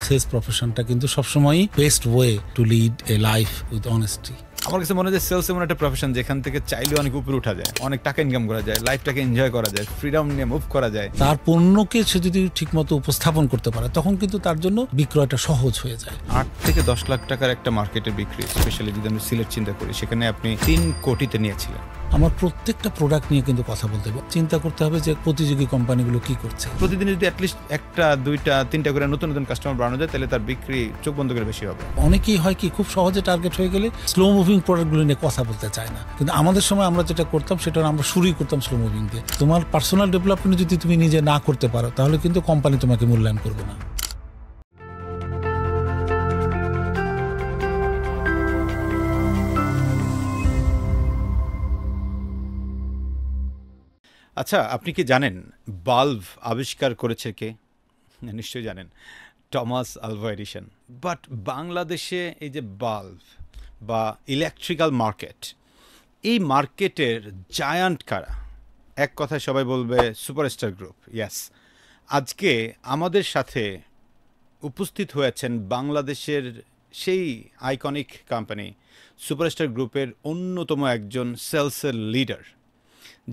Sales প্রফেশনটা কিন্তু সবসময়ই best way to lead a life with honesty. আমার কাছে মনে হয় যে সেলস এমন একটা প্রফেশন যেখান থেকে চাইলে অনেক উপরে উঠা যায়, অনেক টাকা ইনকাম করা যায়, লাইফটাকে এনজয় করা যায়, ফ্রিডম নিয়ে মুভ করা যায়। তার পণ্যকে সে যদি ঠিকমতো উপস্থাপন করতে পারে তখন কিন্তু তার জন্য বিক্রয়টা সহজ হয়ে যায়। 8 থেকে 10 লাখ টাকার একটা মার্কেটে বিক্রি, স্পেশালি যদি আমি সিলেট চিন্তা করি, সেখানে আপনি 3 কোটিতে নিয়েছিলেন। আমার প্রত্যেকটা প্রোডাক্ট নিয়ে কিন্তু কথা বলতে হবে, চিন্তা করতে হবে যে প্রতিযোগী কোম্পানিগুলো কি করছে। প্রতিদিন যদি অ্যাটলিস্ট 1টা 2টা 3টা করে নতুন নতুন কাস্টমার বাড়ানো যায়, তাহলে তার বিক্রি চোখ বন্ধ করে বেশি হবে। অনেকেই হয় কি খুব সহজে টার্গেট হয়ে গেলে স্লো মুভিং প্রোডাক্টগুলো নিয়ে কথা বলতে চায় না, কিন্তু আমাদের সময় আমরা যেটা করতাম সেটা আমরা শুরুই করতাম স্লো মুভিং দিয়ে। তোমার পার্সোনাল ডেভেলপমেন্ট যদি তুমি নিজে না করতে পারো তাহলে কিন্তু কোম্পানি তোমাকে মূল্যায়ন করবে না। আচ্ছা, আপনি কি জানেন বাল্ব আবিষ্কার করেছে কে? নিশ্চয়ই জানেন, টমাস আলভা এডিসন। বাট বাংলাদেশে এই যে বাল্ব বা ইলেকট্রিক্যাল মার্কেট, এই মার্কেটের জায়ান্ট কারা? এক কথায় সবাই বলবে সুপারস্টার গ্রুপ। ইয়াস, আজকে আমাদের সাথে উপস্থিত হয়েছেন বাংলাদেশের সেই আইকনিক কোম্পানি সুপারস্টার গ্রুপের অন্যতম একজন সেলসের লিডার,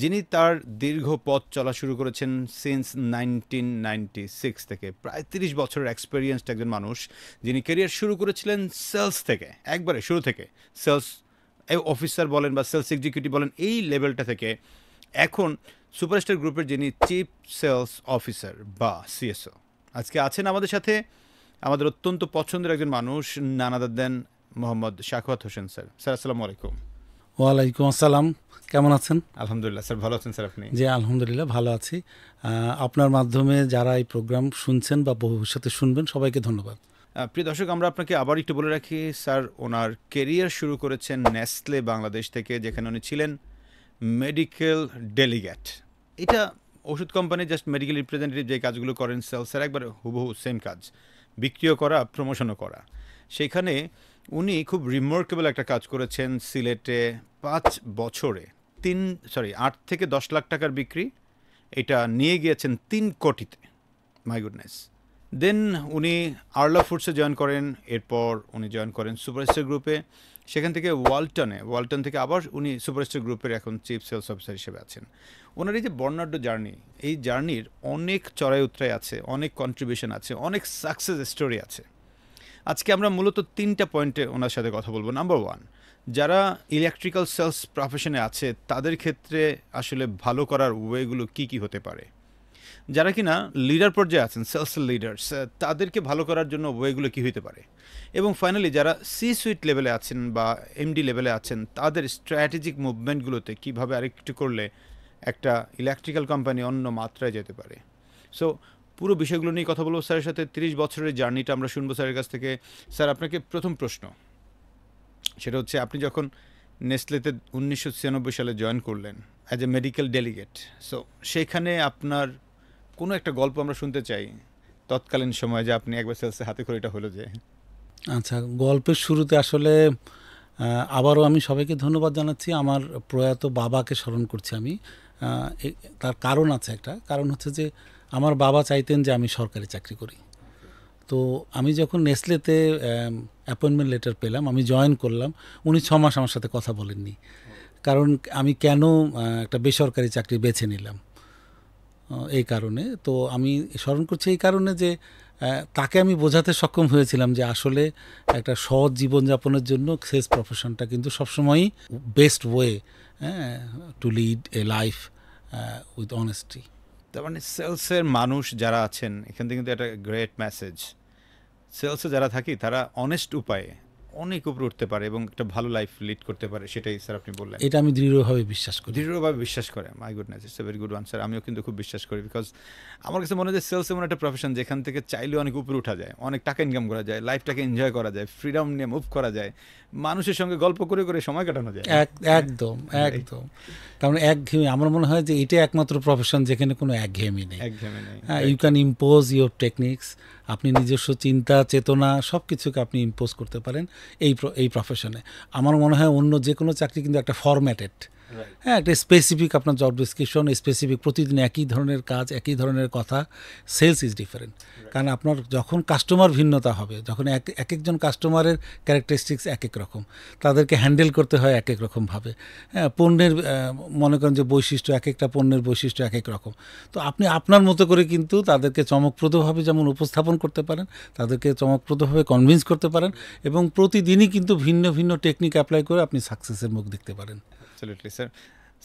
যিনি তার দীর্ঘ পথ চলা শুরু করেছেন সিন্স 1996 থেকে। প্রায় 30 বছরের এক্সপেরিয়েন্সড একজন মানুষ, যিনি ক্যারিয়ার শুরু করেছিলেন সেলস থেকে, একবারে শুরু থেকে সেলস অফিসার বলেন বা সেলস এক্সিকিউটিভ বলেন, এই লেভেলটা থেকে এখন সুপারস্টার গ্রুপের যিনি চিফ সেলস অফিসার বা সিএসও। আজকে আছেন আমাদের সাথে আমাদের অত্যন্ত পছন্দের একজন মানুষ, নানাদার দেন মোহাম্মদ শাখাওয়াত হোসেন স্যার। স্যার, আসসালামু আলাইকুম। ওয়ালাইকুম আসসালাম, কেমন আছেন? আলহামদুলিল্লাহ স্যার, ভালো আছেন স্যার আপনি? জি আলহামদুলিল্লাহ ভালো আছি। আপনার মাধ্যমে যারা এই প্রোগ্রাম শুনছেন বা ভবিষ্যতে শুনবেন সবাইকে ধন্যবাদ। প্রিয় দর্শক, আমরা আপনাকে আবার একটু বলে রাখি, স্যার ওনার কেরিয়ার শুরু করেছেন নেসলে বাংলাদেশ থেকে, যেখানে উনি ছিলেন মেডিকেল ডেলিগেট। এটা ওষুধ কোম্পানি, জাস্ট মেডিকেল রিপ্রেজেন্টেটিভ যে কাজগুলো করেন সেলসের একবারে হুবহু সেম কাজ, বিক্রিও করা, প্রমোশনও করা। সেখানে উনি খুব রিমার্কেবল একটা কাজ করেছেন সিলেটে 5 বছরে 8 থেকে 10 লাখ টাকার বিক্রি, এটা নিয়ে গিয়েছেন 3 কোটিতে। My goodness. দেন উনি আরলা ফুডসে জয়েন করেন, এরপর উনি জয়েন করেন সুপারস্টার গ্রুপে, সেখান থেকে ওয়ালটন থেকে আবার উনি সুপারস্টার গ্রুপের এখন চিফ সেলস অফিসার হিসেবে আছেন। ওনার এই যে বর্ণাঢ্য জার্নি, এই জার্নির অনেক চড়াই উতরাই আছে, অনেক কন্ট্রিবিউশন আছে, অনেক সাকসেস স্টোরি আছে। আজকে আমরা মূলত 3টা পয়েন্টে ওনার সাথে কথা বলবো। নাম্বার 1, যারা ইলেকট্রিক্যাল সেলস প্রফেশনে আছে তাদের ক্ষেত্রে আসলে ভালো করার ওয়েগুলো কি কি হতে পারে, যারা কিনা লিডার পর্যায়ে আছেন, সেলসের লিডার্স, তাদেরকে ভালো করার জন্য ওয়েগুলো কী হতে পারে, এবং ফাইনালি যারা সি সুইট লেভেলে আছেন বা এমডি লেভেলে আছেন তাদের স্ট্র্যাটেজিক মুভমেন্টগুলোতে কীভাবে আরেকটু করলে একটা ইলেকট্রিক্যাল কোম্পানি অন্য মাত্রায় যেতে পারে। সো পুরো বিষয়গুলো নিয়ে কথা বলবো স্যারের সাথে। 30 বছরের জার্নিটা আমরা শুনবো স্যারের কাছ থেকে। স্যার, আপনাকে প্রথম প্রশ্ন, সেটা হচ্ছে আপনি যখন নেসলেতে 1996 সালে জয়েন করলেন as a medical delegate, so সেখানে আপনার কোনো একটা গল্প আমরা শুনতে চাই তৎকালীন সময়ে, যে আপনি একবার সেলসে হাতে করে এটা হলো যে। আচ্ছা, গল্পের শুরুতে আসলে আবারও আমি সবাইকে ধন্যবাদ জানাচ্ছি। আমার প্রয়াত বাবাকে স্মরণ করছি আমি। তার কারণ আছে, একটা কারণ হচ্ছে যে আমার বাবা চাইতেন যে আমি সরকারি চাকরি করি। তো আমি যখন নেসলেতে অ্যাপয়েন্টমেন্ট লেটার পেলাম, আমি জয়েন করলাম, উনি 6 মাস আমার সাথে কথা বলেননি। কারণ আমি কেন একটা বেসরকারি চাকরি বেছে নিলাম, এই কারণে। তো আমি স্মরণ করছি এই কারণে যে তাকে আমি বোঝাতে সক্ষম হয়েছিলাম যে আসলে একটা সহজ জীবনযাপনের জন্য সেলস প্রফেশনটা কিন্তু সবসময়ই best way to lead a life with honesty. তার মানে সেলসের মানুষ যারা আছেন, এখান থেকে কিন্তু একটা গ্রেট মেসেজ, সেলসে যারা থাকি তারা অনেস্ট উপায়ে অনেক উপরে উঠতে পারে এবং একটা ভালো লাইফ লিড করতে পারে। সেটাই স্যার আপনি বললেন। এটা আমি দৃঢ়ভাবে বিশ্বাস করি। দৃঢ়ভাবে বিশ্বাস করে। My goodness, it's a very good answer. আমিও কিন্তু খুব বিশ্বাস করি, বিকজ আমার কাছে মনে হয় যে সেলস এমন একটা প্রফেশন যেখান থেকে চাইলে অনেক উপরে উঠা যায়, অনেক টাকা ইনকাম করা যায়, লাইফটাকে এনজয় করা যায়, ফ্রিডম নিয়ে মুভ করা যায়, মানুষের সঙ্গে গল্প করে করে সময় কাটানো যায়। একদম একদম। কারণ একঘেয়েমি, আমার মনে হয় যে এটা একমাত্র প্রফেশন যেখানে কোনো একঘেয়েমি নেই। You can impose your techniques, আপনি নিজস্ব চিন্তা চেতনা সব কিছুকে আপনি ইম্পোজ করতে পারেন এই প্রফেশনে। আমার মনে হয় অন্য যে কোনো চাকরি কিন্তু একটা ফরম্যাটেড, হ্যাঁ, একটা স্পেসিফিক আপনার জব ডিসক্রিপশন, স্পেসিফিক প্রতিদিন একই ধরনের কাজ, একই ধরনের কথা। সেলস ইজ ডিফারেন্ট, কারণ আপনার যখন কাস্টমার ভিন্নতা হবে, যখন এক একজন কাস্টমারের ক্যারেক্টারিস্টিক্স এক এক রকম, তাদেরকে হ্যান্ডেল করতে হয় এক এক রকমভাবে। হ্যাঁ, পণ্যের মনে করেন যে বৈশিষ্ট্য, এক একটা পণ্যের বৈশিষ্ট্য এক এক রকম। তো আপনি আপনার মতো করে কিন্তু তাদেরকে চমকপ্রদভাবে যেমন উপস্থাপন করতে পারেন, তাদেরকে চমকপ্রদভাবে কনভিন্স করতে পারেন, এবং প্রতিদিনই কিন্তু ভিন্ন ভিন্ন টেকনিক অ্যাপ্লাই করে আপনি সাকসেসের মুখ দেখতে পারেন। Absolutely sir.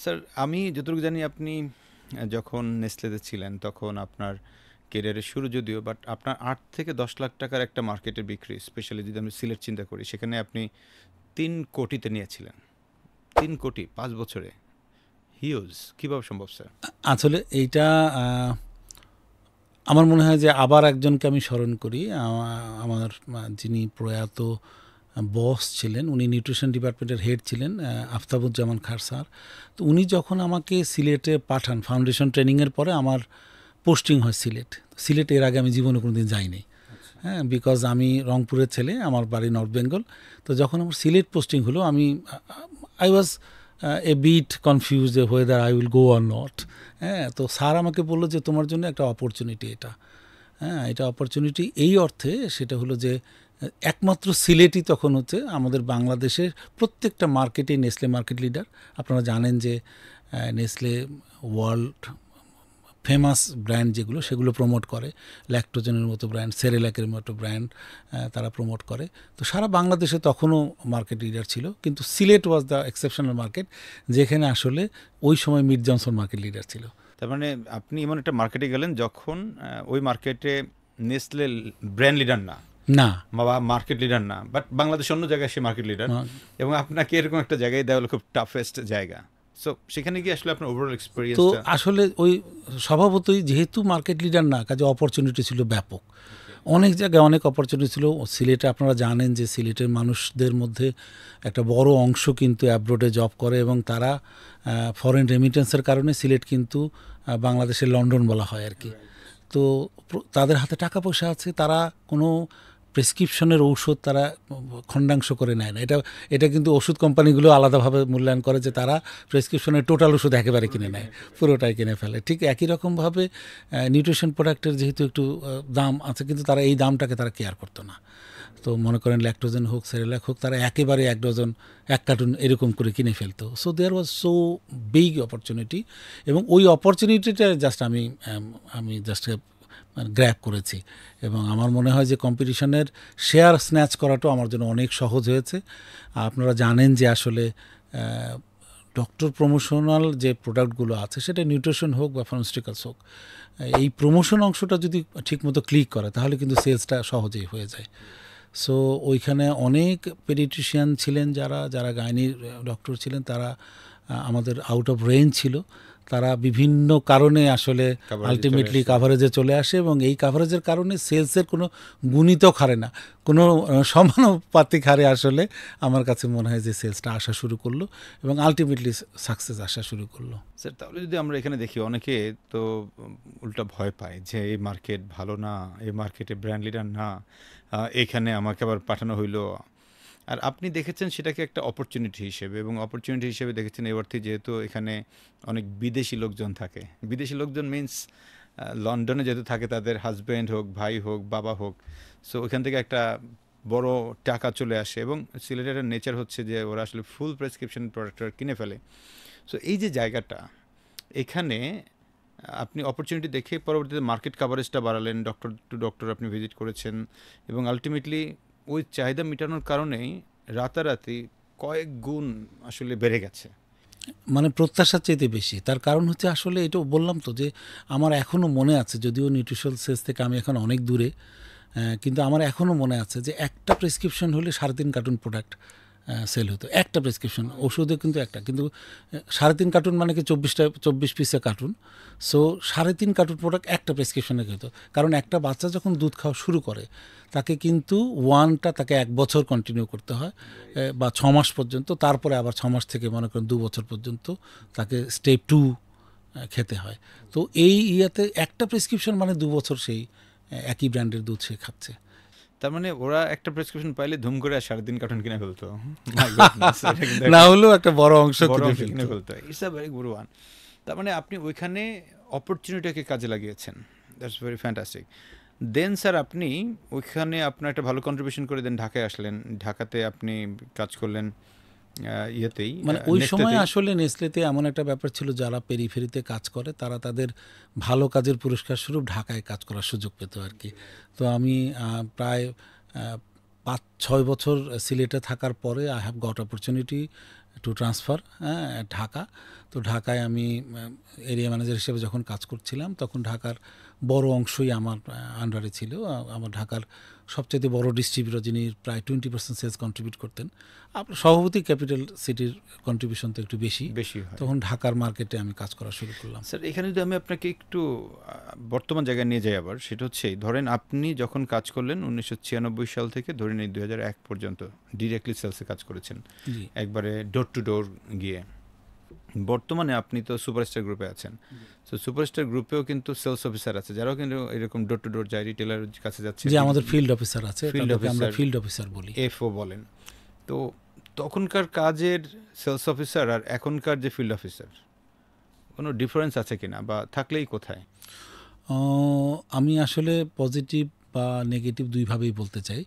স্যার, আমি যতটুকু জানি আপনি যখন নেসলেতে ছিলেন তখন আপনার কেরিয়ারের শুরু যদিও, বাট আপনার 8 থেকে 10 লাখ টাকার একটা মার্কেটের বিক্রি, স্পেশালি যদি আমি সিলেট চিন্তা করি, সেখানে আপনি 3 কোটিতে নিয়েছিলেন। 3 কোটি 5 বছরে, হিউজ। কীভাবে সম্ভব স্যার? আসলে এইটা আমার মনে হয় যে আবার একজনকে আমি স্মরণ করি। আমার যিনি প্রয়াত বস ছিলেন, উনি নিউট্রিশন ডিপার্টমেন্টের হেড ছিলেন, আফতাবুজ্জামান খার স্যার। তো উনি যখন আমাকে সিলেটে পাঠান ফাউন্ডেশন ট্রেনিংয়ের পরে, আমার পোস্টিং হয় সিলেট। সিলেট এর আগে আমি জীবনে কোনো দিন যাইনি। হ্যাঁ, বিকজ আমি রংপুরের ছেলে, আমার বাড়ি নর্থ বেঙ্গল। তো যখন আমার সিলেট পোস্টিং হলো, I was a bit confuse whether I will go or not. হ্যাঁ, তো স্যার আমাকে বললো যে তোমার জন্য একটা অপরচুনিটি এটা। হ্যাঁ, এটা অপরচুনিটি এই অর্থে, সেটা হলো যে একমাত্র সিলেটই তখন হচ্ছে আমাদের বাংলাদেশের প্রত্যেকটা মার্কেটে নেসলে মার্কেট লিডার। আপনারা জানেন যে নেসলে ওয়ার্ল্ড ফেমাস ব্র্যান্ড যেগুলো, সেগুলো প্রমোট করে। ল্যাকটোজেনের মতো ব্র্যান্ড, সেরেল্যাকের মতো ব্র্যান্ড তারা প্রমোট করে। তো সারা বাংলাদেশে তখনও মার্কেট লিডার ছিল, কিন্তু Sylhet was the exceptional market, যেখানে আসলে ওই সময় মিড জনসন মার্কেট লিডার ছিল। তার মানে আপনি এমন একটা মার্কেটে গেলেন যখন ওই মার্কেটে নেসলে ব্র্যান্ড লিডার না, না, বা মার্কেট লিডার না, বাট বাংলাদেশ অন্য জায়গায় সে মার্কেট লিডার, এবং আপনাকে এরকম একটা জায়গায় দেওয়া হলো খুব টাফেস্ট জায়গা। সো সেখানে গিয়ে আসলে আপনার ওভারঅল তো এক্সপিরিয়েন্সটা? আসলে ওই স্বভাবতই যেহেতু মার্কেট লিডার না, কাজে অপরচুনিটি ছিল ব্যাপক। অনেক জায়গায় অনেক অপরচুনিটি ছিল। সিলেটে আপনারা জানেন যে সিলেটের মানুষদের মধ্যে একটা বড় অংশ কিন্তু অ্যাব্রোডে জব করে, এবং তারা ফরেন রেমিটেন্সের কারণে সিলেট কিন্তু বাংলাদেশের লন্ডন বলা হয় আর কি। তো তাদের হাতে টাকা পয়সা আছে, তারা কোনো প্রেসক্রিপশনের ঔষধ তারা খণ্ডাংশ করে নেয় না। এটা কিন্তু ওষুধ কোম্পানিগুলো আলাদাভাবে মূল্যায়ন করে যে তারা প্রেসক্রিপশনের টোটাল ওষুধ একেবারে কিনে নেয়, পুরোটাই কিনে ফেলে। ঠিক একই রকমভাবে নিউট্রিশন প্রোডাক্টের যেহেতু একটু দাম আছে, কিন্তু তারা এই দামটাকে তারা কেয়ার করতো না। তো মনে করেন ল্যাকটোজেন হোক, সেরেলাক হোক, তারা একেবারে 1 ডজন 1 কার্টুন এরকম করে কিনে ফেলতো। So there was so big opportunity, এবং ওই অপরচুনিটিটা জাস্ট আমি জাস্ট গ্র্যাব করেছি। এবং আমার মনে হয় যে কম্পিটিশনের শেয়ার স্ন্যাচ করাটাও আমার জন্য অনেক সহজ হয়েছে। আপনারা জানেন যে আসলে ডক্টর প্রমোশনাল যে প্রোডাক্টগুলো আছে, সেটা নিউট্রিশন হোক বা ফার্মাসিউটিক্যালস হোক, এই প্রমোশন অংশটা যদি ঠিকমতো ক্লিক করে, তাহলে কিন্তু সেলসটা সহজেই হয়ে যায়। সো ওইখানে অনেক পেডিট্রিশিয়ান ছিলেন, যারা গাইনির ডক্টর ছিলেন, তারা আমাদের আউট অফ রেঞ্জ ছিল। তারা বিভিন্ন কারণে আসলে আলটিমেটলি কাভারেজে চলে আসে, এবং এই কাভারেজের কারণে সেলসের কোনো গুণিতক হারে না, কোনো সমানুপাতিক হারে আসলে আমার কাছে মনে হয় যে সেলসটা আসা শুরু করলো, এবং আলটিমেটলি সাকসেস আসা শুরু করলো। স্যার, তাহলে যদি আমরা এখানে দেখি, অনেকে তো উল্টা ভয় পায় যে এই মার্কেট ভালো না, এই মার্কেটে ব্র্যান্ড লিডার না, এখানে আমাকে আবার পাঠানো হইলো। আর আপনি দেখেছেন সেটাকে একটা অপরচুনিটি হিসেবে, এবং অপরচুনিটি হিসেবে দেখেছেন এই অর্থে যেহেতু এখানে অনেক বিদেশি লোকজন থাকে। বিদেশি লোকজন মিন্স লন্ডনে যেহেতু থাকে, তাদের হাজব্যান্ড হোক, ভাই হোক, বাবা হোক, সো ওইখান থেকে একটা বড় টাকা চলে আসে, এবং সিলেটের নেচার হচ্ছে যে ওরা আসলে ফুল প্রেসক্রিপশন প্রোডাক্ট কিনে ফেলে। সো এই যে জায়গাটা, এখানে আপনি অপরচুনিটি দেখে পরবর্তীতে মার্কেট কাভারেজটা বাড়ালেন, ডক্টর টু ডক্টর আপনি ভিজিট করেছেন, এবং আলটিমেটলি ওই চাহিদা মেটানোর কারণেই রাতারাতি কয়েক গুণ আসলে বেড়ে গেছে। মানে প্রত্যাশার চাইতে বেশি। তার কারণ হচ্ছে আসলে এটা বললাম তো, যে আমার এখনও মনে আছে, যদিও নিউট্রিশনাল সেলস থেকে আমি এখন অনেক দূরে, কিন্তু আমার এখনও মনে আছে যে একটা প্রেসক্রিপশন হলে 3.5 কার্টুন প্রোডাক্ট সেল হতো। একটা প্রেসক্রিপশন ওষুধে কিন্তু একটা, কিন্তু 3.5 কার্টুন মানে কি 24 পিসের কার্টুন। সো 3.5 কার্টুন প্রোডাক্ট একটা প্রেসক্রিপশনে হতো। কারণ একটা বাচ্চা যখন দুধ খাওয়া শুরু করে, তাকে কিন্তু তাকে 1 বছর কন্টিনিউ করতে হয়, বা 6 মাস পর্যন্ত। তারপরে আবার 6 মাস থেকে মনে করেন 2 বছর পর্যন্ত তাকে স্টেপ 2 খেতে হয়। তো এই ইয়াতে একটা প্রেসক্রিপশন মানে 2 বছর সেই একই ব্র্যান্ডের দুধ সে খাচ্ছে। তার মানে ওরা একটা প্রেসক্রিপশন পাইলে ধুম করে আর 3.5 কার্টন কিনে ফেলতো। My goodness, এটা কিন্তু না হলেও একটা বড় অংশ বড় কিনে অংশ কিনে ফেলতো। ফেলতো। It's a very good one. তার মানে আপনি ওইখানে অপরচুনিটিকে কাজে লাগিয়েছেন। That's very fantastic. Then sir আপনি ওইখানে আপনার একটা ভালো কন্ট্রিবিউশন করে দেন, ঢাকায় আসলেন। ঢাকাতে আপনি কাজ করলেন ইয়েতেই, মানে ওই সময় নেসলেতেই। আসলে নেসলেতে এমন একটা ব্যাপার ছিল, যারা পেরিফেরিতে কাজ করে তারা তাদের ভালো কাজের পুরস্কার স্বরূপ ঢাকায় কাজ করার সুযোগ পেত আর কি। তো আমি প্রায় 5-6 বছর সিলেটে থাকার পরে I have got opportunity to transfer Dhaka. তো ঢাকায় আমি এরিয়া ম্যানেজার হিসেবে যখন কাজ করছিলাম, তখন ঢাকার বড় অংশই আমার আন্ডারে ছিল। আমার ঢাকার সবচেয়ে বড় ডিস্ট্রিবিউটর, যিনি প্রায় 20% সেলস কন্ট্রিবিউট করতেন। আপনার সভাপতি ক্যাপিটাল সিটির কন্ট্রিবিউশন তো একটু বেশি, বেশি হয়। তখন ঢাকার মার্কেটে আমি কাজ করা শুরু করলাম। স্যার এখানে যদি আমি আপনাকে একটু বর্তমান জায়গায় নিয়ে যাই আবার, সেটা হচ্ছে ধরেন আপনি যখন কাজ করলেন 1996 সাল থেকে ধরে নিই 2001 পর্যন্ত ডিরেক্টলি সেলসে কাজ করেছেন, জি, একবারে ডোর টু ডোর গিয়ে। বর্তমানে আপনি তো সুপারস্টার গ্রুপে আছেন। তো সুপারস্টার গ্রুপেও কিন্তু সেলস অফিসার আছে, যারাও কিন্তু এরকম ডোর টু ডোর যায়, রিটেলার কাছে যাচ্ছে। যে আমাদের ফিল্ড অফিসার আছে, ফিল্ড তাদেরকে আমরা অফিসার, ফিল্ড অফিসার বলি। এফও বলেন। তো তখনকার কাজের সেলস অফিসার আর এখনকার যে ফিল্ড অফিসার, কোনো ডিফারেন্স আছে কিনা, বা থাকলেই কোথায়? আমি আসলে পজিটিভ বা নেগেটিভ দুইভাবেই বলতে চাই।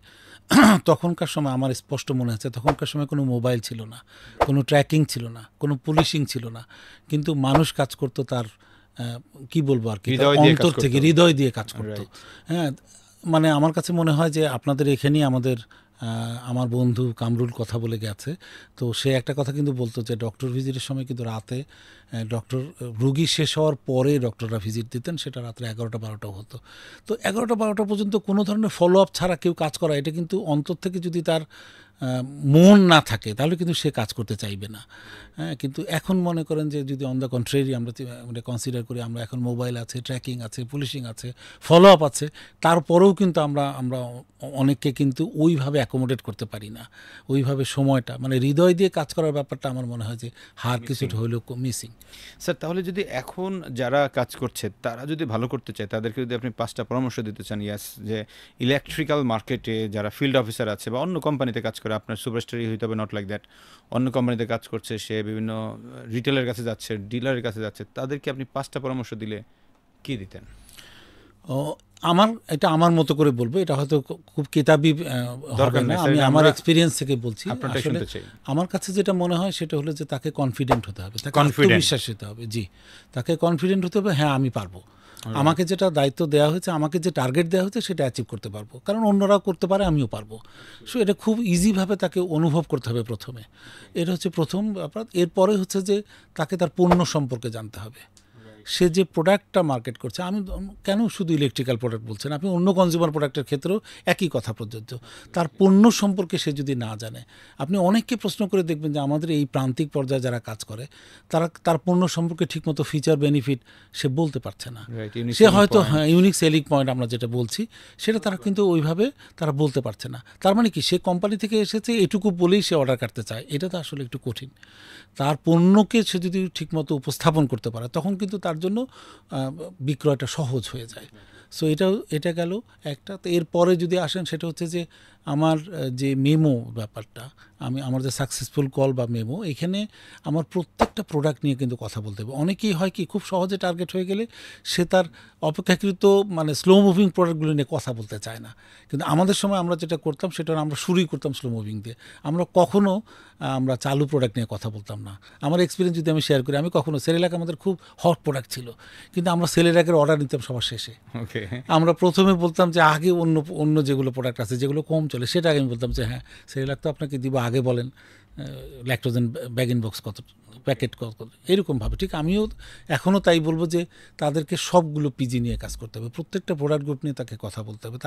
তখনকার সময় আমার স্পষ্ট মনে আছে, তখনকার সময় কোনো মোবাইল ছিল না, কোনো ট্র্যাকিং ছিল না, কোনো পুলিশিং ছিল না, কিন্তু মানুষ কাজ করতো তার কি বলবো আর কি, তার হৃদয় দিয়ে কাজ অন্তর থেকে, করতো। হৃদয় দিয়ে কাজ করতো। Right. হ্যাঁ, মানে আমার কাছে মনে হয় যে আপনাদের এখানেই আমার বন্ধু কামরুল কথা বলে গেছে। তো সে একটা কথা কিন্তু বলতো যে ডক্টর ভিজিটের সময় কিন্তু রাতে ডক্টর রুগী শেষ হওয়ার পরে ডক্টররা ভিজিট দিতেন, সেটা রাত্রে 11টা-12টাও হতো। তো 11টা-12টা পর্যন্ত কোনো ধরনের ফলো আপ ছাড়া কেউ কাজ করা, এটা কিন্তু অন্তর থেকে যদি তার মন না থাকে তাহলে কিন্তু সে কাজ করতে চাইবে না। হ্যাঁ, কিন্তু এখন মনে করেন যে যদি অন দ্য কন্ট্রারি আমরা কনসিডার করি, আমরা এখন মোবাইল আছে, ট্র্যাকিং আছে, পুলিশিং আছে, ফলো আপ আছে, তারপরেও কিন্তু আমরা অনেককে কিন্তু ওইভাবে অ্যাকোমোডেট করতে পারি না। ওইভাবে সময়টা, মানে হৃদয় দিয়ে কাজ করার ব্যাপারটা আমার মনে হয় যে হার কিছুটা হলেও মিসিং। স্যার তাহলে যদি এখন যারা কাজ করছে তারা যদি ভালো করতে চায়, তাদেরকে যদি আপনি 5টা পরামর্শ দিতে চান, ইয়াস, যে ইলেকট্রিক্যাল মার্কেটে যারা ফিল্ড অফিসার আছে বা অন্য কোম্পানিতে কাজ করে, আপনার সুপারস্টারই হইতে হবে নট লাইক দ্যাট, অন্য কোম্পানিতে কাজ করছে, সে বিভিন্ন রিটেলের কাছে যাচ্ছে, ডিলারের কাছে যাচ্ছে, তাদেরকে আপনি 5টা পরামর্শ দিলে কি দিতেন? এটা আমার মতো করে বলবো, এটা হয়তো খুব কিতাবি হবে দরকার না, নেই আমি স্যার, আমার আমরা এক্সপিরিয়েন্স থেকে বলছি। আপনারটাই আসলে শুনতে চাই। আমার কাছে যেটা মনে হয় সেটা হলো যে তাকে কনফিডেন্ট হতে হবে, তাকে Confident. আত্মবিশ্বাস হতে হবে। জি, তাকে কনফিডেন্ট হতে হবে, হ্যাঁ আমি পারবো, আমাকে যেটা দায়িত্ব দেওয়া হয়েছে, আমাকে যে টার্গেট দেওয়া হয়েছে সেটা অ্যাচিভ করতে পারবো, কারণ অন্যরাও করতে পারে, আমিও পারবো। সো এটা খুব ইজিভাবে তাকে অনুভব করতে হবে প্রথমে। এটা হচ্ছে প্রথম ব্যাপার। এরপরে হচ্ছে যে তাকে তার পণ্য সম্পর্কে জানতে হবে। সে যে প্রোডাক্টটা মার্কেট করছে, আমি কেন শুধু ইলেকট্রিক্যাল প্রোডাক্ট বলছেন, আপনি অন্য কনজিউমার প্রোডাক্টের ক্ষেত্রেও একই কথা প্রযোজ্য। তার পণ্য সম্পর্কে সে যদি না জানে, আপনি অনেককে প্রশ্ন করে দেখবেন যে আমাদের এই প্রান্তিক পর্যায়ে যারা কাজ করে, তারা তার পণ্য সম্পর্কে ঠিকমতো ফিচার বেনিফিট সে বলতে পারছে না। Right, unique সে selling হয়তো point. হ্যাঁ, ইউনিক সেলিং পয়েন্ট আমরা যেটা বলছি, সেটা তারা কিন্তু ওইভাবে তারা বলতে পারছে না। তার মানে কি, সে কোম্পানি থেকে এসেছে এটুকু বলেই সে অর্ডার কাটতে চায়, এটা তো আসলে একটু কঠিন। তার পণ্যকে সে যদি ঠিকমতো উপস্থাপন করতে পারে, তখন কিন্তু তার জন্য বিক্রয়টা সহজ হয়ে যায়। সো এটা গেল একটা। তো এরপরে যদি আসেন, সেটা হচ্ছে যে আমার যে মেমো ব্যাপারটা, আমার যে সাকসেসফুল কল বা মেমো, এখানে আমার প্রত্যেকটা প্রোডাক্ট নিয়ে কিন্তু কথা বলতে হবে। অনেকেই হয় কি, খুব সহজে টার্গেট হয়ে গেলে সে তার অপেক্ষাকৃত মানে স্লো মুভিং প্রোডাক্টগুলো নিয়ে কথা বলতে চায় না। কিন্তু আমাদের সময় আমরা যেটা করতাম, সেটা আমরা শুরুই করতাম স্লো মুভিং দিয়ে। আমরা কখনো আমরা চালু প্রোডাক্ট নিয়ে কথা বলতাম না। আমার এক্সপিরিয়েন্স যদি আমি শেয়ার করি, আমি কখনো সেরেলাক আমাদের খুব হট প্রোডাক্ট ছিল, কিন্তু আমরা সেরেলাকের অর্ডার নিতাম সবার শেষে। ওকে, আমরা প্রথমে বলতাম যে আগে অন্য যেগুলো প্রোডাক্ট আছে, যেগুলো কম চলে, সেটা আগে আমি বলতাম যে হ্যাঁ সেরেলাক তো আপনাকে দিব, আগে বলেন ল্যাকটোজেন ব্যাগ ইন বক্স কত, প্যাকেট কত, এরকমভাবে। ঠিক আমিও এখনও তাই বলবো যে তাদেরকে সবগুলো পিজি নিয়ে কাজ করতে হবে, প্রত্যেকটা প্রোডাক্ট গ্রুপ নিয়ে তাকে কথা বলতে হবে,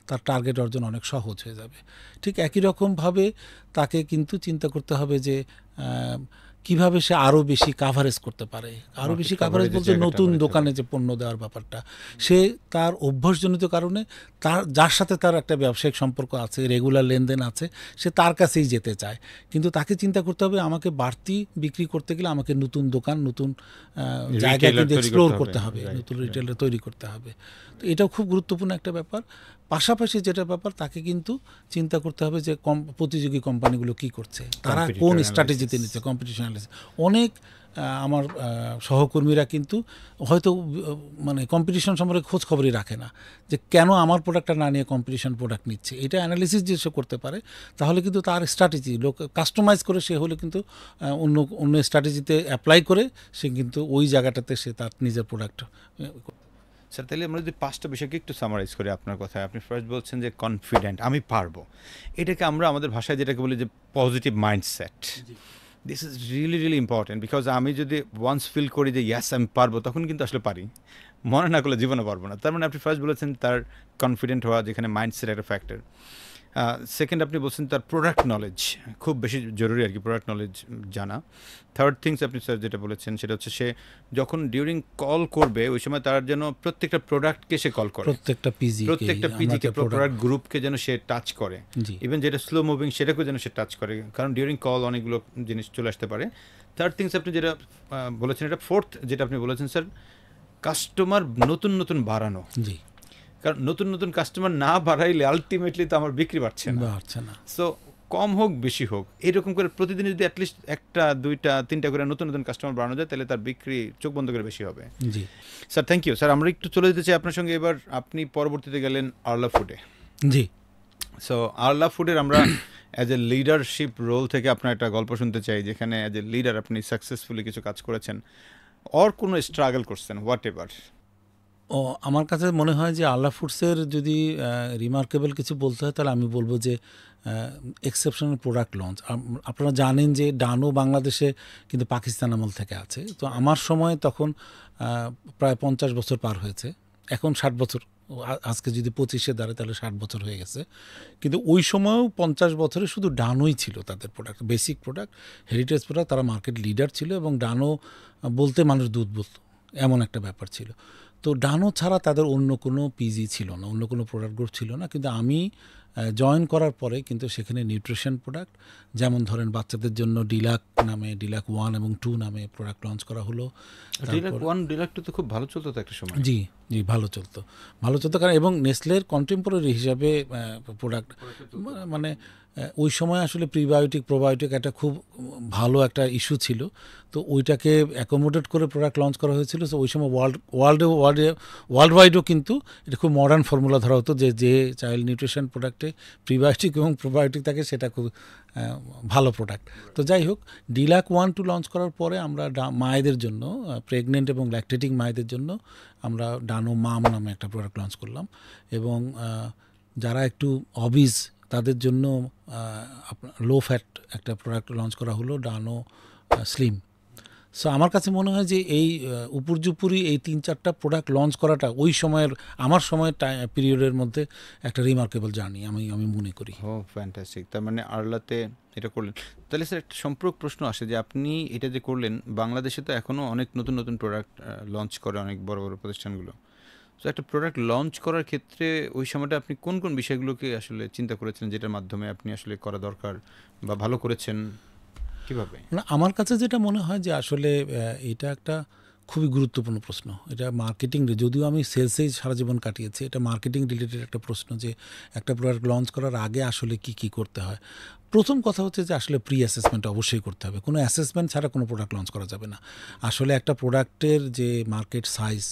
তার টার্গেট অর্জন অনেক সহজ হয়ে যাবে। ঠিক একই রকমভাবে তাকে কিন্তু চিন্তা করতে হবে যে কিভাবে সে আরও বেশি কাভারেজ করতে পারে। আরও বেশি কাভারেজ বলতে নতুন দোকানে যে পণ্য দেওয়ার ব্যাপারটা, সে তার অভ্যাসজনিত কারণে যার সাথে তার একটা ব্যবসায়িক সম্পর্ক আছে, রেগুলার লেনদেন আছে, সে তার কাছেই যেতে চায়। কিন্তু তাকে চিন্তা করতে হবে, আমাকে বাড়তি বিক্রি করতে গেলে আমাকে নতুন দোকান, নতুন জায়গা কিন্তু এক্সপ্লোর করতে হবে, নতুন রিটেলার তৈরি করতে হবে। তো এটাও খুব গুরুত্বপূর্ণ একটা ব্যাপার। পাশাপাশি যেটা ব্যাপার তাকে কিন্তু চিন্তা করতে হবে যে প্রতিযোগী কোম্পানিগুলো কি করছে, তারা Competitor কোন analysis. স্ট্র্যাটেজিতে নিচ্ছে, কম্পিটিশন অ্যানালিসিস। অনেক আমার সহকর্মীরা কিন্তু হয়তো মানে কম্পিটিশন সম্পর্কে খোঁজ খবরই রাখে না, যে কেন আমার প্রোডাক্টটা না নিয়ে কম্পিটিশন প্রোডাক্ট নিচ্ছে। এটা অ্যানালিসিস যে সে করতে পারে, তাহলে কিন্তু তার স্ট্র্যাটেজি কাস্টমাইজ করে সে হলে কিন্তু অন্য অন্য স্ট্র্যাটেজিতে অ্যাপ্লাই করে সে কিন্তু ওই জায়গাটাতে সে তার নিজের প্রোডাক্ট। স্যার তাহলে আমরা যদি 5টা বিষয়কে একটু সামারাইজ করি আপনার কথায়, আপনি ফার্স্ট বলছেন যে কনফিডেন্ট, আমি পারবো। এটাকে আমরা আমাদের ভাষায় যেটাকে বলি যে positive mindset. This is really really important, because আমি যদি ওয়ান্স ফিল করি যে ইয়াস আমি পারবো, তখন কিন্তু আসলে পারি, মনে না করলে জীবনে পারবো না। তার মানে আপনি ফার্স্ট বলেছেন তার কনফিডেন্ট হওয়া, যেখানে মাইন্ডসেট একটা ফ্যাক্টর। সেকেন্ড আপনি বলছেন তার প্রোডাক্ট নলেজ খুব বেশি জরুরি আর কি, প্রোডাক্ট নলেজ জানা। থার্ড থিংস আপনি স্যার যেটা বলেছেন সেটা হচ্ছে সে যখন ডিউরিং কল করবে ওই সময় তার যেন প্রত্যেকটা প্রোডাক্টকে সে কল করে, প্রত্যেকটা পিজিকে প্রোডাক্ট গ্রুপকে যেন সে টাচ করে, ইভেন যেটা স্লো মুভিং সেটাকেও যেন সে টাচ করে, কারণ ডিউরিং কল অনেকগুলো জিনিস চলে আসতে পারে। থার্ড থিংস আপনি যেটা বলেছেন, এটা ফোর্থ যেটা আপনি বলেছেন স্যার, কাস্টমার নতুন নতুন বাড়ানো। জি, কারণ নতুন নতুন কাস্টমার না বাড়াইলে আলটিমেটলি তো আমার বিক্রি বাড়ছে না। সো কম হোক বেশি হোক এরকম করে প্রতিদিন যদি অ্যাটলিস্ট 1টা 2টা 3টা করে নতুন নতুন কাস্টমার বাড়ানো যায়, তাহলে তার বিক্রি চোখ বন্ধ করে বেশি হবে। জি স্যার, থ্যাংক ইউ স্যার। আমরা একটু চলে যেতে চাই আপনার সঙ্গে এবার। আপনি পরবর্তীতে গেলেন আরলা ফুডে। জি, সো আরলা ফুডের আমরা অ্যাজ এ লিডারশিপ রোল থেকে আপনার একটা গল্প শুনতে চাই, যেখানে অ্যাজ এ লিডার আপনি সাকসেসফুলি কিছু কাজ করেছেন, অর কোনো স্ট্রাগল করছেন, হোয়াট এভার। আমার কাছে মনে হয় যে আরলা ফুডসের যদি রিমার্কেবল কিছু বলতে হয়, তাহলে আমি বলবো যে এক্সেপশনাল প্রোডাক্ট লঞ্চ। আপনারা জানেন যে ডানো বাংলাদেশে কিন্তু পাকিস্তান আমল থেকে আছে। তো আমার সময় তখন প্রায় 50 বছর পার হয়েছে, এখন 60 বছর, আজকে যদি 25-এ দাঁড়ায় তাহলে 60 বছর হয়ে গেছে। কিন্তু ওই সময়ও 50 বছরে শুধু ডানোই ছিল তাদের product, basic product, heritage product. তারা মার্কেট লিডার ছিল এবং ডানো বলতে মানুষ দুধ বলতো, এমন একটা ব্যাপার ছিল। তো ডানো ছাড়া তাদের অন্য কোনো পিজি ছিল না, অন্য কোনো প্রোডাক্ট গ্রুপ ছিল না। কিন্তু আমি জয়েন করার পরে কিন্তু সেখানে নিউট্রিশন প্রোডাক্ট, যেমন ধরেন বাচ্চাদের জন্য ডিলাক নামে, ডিলাক 1 এবং 2 নামে প্রোডাক্ট লঞ্চ করা হলো। ডিলাক 1 ডিলাক 2 তো খুব ভালো চলতো তো একটা সময়। জি জি, ভালো চলতো কারণ এবং নেসলের কন্টেম্পোরারি হিসাবে প্রোডাক্ট, মানে ওই সময় আসলে প্রিবায়োটিক প্রোবায়োটিক একটা খুব ভালো একটা ইস্যু ছিল। তো ওইটাকে অ্যাকোমোডেট করে প্রোডাক্ট লঞ্চ করা হয়েছিল। তো ওই সময় ওয়ার্ল্ড ওয়াইডও কিন্তু এটা খুব মডার্ন ফর্মুলা ধরা হতো, যে চাইল্ড নিউট্রিশন প্রোডাক্টে প্রিবায়োটিক এবং প্রোবায়োটিক থাকে সেটা খুব ভালো প্রোডাক্ট। তো যাই হোক, ডিলাক 1, 2 লঞ্চ করার পরে আমরা মায়েদের জন্য, প্রেগনেন্ট এবং ল্যাকটেটিং মায়েদের জন্য আমরা ডানো মাম নামে একটা প্রোডাক্ট লঞ্চ করলাম। এবং যারা একটু অবিজ তাদের জন্য লো ফ্যাট একটা প্রোডাক্ট লঞ্চ করা হলো, ডানো স্লিম। সো আমার কাছে মনে হয় যে এই উপর্যুপুরি এই 3-4টা প্রোডাক্ট লঞ্চ করাটা ওই সময়ের, আমার সময়ের পিরিয়ডের মধ্যে একটা রিমার্কেবল জার্নি আমি মনে করি। ও ফ্যান্টাস্টিক। তার মানে আরলাতে এটা করলেন। তাহলে স্যার একটা সম্পর্ক প্রশ্ন আসে যে আপনি এটা যে করলেন, বাংলাদেশে তো এখনও অনেক নতুন নতুন প্রোডাক্ট লঞ্চ করে অনেক বড় বড় প্রতিষ্ঠানগুলো। তো একটা প্রোডাক্ট লঞ্চ করার ক্ষেত্রে ওই সময়টা আপনি কোন কোন বিষয়গুলোকে আসলে চিন্তা করেছেন, যেটার মাধ্যমে আপনি আসলে করা দরকার বা ভালো করেছেন, কিভাবে? না, আমার কাছে যেটা মনে হয় যে আসলে এটা একটা খুবই গুরুত্বপূর্ণ প্রশ্ন। এটা মার্কেটিং, যদিও আমি সেলসেই সারা জীবন কাটিয়েছি, এটা মার্কেটিং রিলেটেড একটা প্রশ্ন যে একটা প্রোডাক্ট লঞ্চ করার আগে আসলে কি করতে হয়। প্রথম কথা হচ্ছে যে আসলে প্রি অ্যাসেসমেন্ট অবশ্যই করতে হবে। কোনো অ্যাসেসমেন্ট ছাড়া কোনো প্রোডাক্ট লঞ্চ করা যাবে না। আসলে একটা প্রোডাক্টের যে মার্কেট সাইজ,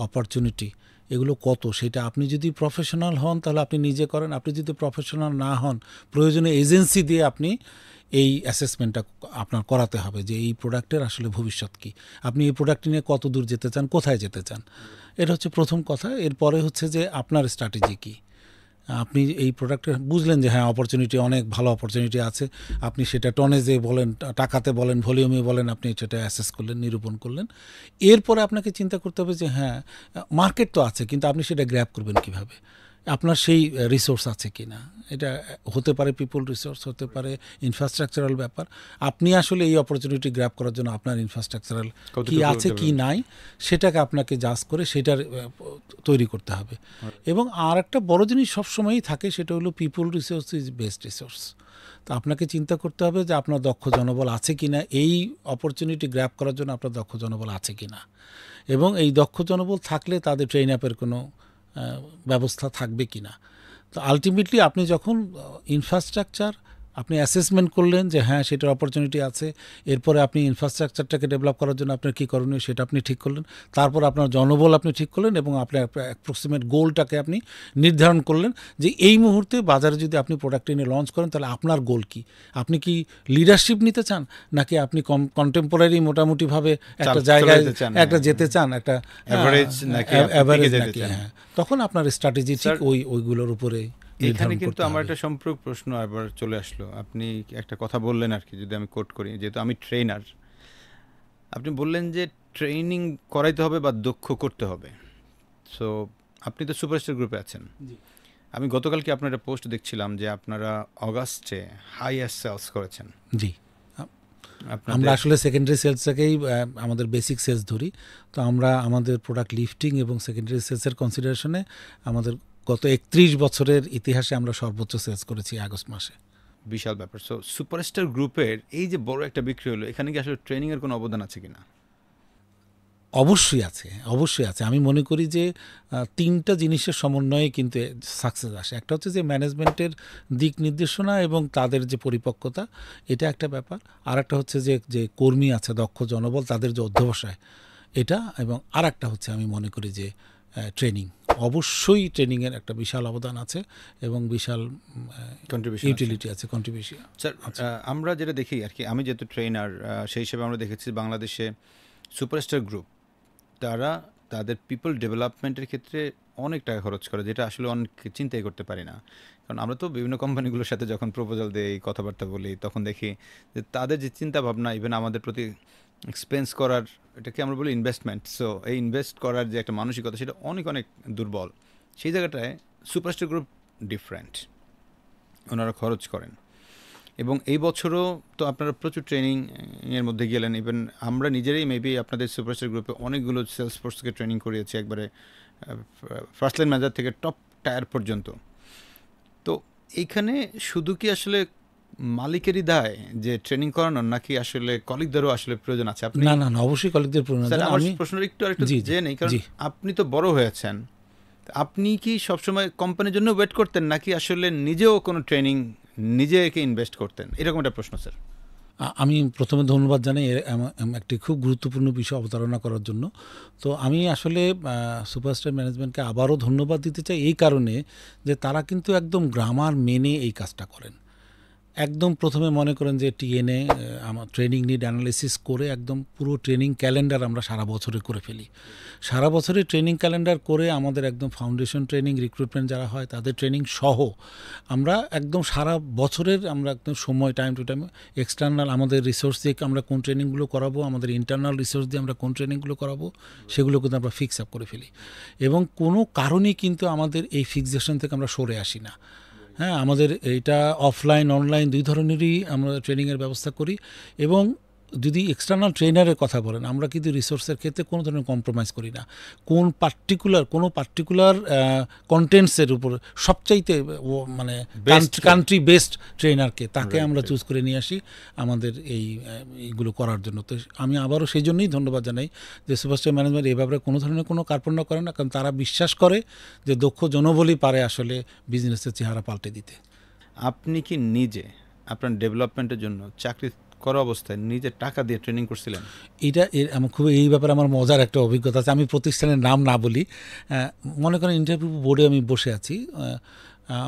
অপরচুনিটি, এগুলো কত, সেটা আপনি যদি প্রফেশনাল হন তাহলে আপনি নিজে করেন, আপনি যদি প্রফেশনাল না হন প্রয়োজনে এজেন্সি দিয়ে আপনি এই অ্যাসেসমেন্টটা আপনার করাতে হবে যে এই প্রোডাক্টের আসলে ভবিষ্যৎ কী, আপনি এই প্রোডাক্ট নিয়ে কত দূর যেতে চান, কোথায় যেতে চান। এটা হচ্ছে প্রথম কথা। এরপরে হচ্ছে যে আপনার স্ট্র্যাটেজি কী। আপনি এই প্রোডাক্টের বুঝলেন যে হ্যাঁ অপরচুনিটি, অনেক ভালো অপরচুনিটি আছে, আপনি সেটা টনেজে বলেন, টাকাতে বলেন, ভলিউমে বলেন, আপনি সেটা অ্যাসেস করলেন, নিরূপণ করলেন। এরপরে আপনাকে চিন্তা করতে হবে যে হ্যাঁ মার্কেট তো আছে, কিন্তু আপনি সেটা গ্র্যাব করবেন কীভাবে, আপনার সেই রিসোর্স আছে কি না। এটা হতে পারে পিপল রিসোর্স, হতে পারে ইনফ্রাস্ট্রাকচারাল ব্যাপার। আপনি আসলে এই অপরচুনিটি গ্র্যাব করার জন্য আপনার ইনফ্রাস্ট্রাকচারাল কি আছে কি নাই সেটাকে আপনাকে জাস্ট করে সেটার তৈরি করতে হবে। এবং আর একটা বড় জিনিস সবসময়ই থাকে, সেটা হলো people resource is best resource. তো আপনাকে চিন্তা করতে হবে যে আপনার দক্ষ জনবল আছে কি না, এই অপরচুনিটি গ্র্যাব করার জন্য আপনার দক্ষ জনবল আছে কি না। এবং এই দক্ষ জনবল থাকলে তাদের ট্রেন আপের কোনো ব্যবস্থা থাকবে কি না। তো আলটিমেটলি আপনি যখন ইনফ্রাস্ট্রাকচার আপনি অ্যাসেসমেন্ট করলেন যে হ্যাঁ সেটার অপরচুনিটি আছে, এরপরে আপনি ইনফ্রাস্ট্রাকচারটাকে ডেভেলপ করার জন্য আপনার কী করণীয় সেটা আপনি ঠিক করলেন, তারপর আপনার জনবল আপনি ঠিক করলেন এবং আপনার অ্যাপ্রক্সিমেট গোলটাকে আপনি নির্ধারণ করলেন যে এই মুহূর্তে বাজারে যদি আপনি প্রোডাক্ট এনে লঞ্চ করেন তাহলে আপনার গোল কি, আপনি কি লিডারশিপ নিতে চান নাকি আপনি কন্টেম্পোরারি মোটামুটিভাবে একটা জায়গায় একটা যেতে চান, একটা অ্যাভারেজ নাকি, হ্যাঁ তখন আপনার স্ট্র্যাটেজি ঠিক ওইগুলোর উপরে। এখানে কিন্তু আমার একটা সম্পূরক প্রশ্ন আবার চলে আসলো। আপনি একটা কথা বললেন আর কি, যদি আমি কোট করি, যেহেতু আমি ট্রেনার, আপনি বললেন যে ট্রেনিং করাইতে হবে বা দক্ষ করতে হবে। সো আপনি তো সুপারস্টার গ্রুপে আছেন। আমি গতকালকে আপনার একটা পোস্ট দেখছিলাম যে আপনারা অগাস্টে হাইয়েস্ট সেলস করেছেন। জি, আমরা আসলে সেকেন্ডারি সেলস থেকেই আমাদের বেসিক সেলস ধরি, তো আমরা আমাদের প্রোডাক্ট লিফটিং এবং সেকেন্ডারি সেলসের কনসিডারেশনে আমাদের গত 31 বছরের ইতিহাসে আমরা সর্বোচ্চ সেলস করেছি আগস্ট মাসে। বিশাল ব্যাপার। সো সুপারস্টার গ্রুপের এই যে বড় একটা বিক্রি হলো, এখানে কি আসলে ট্রেনিংয়ের কোনো অবদান আছে কিনা? অবশ্যই আছে, অবশ্যই আছে। আমি মনে করি যে 3টা জিনিসের সমন্বয়ে কিন্তু সাকসেস আসে। একটা হচ্ছে যে ম্যানেজমেন্টের দিক নির্দেশনা এবং তাদের যে পরিপক্কতা, এটা একটা ব্যাপার। আর একটা হচ্ছে যে কর্মী আছে, দক্ষ জনবল, তাদের যে অধ্যবসায় এটা, এবং আর একটা হচ্ছে আমি মনে করি যে ট্রেনিং। অবশ্যই ট্রেনিংয়ের একটা বিশাল অবদান আছে এবং বিশাল ইউটিলিটি আছে, কন্ট্রিবিউশন। স্যার আমরা যেটা দেখি আর কি, আমি যেহেতু ট্রেনার সেই হিসেবে আমরা দেখেছি বাংলাদেশে সুপারস্টার গ্রুপ তারা তাদের পিপল ডেভেলপমেন্টের ক্ষেত্রে অনেক টাকা খরচ করে, যেটা আসলে অনেক চিন্তাই করতে পারি না। কারণ আমরা তো বিভিন্ন কোম্পানিগুলোর সাথে যখন প্রপোজাল দিই, কথাবার্তা বলি, তখন দেখি যে তাদের যে চিন্তা ভাবনা, ইভেন আমাদের প্রতি এক্সপেন্স করার, এটাকে আমরা বলি ইনভেস্টমেন্ট। সো এই ইনভেস্ট করার যে একটা মানসিকতা, সেটা অনেক অনেক দুর্বল। সেই জায়গাটায় সুপারস্টার গ্রুপ ডিফারেন্ট, ওনারা খরচ করেন। এবং এই বছরও তো আপনারা প্রচুর ট্রেনিংয়ের মধ্যে গেলেন। ইভেন আমরা নিজেরাই মেবি আপনাদের সুপারস্টার গ্রুপে অনেকগুলো সেলস ফোর্সকে ট্রেনিং করিয়েছি, একবারে ফার্স্ট লাইন ম্যানেজার থেকে টপ টায়ার পর্যন্ত। তো এইখানে শুধু কি আসলে মালিকেরই দায় যে ট্রেনিং করানোর, নাকি আসলে কলিগদেরও আসলে প্রয়োজন আছে? আপনি না, অবশ্যই কলিগদের প্রয়োজন আছে। আমার প্রশ্নটা একটু জেনে নেই, কারণ আপনি তো বড় হয়েছেন, আপনি কি সবসময় কোম্পানির জন্য ওয়েট করতেন নাকি আসলে নিজেও কোনো ট্রেনিং নিজেকে ইনভেস্ট করতেন? এরকম একটা প্রশ্ন স্যার। আমি প্রথমে ধন্যবাদ জানাই একটি খুব গুরুত্বপূর্ণ বিষয় অবতারণা করার জন্য। তো আমি আসলে সুপারস্টার ম্যানেজমেন্টকে আবারও ধন্যবাদ দিতে চাই এই কারণে যে তারা কিন্তু একদম গ্রামার মেনে এই কাজটা করেন। একদম প্রথমে মনে করেন যে টিএনএ আমার ট্রেনিং নিড অ্যানালিসিস করে একদম পুরো ট্রেনিং ক্যালেন্ডার আমরা সারা বছরে করে ফেলি। সারা বছরে ট্রেনিং ক্যালেন্ডার করে আমাদের একদম ফাউন্ডেশন ট্রেনিং, রিক্রুটমেন্ট যারা হয় তাদের ট্রেনিং সহ আমরা একদম সারা বছরের আমরা একদম সময় টাইম টু টাইম এক্সটার্নাল আমাদের রিসোর্স দিয়ে আমরা কোন ট্রেনিংগুলো করাবো, আমাদের ইন্টারনাল রিসোর্স দিয়ে আমরা কোন ট্রেনিংগুলো করাবো, সেগুলো কিন্তু আমরা ফিক্স আপ করে ফেলি। এবং কোনো কারণেই কিন্তু আমাদের এই ফিক্সেশন থেকে আমরা সরে আসি না। হ্যাঁ, আমাদের এইটা অফলাইন অনলাইন দুই ধরনেরই আমরা ট্রেনিংয়ের ব্যবস্থা করি। এবং যদি এক্সটার্নাল ট্রেনারের কথা বলেন, আমরা কিন্তু রিসোর্সের ক্ষেত্রে কোনো ধরনের কম্প্রোমাইজ করি না। কোনো পার্টিকুলার কন্টেন্টসের উপর সবচাইতে মানে কান্ট্রি বেস্ট ট্রেনারকে তাকে আমরা চুজ করে নিয়ে আসি আমাদের এইগুলো করার জন্য। তো আমি আবারও সেই জন্যই ধন্যবাদ জানাই যে সুপারস্টার ম্যানেজমেন্ট এই ব্যাপারে কোনো ধরনের কোনো কার্পণ্য করে না, কারণ তারা বিশ্বাস করে যে দক্ষ জনবলই পারে আসলে বিজনেসের চেহারা পাল্টে দিতে। আপনি কি নিজে আপনার ডেভেলপমেন্টের জন্য চাকরি করা অবস্থায় নিজে টাকা দিয়ে ট্রেনিং করছিলেন? আমার খুব এই ব্যাপারে আমার মজার একটা অভিজ্ঞতা আছে। আমি প্রতিষ্ঠানের নাম না বলি, মনে করেন ইন্টারভিউ বোর্ডে আমি বসে আছি,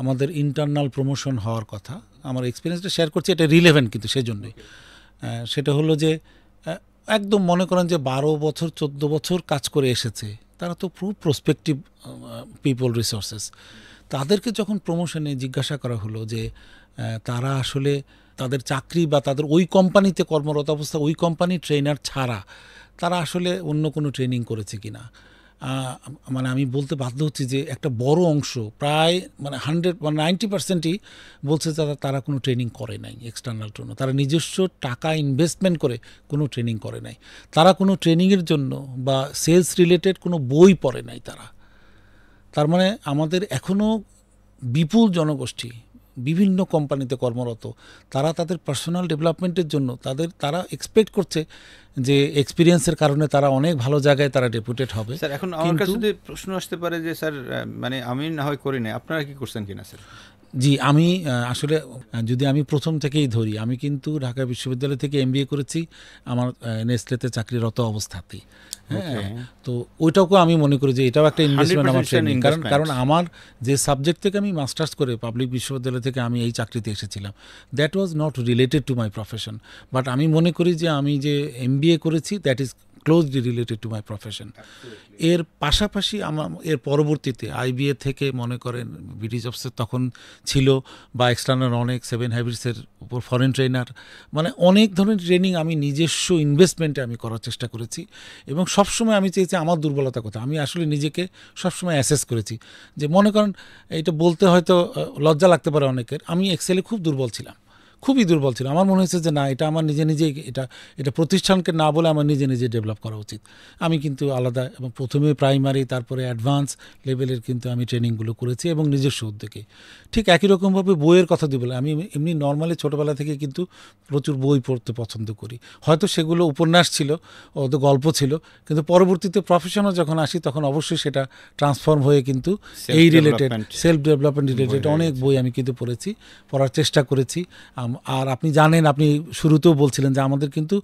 আমাদের ইন্টারনাল প্রমোশন হওয়ার কথা, আমার এক্সপিরিয়েন্সটা শেয়ার করছি, এটা রিলেভেন্ট কিন্তু সেজন্যই। সেটা হলো যে একদম মনে করেন যে 12 বছর 14 বছর কাজ করে এসেছে, তারা তো খুব প্রসপেক্টিভ পিপল রিসোর্সেস। তাদেরকে যখন প্রমোশনে জিজ্ঞাসা করা হলো যে তারা আসলে তাদের চাকরি বা তাদের ওই কোম্পানিতে কর্মরত অবস্থা ওই কোম্পানির ট্রেনার ছাড়া তারা আসলে অন্য কোনো ট্রেনিং করেছে কি না, মানে আমি বলতে বাধ্য হচ্ছি যে একটা বড় অংশ, প্রায় মানে 90% বলছে তারা কোনো ট্রেনিং করে নাই এক্সটার্নাল ট্রেনার। তারা নিজস্ব টাকা ইনভেস্টমেন্ট করে কোনো ট্রেনিং করে নাই। তারা কোনো ট্রেনিংয়ের জন্য বা সেলস রিলেটেড কোনো বই পড়ে নাই তারা। তার মানে আমাদের এখনও বিপুল জনগোষ্ঠী, বিভিন্ন কোম্পানিতে কর্মরত, তারা তাদের পার্সোনাল ডেভেলপমেন্টের জন্য তারা এক্সপেক্ট করছে যে এক্সপিরিয়েন্সের কারণে তারা অনেক ভালো জায়গায় তারা ডেপুটেড হবে। স্যার এখন আমার কাছে যদি প্রশ্ন আসতে পারে যে স্যার মানে আমি না হয় করি না, আপনারা কি করছেন কিনা স্যার? জি, আমি আসলে যদি আমি প্রথম থেকেই ধরি, আমি কিন্তু ঢাকা বিশ্ববিদ্যালয় থেকে এমবিএ করেছি আমার নেসলেতে চাকরিরত অবস্থাতেই। হ্যাঁ, তো ওইটাকেও আমি মনে করি যে এটাও একটা ইনভেস্টমেন্ট আমার ট্রেনিং, কারণ আমার যে সাবজেক্ট থেকে আমি মাস্টার্স করে পাবলিক বিশ্ববিদ্যালয় থেকে আমি এই চাকরিতে এসেছিলাম, that was not related to my profession, but আমি মনে করি যে আমি যে এমবিএ করেছি that is closely related to my profession. এর পাশাপাশি এর পরবর্তীতে আইবিএ থেকে মনে করেন ব্রিটিশ অফিসার তখন ছিল, বা এক্সটার্নাল অনেক 7 হ্যাবিটসের উপর ফরেন ট্রেনার, মানে অনেক ধরনের ট্রেনিং আমি নিজস্ব ইনভেস্টমেন্টে আমি করার চেষ্টা করেছি। এবং সবসময় আমি চেয়েছি আমার দুর্বলতা কথা, আমি আসলে নিজেকে সবসময় অ্যাসেস করেছি যে মনে করেন এটা বলতে হয়তো লজ্জা লাগতে পারে অনেকের, আমি এক্সেলে খুব দুর্বল ছিলাম, খুবই দুর্বল ছিল। আমার মনে হয়েছে যে না, এটা আমার নিজেই এটা প্রতিষ্ঠানকে না বলে আমার নিজে ডেভেলপ করা উচিত। আমি কিন্তু আলাদা এবং প্রথমে প্রাইমারি তারপরে অ্যাডভান্স লেভেলের কিন্তু আমি ট্রেনিংগুলো করেছি এবং নিজস্ব উদ্যোগে। ঠিক একই রকমভাবে বইয়ের কথা দিয়ে বলে, আমি এমনি নর্মালি ছোটোবেলা থেকে কিন্তু প্রচুর বই পড়তে পছন্দ করি। হয়তো সেগুলো উপন্যাস ছিল, হয়তো গল্প ছিল, কিন্তু পরবর্তীতে প্রফেশনে যখন আসি তখন অবশ্যই সেটা ট্রান্সফর্ম হয়ে কিন্তু এই রিলেটেড সেলফ ডেভেলপমেন্ট রিলেটেড অনেক বই আমি কিন্তু পড়ার চেষ্টা করেছি। আর আপনি জানেন, আপনি শুরুতেও বলছিলেন যে আমাদের কিন্তু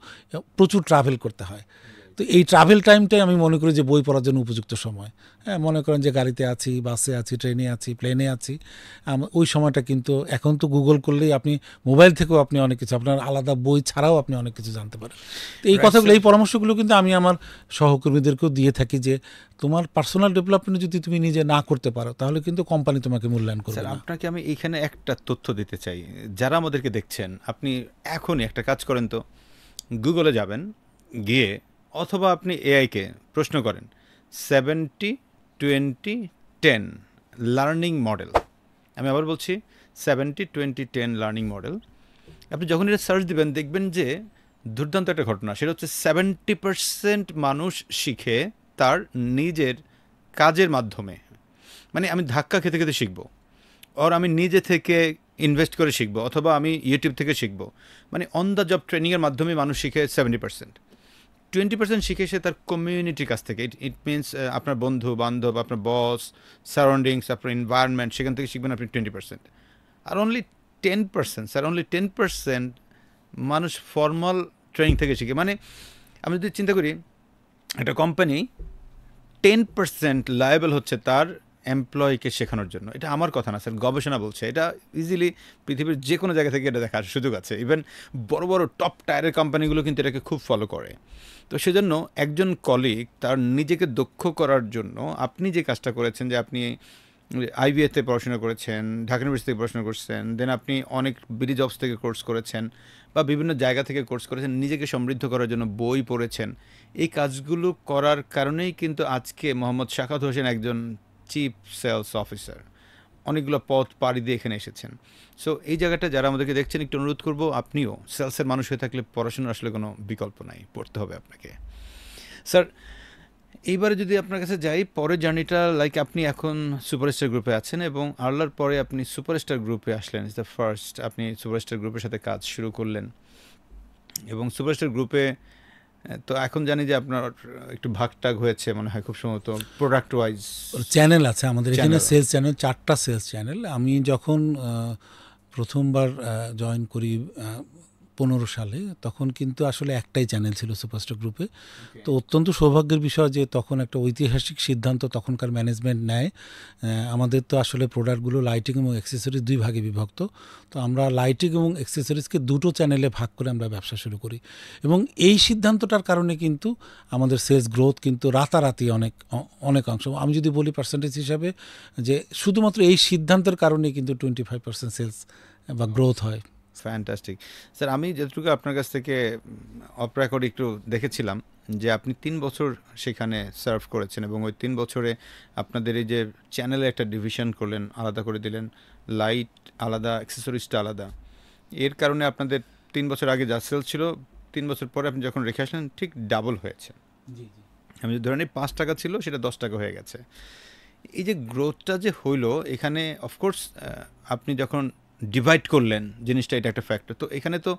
প্রচুর ট্রাভেল করতে হয়, তো এই ট্রাভেল টাইমটাই আমি মনে করি যে বই পড়ার জন্য উপযুক্ত সময়। হ্যাঁ, মনে করেন যে গাড়িতে আছি, বাসে আছি, ট্রেনে আছি, প্লেনে আছি, ওই সময়টা কিন্তু এখন তো গুগল করলেই আপনি মোবাইল থেকেও আপনি অনেক কিছু, আপনার আলাদা বই ছাড়াও আপনি অনেক কিছু জানতে পারেন। তো এই কথাগুলো, এই পরামর্শগুলো কিন্তু আমি আমার সহকর্মীদেরকেও দিয়ে থাকি যে তোমার পার্সোনাল ডেভেলপমেন্ট যদি তুমি নিজে না করতে পারো তাহলে কিন্তু কোম্পানি তোমাকে মূল্যায়ন করবে না। আপনাকে আমি এইখানে একটা তথ্য দিতে চাই, যারা আমাদেরকে দেখছেন, আপনি এখনই একটা কাজ করেন তো, গুগলে যাবেন, গিয়ে অথবা আপনি এআইকে প্রশ্ন করেন 70-20-10 লার্নিং মডেল। আমি আবার বলছি 70-20-10 লার্নিং মডেল। আপনি যখন এটা সার্চ দিবেন দেখবেন যে দুর্দান্ত একটা ঘটনা, সেটা হচ্ছে 70% মানুষ শিখে তার নিজের কাজের মাধ্যমে। মানে আমি ধাক্কা খেতে খেতে শিখবো, ওর আমি নিজে থেকে ইনভেস্ট করে শিখবো, অথবা আমি ইউটিউব থেকে শিখবো। মানে অন দ্য জব ট্রেনিংয়ের মাধ্যমে মানুষ শিখে 70%। 20% শিখে সে তার কমিউনিটির কাছ থেকে, ইট মিনস আপনার বন্ধু বান্ধব, আপনার বস, সারাউন্ডিংস, আপনার এনভায়রনমেন্ট, সেখান থেকে শিখবেন আপনি 20%। আর অনলি 10%, স্যার অনলি 10% মানুষ ফর্মাল ট্রেনিং থেকে শিখে। মানে আমি যদি চিন্তা করি, একটা কোম্পানি 10% লায়েবল হচ্ছে তার এমপ্লয়িকে শেখানোর জন্য। এটা আমার কথা না স্যার, গবেষণা বলছে। এটা ইজিলি পৃথিবীর যে কোনো জায়গা থেকে এটা দেখার সুযোগ আছে। ইভেন বড় বড় টপ টায়ারের কোম্পানিগুলো কিন্তু এটাকে খুব ফলো করে। তো সেজন্য একজন কলিগ তার নিজেকে দক্ষ করার জন্য আপনি যে কাজটা করেছেন, যে আপনি আইবিএতে পড়াশোনা করেছেন, ঢাকা ইউনিভার্সিটি থেকে পড়াশোনা করছেন, দেন আপনি অনেক বিডি জবস থেকে কোর্স করেছেন, বা বিভিন্ন জায়গা থেকে কোর্স করেছেন, নিজেকে সমৃদ্ধ করার জন্য বই পড়েছেন। এই কাজগুলো করার কারণেই কিন্তু আজকে মোহাম্মদ শাখাত হোসেন একজন চিফ সেলস অফিসার, অনেকগুলো পথ পাড়ি দিয়ে এখানে এসেছেন। সো এই জায়গাটা যারা আমাদেরকে দেখছেন, একটু অনুরোধ করবো, আপনিও সেলসের মানুষ হয়ে থাকলে পড়াশোনার আসলে কোনো বিকল্প নাই, পড়তে হবে আপনাকে। স্যার এইবারে যদি আপনার কাছে যাই, পরের জার্নিটা, লাইক আপনি এখন সুপারস্টার গ্রুপে আছেন এবং আর্লার পরে আপনি সুপারস্টার গ্রুপে আসলেন, ইজ দ্য ফার্স্ট। আপনি সুপারস্টার গ্রুপের সাথে কাজ শুরু করলেন এবং সুপারস্টার গ্রুপে তো এখন জানি যে আপনার একটু ভাগটাগ হয়েছে মনে হয়, খুব সম্ভবত প্রোডাক্ট ওয়াইজ চ্যানেল আছে আমাদের এখানে, সেলস চ্যানেল, 4টা সেলস চ্যানেল। আমি যখন প্রথমবার জয়েন করি 15 সালে, তখন কিন্তু আসলে একটাই চ্যানেল ছিল সুপারস্টার গ্রুপে। তো অত্যন্ত সৌভাগ্যের বিষয় যে তখন একটা ঐতিহাসিক সিদ্ধান্ত তখনকার ম্যানেজমেন্ট নেয়। আমাদের তো আসলে প্রোডাক্টগুলো লাইটিং এবং অ্যাক্সেসরিজ 2 ভাগে বিভক্ত, তো আমরা লাইটিং এবং অ্যাক্সেসরিজকে 2টো চ্যানেলে ভাগ করে আমরা ব্যবসা শুরু করি। এবং এই সিদ্ধান্তটার কারণে কিন্তু আমাদের সেলস গ্রোথ কিন্তু রাতারাতি অনেকাংশ, আমি যদি বলি পার্সেন্টেজ হিসাবে, যে শুধুমাত্র এই সিদ্ধান্তের কারণে কিন্তু 25% সেলস বা গ্রোথ হয়। ফ্যান্টাস্টিক। স্যার আমি যতটুকু আপনার কাছ থেকে অফ রেকর্ড একটু দেখেছিলাম যে আপনি 3 বছর সেখানে সার্ভ করেছেন এবং ওই 3 বছরে আপনাদের এই যে চ্যানেলে একটা ডিভিশন করলেন, আলাদা করে দিলেন, লাইট আলাদা, অ্যাক্সেসরিজটা আলাদা। এর কারণে আপনাদের 3 বছর আগে যা সেল ছিল, 3 বছর পরে আপনি যখন রেখে আসলেন ঠিক ডাবল হয়েছে। আমি যদি ধরে নিই 5 টাকা ছিল, সেটা 10 টাকা হয়ে গেছে। এই যে গ্রোথটা যে হইলো এখানে, অফকোর্স আপনি যখন ডিভাইড করলেন জিনিসটা, এটা একটা ফ্যাক্টর। তো এখানে তো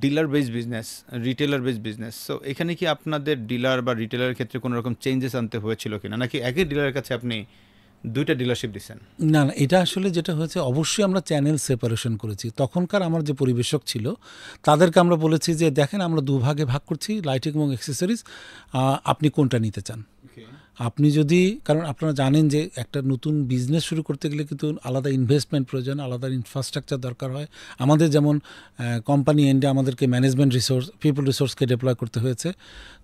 dealer base business, retailer base business, so এখানে কি আপনাদের ডিলার বা রিটেলারের ক্ষেত্রে কোনো রকম চেঞ্জেস আনতে হয়েছিল কিনা, নাকি একই ডিলারের কাছে আপনি দুইটা ডিলারশিপ দিচ্ছেন? না না, এটা আসলে যেটা হয়েছে, অবশ্যই আমরা চ্যানেল সেপারেশন করেছি। তখনকার আমার যে পরিবেশক ছিল তাদেরকে আমরা বলেছি যে দেখেন আমরা দুভাগে ভাগ করছি লাইটিং এবং অ্যাক্সেসরিজ, আপনি কোনটা নিতে চান। আপনি যদি, কারণ আপনারা জানেন যে একটা নতুন বিজনেস শুরু করতে গেলে কিন্তু আলাদা ইনভেস্টমেন্ট প্রয়োজন, আলাদা ইনফ্রাস্ট্রাকচার দরকার হয়। আমাদের যেমন কোম্পানি এন্ডে আমাদেরকে ম্যানেজমেন্ট রিসোর্স, পিপল রিসোর্সকে ডেপ্লয় করতে হয়েছে।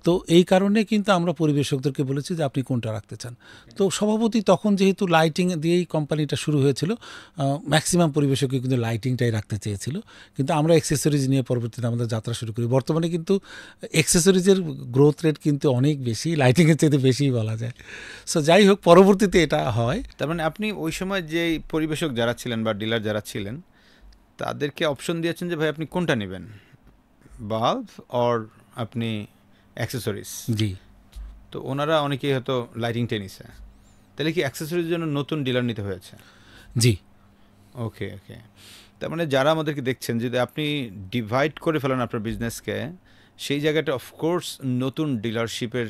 তো এই কারণে কিন্তু আমরা পরিবেশকদেরকে বলেছি যে আপনি কোনটা রাখতে চান। তো স্বভাবতই তখন যেহেতু লাইটিং দিয়েই কোম্পানিটা শুরু হয়েছিল, ম্যাক্সিমাম পরিবেশকই কিন্তু লাইটিংটাই রাখতে চেয়েছিল, কিন্তু আমরা অ্যাক্সেসরিজ নিয়ে পরবর্তীতে আমাদের যাত্রা শুরু করি। বর্তমানে কিন্তু অ্যাক্সেসরিজের গ্রোথ রেট কিন্তু অনেক বেশি, লাইটিংয়ের চাইতে বেশিই বলা যায়। সো যাই হোক, পরবর্তীতে এটা হয়। তার মানে আপনি ওই সময় যে পরিবেশক যারা ছিলেন বা ডিলার যারা ছিলেন তাদেরকে অপশন দিয়েছেন যে ভাই আপনি কোনটা নেবেন, বাল্ব অর আপনি অ্যাক্সেসরিজ। জি তো ওনারা অনেকেই হয়তো লাইটিংটা নিছে, তাহলে কি অ্যাক্সেসরিজের জন্য নতুন ডিলার নিতে হয়েছে? জি। ওকে ওকে। তার মানে যারা আমাদেরকে দেখছেন, যদি আপনি ডিভাইড করে ফেলেন আপনার বিজনেসকে, সেই জায়গাটা অফকোর্স নতুন ডিলারশিপের